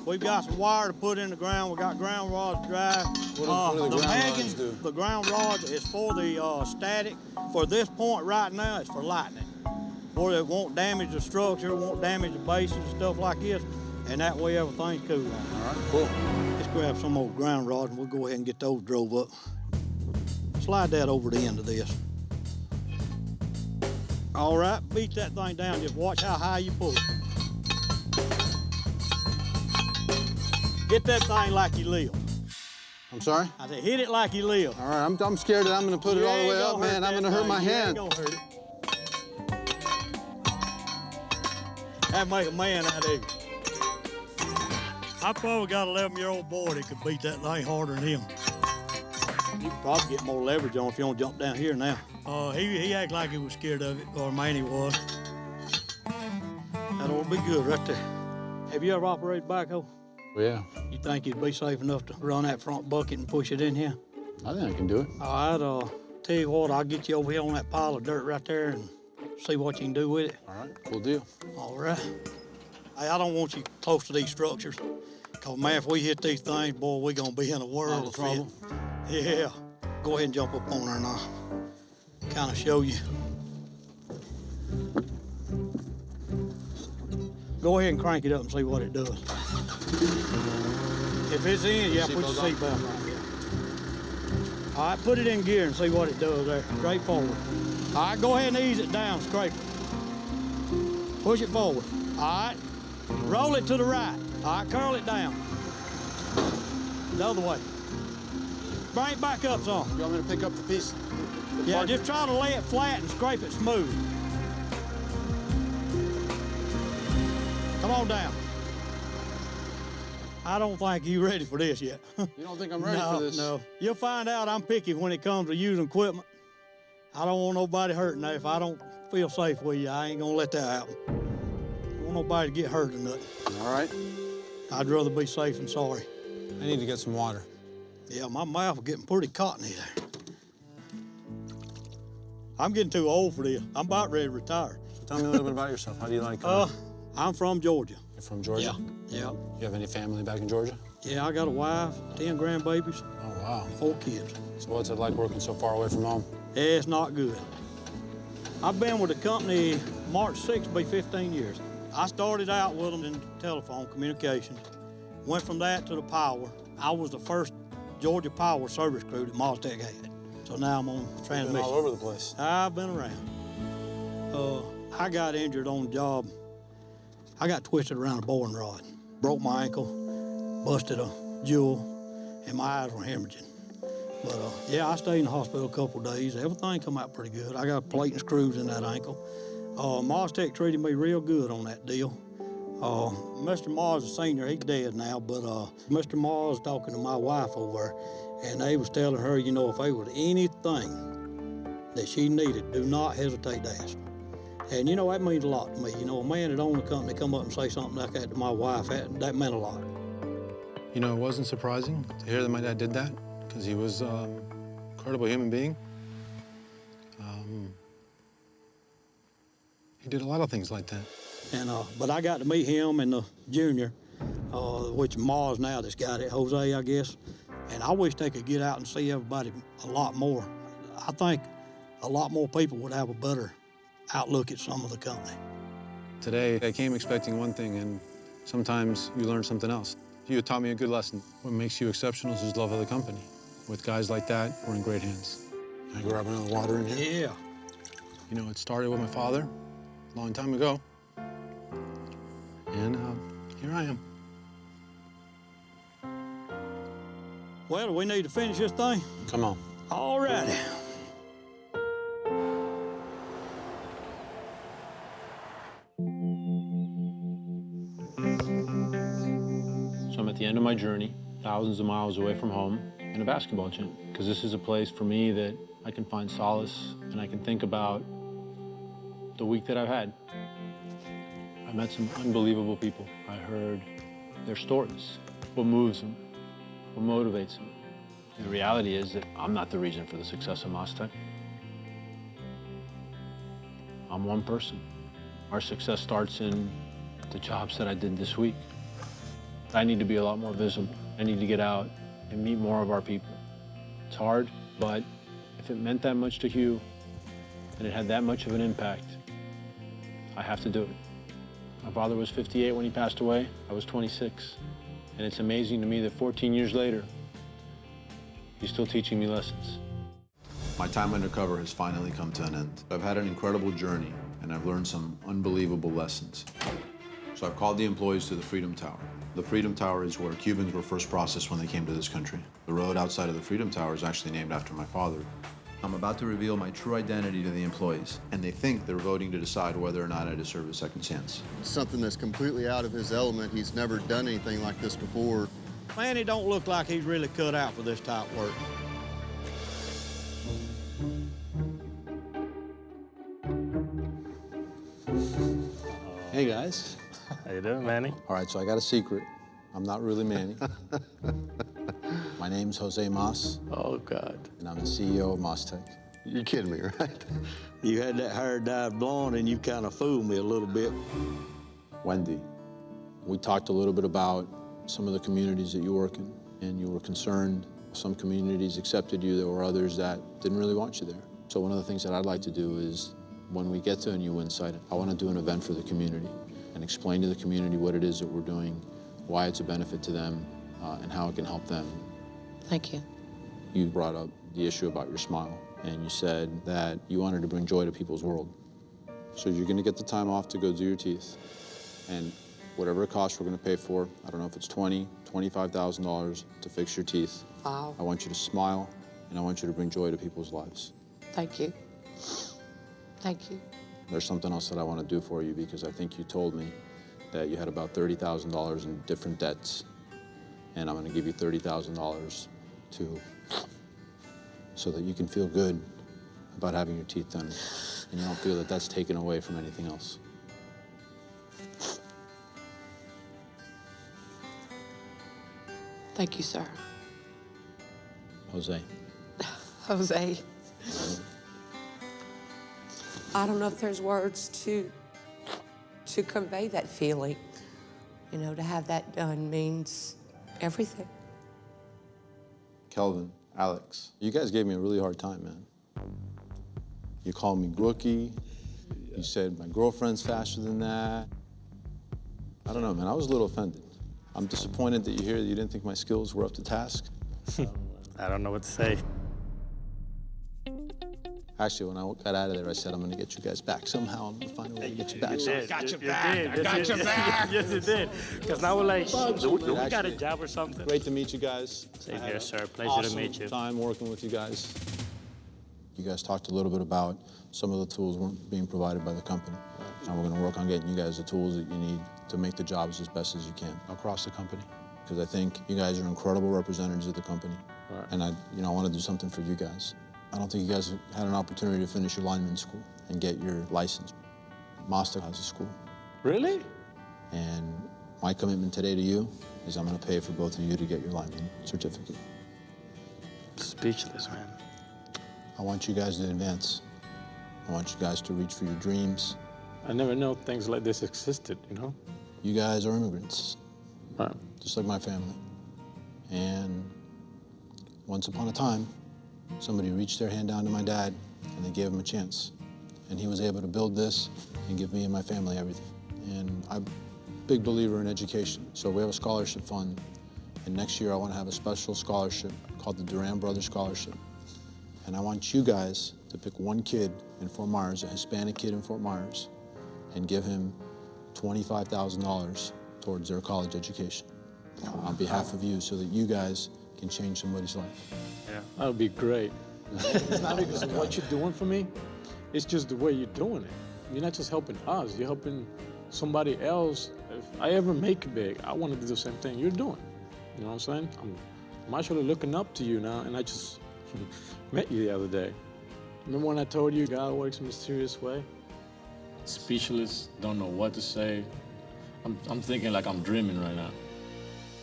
We've got some wire to put in the ground. We got ground rods to drive. What do the ground rods do? The ground rods is for the static. For this point right now, it's for lightning. Where it won't damage the structure, won't damage the bases and stuff like this, and that way everything's cool. All right, cool. Let's grab some old ground rods and we'll go ahead and get those drove up. Slide that over the end of this. All right, beat that thing down. Just watch how high you pull it. Hit that thing like you live. I'm sorry? I said, hit it like you live. All right, I'm scared that I'm going to put it all the way up, man. I'm going to hurt my hand. You ain't gonna hurt it. That'd make a man out of you. I probably got an 11-year-old boy that could beat that thing harder than him. You could probably get more leverage on if you don't jump down here now. He acted like he was scared of it, or Manny was. That ought to be good right there. Have you ever operated backhoe? Well, yeah. You think you'd be safe enough to run that front bucket and push it in here? I think I can do it. All right, tell you what, I'll get you over here on that pile of dirt right there and see what you can do with it. All right, cool deal. All right. Hey, I don't want you close to these structures. Because, man, if we hit these things, boy, we're going to be in a world of trouble. Yeah. Go ahead and jump up on there and I'll kind of show you. Go ahead and crank it up and see what it does. If it's in, yeah, put your seatbelt on here. All right, put it in gear and see what it does there. Straight forward. All right, go ahead and ease it down, scrape it. Push it forward. All right, roll it to the right. All right, curl it down. The other way. Bring it back up some. You want me to pick up the piece? Yeah, just try to lay it flat and scrape it smooth. Come on down. I don't think you're ready for this yet. You don't think I'm ready for this? No. You'll find out I'm picky when it comes to using equipment. I don't want nobody hurting that. If I don't feel safe with you, I ain't gonna let that happen. I don't want nobody to get hurt or nothing. All right. I'd rather be safe than sorry. I need to get some water. Yeah, my mouth is getting pretty cottony there. I'm getting too old for this. I'm about ready to retire. Tell me a little bit about yourself. How do you like? I'm from Georgia. You're from Georgia? Yeah. You have any family back in Georgia? Yeah, I got a wife, 10 grandbabies. Oh, wow. 4 kids. So what's it like working so far away from home? Yeah, it's not good. I've been with the company, March 6th will be 15 years. I started out with them in telephone communications, went from that to the power. I was the first Georgia power service crew that Maztec had. So now I'm on transmission. You've been all over the place. I've been around. I got injured on the job. I got twisted around a boring rod, broke my ankle, busted a jewel, and my eyes were hemorrhaging. But yeah, I stayed in the hospital a couple of days. Everything come out pretty good. I got a plate and screws in that ankle. Maztec treated me real good on that deal. Mr. Mars, the senior, he's dead now, but Mr. Mars talking to my wife over there, and they was telling her, you know, if there was anything that she needed, do not hesitate to ask. And, you know, that means a lot to me. You know, a man that owned the company come up and say something like that to my wife, that meant a lot. You know, it wasn't surprising to hear that my dad did that, because he was an incredible human being. He did a lot of things like that. And but I got to meet him and the junior, which Mars now that's got it, Jose, I guess. And I wish they could get out and see everybody a lot more. I think a lot more people would have a better outlook at some of the company. Today, I came expecting one thing, and sometimes you learn something else. You taught me a good lesson. What makes you exceptional is love of the company. With guys like that, we're in great hands. Can I grab another water in here? Yeah. You know, it started with my father a long time ago. And here I am. Well, do we need to finish this thing? Come on. All righty. So I'm at the end of my journey, thousands of miles away from home, in a basketball gym, because this is a place for me that I can find solace and I can think about the week that I've had. I met some unbelievable people. I heard their stories, what moves them, what motivates them. The reality is that I'm not the reason for the success of Maztec. I'm one person. Our success starts in the jobs that I did this week. I need to be a lot more visible. I need to get out and meet more of our people. It's hard, but if it meant that much to Hugh and it had that much of an impact, I have to do it. My father was 58 when he passed away. I was 26. And it's amazing to me that 14 years later, he's still teaching me lessons. My time undercover has finally come to an end. I've had an incredible journey, and I've learned some unbelievable lessons. So I've called the employees to the Freedom Tower. The Freedom Tower is where Cubans were first processed when they came to this country. The road outside of the Freedom Tower is actually named after my father. I'm about to reveal my true identity to the employees, and they think they're voting to decide whether or not I deserve a second chance. Something that's completely out of his element. He's never done anything like this before. Man, he don't look like he's really cut out for this type of work. Hey, guys. How you doing, Manny? All right, so I got a secret. I'm not really Manny. My name's Jose Mas. Oh, God. And I'm the CEO of Maztec. You're kidding me, right? You had that hair dyed blonde and you kind of fooled me a little bit. Wendy, we talked a little bit about some of the communities that you work in, and you were concerned. Some communities accepted you, there were others that didn't really want you there. So one of the things that I'd like to do is, when we get to a new win site, I want to do an event for the community and explain to the community what it is that we're doing, why it's a benefit to them, and how it can help them. Thank you. You brought up the issue about your smile, and you said that you wanted to bring joy to people's world. So you're going to get the time off to go do your teeth, and whatever it costs, we're going to pay for. I don't know if it's $20,000, $25,000 to fix your teeth. Wow. I want you to smile, and I want you to bring joy to people's lives. Thank you. Thank you. There's something else that I want to do for you, because I think you told me that you had about $30,000 in different debts, and I'm going to give you $30,000 so that you can feel good about having your teeth done, and you don't feel that that's taken away from anything else. Thank you, sir. Jose. Jose. I don't know if there's words to convey that feeling. You know, to have that done means everything. Kelvin, Alex, you guys gave me a really hard time, man. You called me rookie. You said my girlfriend's faster than that. I don't know, man. I was a little offended. I'm disappointed that you didn't think my skills were up to task. I don't know what to say. Actually, when I got out of there, I said, I'm going to get you guys back. Somehow, I'm going to find a way to get you back. You did. Got You you back. did. I got you back. Yes, you did. Because now we're like, do we got a job or something? Great to meet you guys. Same here, sir. Pleasure to meet you. Awesome time working with you guys. You guys talked a little bit about some of the tools weren't being provided by the company. And we're going to work on getting you guys the tools that you need to make the jobs as best as you can across the company. Because I think you guys are incredible representatives of the company. Right. And I want to do something for you guys. I don't think you guys had an opportunity to finish your lineman school and get your license. Mascot has a school. Really? And my commitment today to you is I'm going to pay for both of you to get your lineman certificate. Speechless, man. I want you guys to advance. I want you guys to reach for your dreams. I never knew things like this existed, you know? You guys are immigrants, right. Just like my family. And once upon a time, somebody reached their hand down to my dad and they gave him a chance. And he was able to build this and give me and my family everything. And I'm a big believer in education. So we have a scholarship fund. And next year I want to have a special scholarship called the Duran Brothers Scholarship. And I want you guys to pick one kid in Fort Myers, a Hispanic kid in Fort Myers, and give him $25,000 towards their college education on behalf of you so that you guys can change somebody's life. Yeah, that would be great. It's not because of what you're doing for me. It's just the way you're doing it. You're not just helping us. You're helping somebody else. If I ever make it big, I want to do the same thing you're doing. You know what I'm saying? I'm actually looking up to you now, and I just met you the other day. Remember when I told you God works in a mysterious way? Speechless, don't know what to say. I'm thinking like I'm dreaming right now.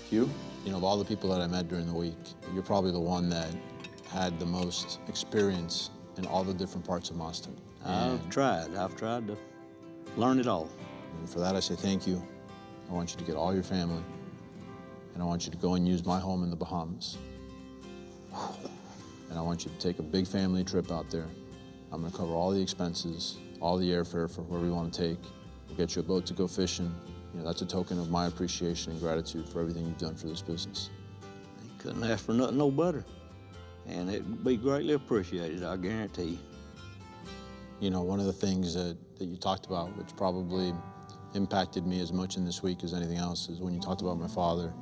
You? You know, of all the people that I met during the week, you're probably the one that had the most experience in all the different parts of Monson. I've tried to learn it all. And for that, I say thank you. I want you to get all your family, and I want you to go and use my home in the Bahamas. And I want you to take a big family trip out there. I'm gonna cover all the expenses, all the airfare for wherever you want to take. We'll get you a boat to go fishing. You know, that's a token of my appreciation and gratitude for everything you've done for this business. You couldn't ask for nothing no better. And it would be greatly appreciated, I guarantee you. You know, one of the things that you talked about, which probably impacted me as much in this week as anything else, is when you talked about my father,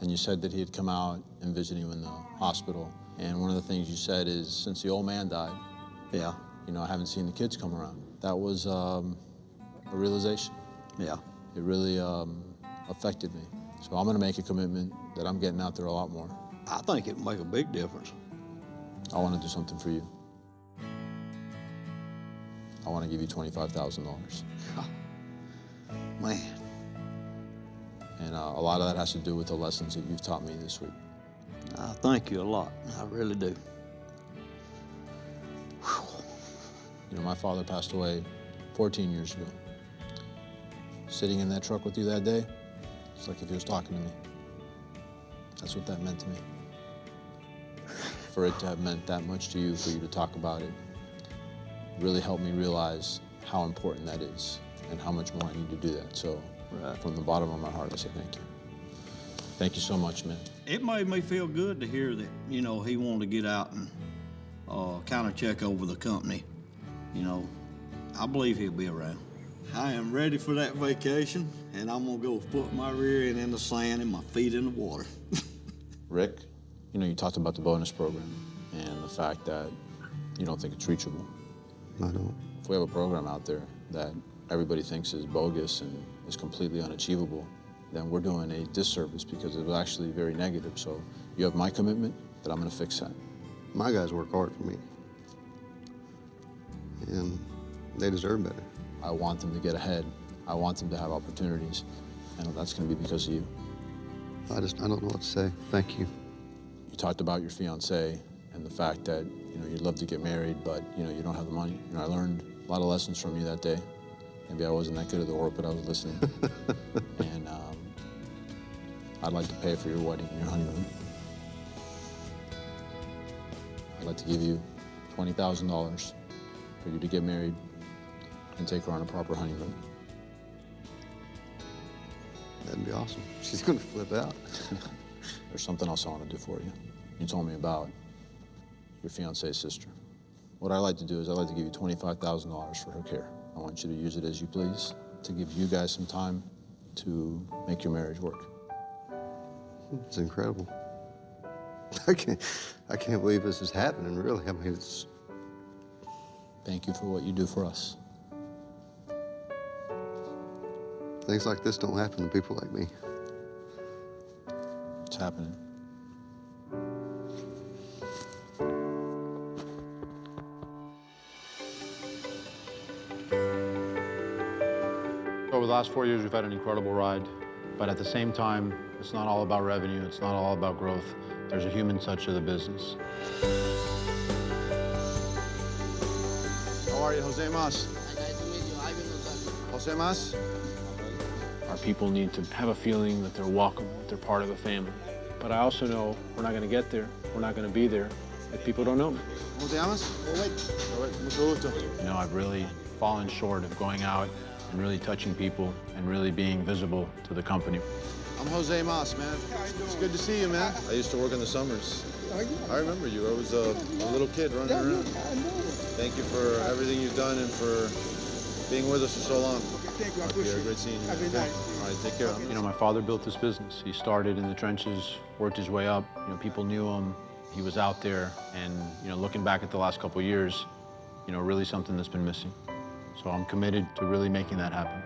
and you said that he had come out and visited you in the hospital. And one of the things you said is, since the old man died, yeah, you know, I haven't seen the kids come around. That was a realization. Yeah. It really affected me. So I'm gonna make a commitment that I'm getting out there a lot more. I think it would make a big difference. I wanna do something for you. I wanna give you $25,000. Man. And a lot of that has to do with the lessons that you've taught me this week. I thank you a lot, I really do. You know, my father passed away 14 years ago. Sitting in that truck with you that day, it's like if he was talking to me. That's what that meant to me. For it to have meant that much to you, for you to talk about it, really helped me realize how important that is and how much more I need to do that. So from the bottom of my heart, I say thank you. Thank you so much, man. It made me feel good to hear that, you know, he wanted to get out and kind of check over the company. You know, I believe he'll be around. I am ready for that vacation, and I'm gonna go put my rear end in the sand and my feet in the water. Rick, you know, you talked about the bonus program and the fact that you don't think it's reachable. I don't. If we have a program out there that everybody thinks is bogus and is completely unachievable, then we're doing a disservice because it was actually very negative. So you have my commitment that I'm gonna fix that. My guys work hard for me, and they deserve better. I want them to get ahead. I want them to have opportunities, and that's gonna be because of you. I don't know what to say. Thank you. You talked about your fiance and the fact that, you know, you'd love to get married, but, you know, you don't have the money. And I learned A lot of lessons from you that day. Maybe I wasn't that good at the work, but I was listening. And I'd like to pay for your wedding and your honeymoon. I'd like to give you $20,000 for you to get married and take her on a proper honeymoon. That'd be awesome. She's gonna flip out. There's something else I want to do for you. You told me about your fiance's sister. What I'd like to do is I'd like to give you $25,000 for her care. I want you to use it as you please, to give you guys some time to make your marriage work. It's incredible. I can't believe this is happening, really. I mean, it's... Thank you for what you do for us. Things like this don't happen to people like me. It's happening. Over the last 4 years, we've had an incredible ride. But at the same time, it's not all about revenue. It's not all about growth. There's a human touch to the business. How are you, Jose Mas? Nice to meet you. Jose Mas? Our people need to have a feeling that they're welcome, that they're part of the family. But I also know we're not going to get there. We're not going to be there if people don't know me. ¿Cómo te llamas? Mucho gusto. You know, I've really fallen short of going out and really touching people and really being visible to the company. I'm Jose Mas, man. It's good to see you, man. I used to work in the summers. I remember you. I was a little kid running around. Thank you for everything you've done and for being with us for so long. Thank you. I appreciate it. Great seeing you. Have a night. All right, take care. You know, my father built this business. He started in the trenches, worked his way up. You know, people knew him. He was out there. And, you know, looking back at the last couple of years, you know, really something that's been missing. So I'm committed to really making that happen.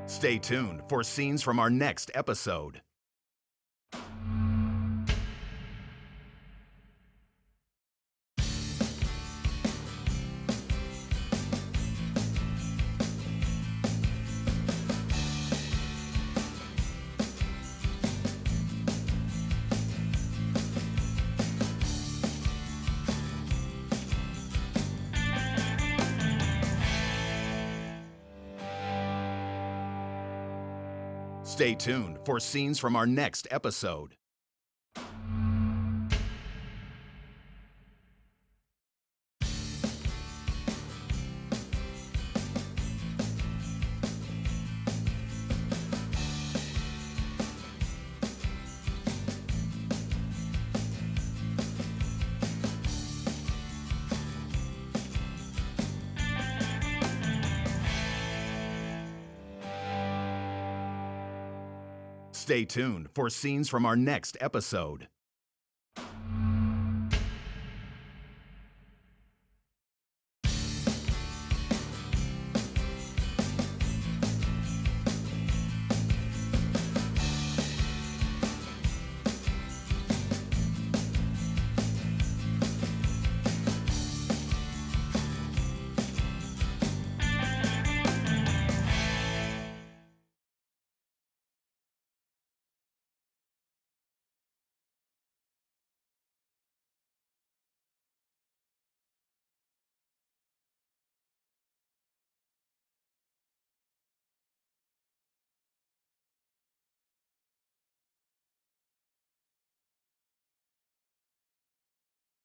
Stay tuned for scenes from our next episode. Stay tuned for scenes from our next episode. Stay tuned for scenes from our next episode.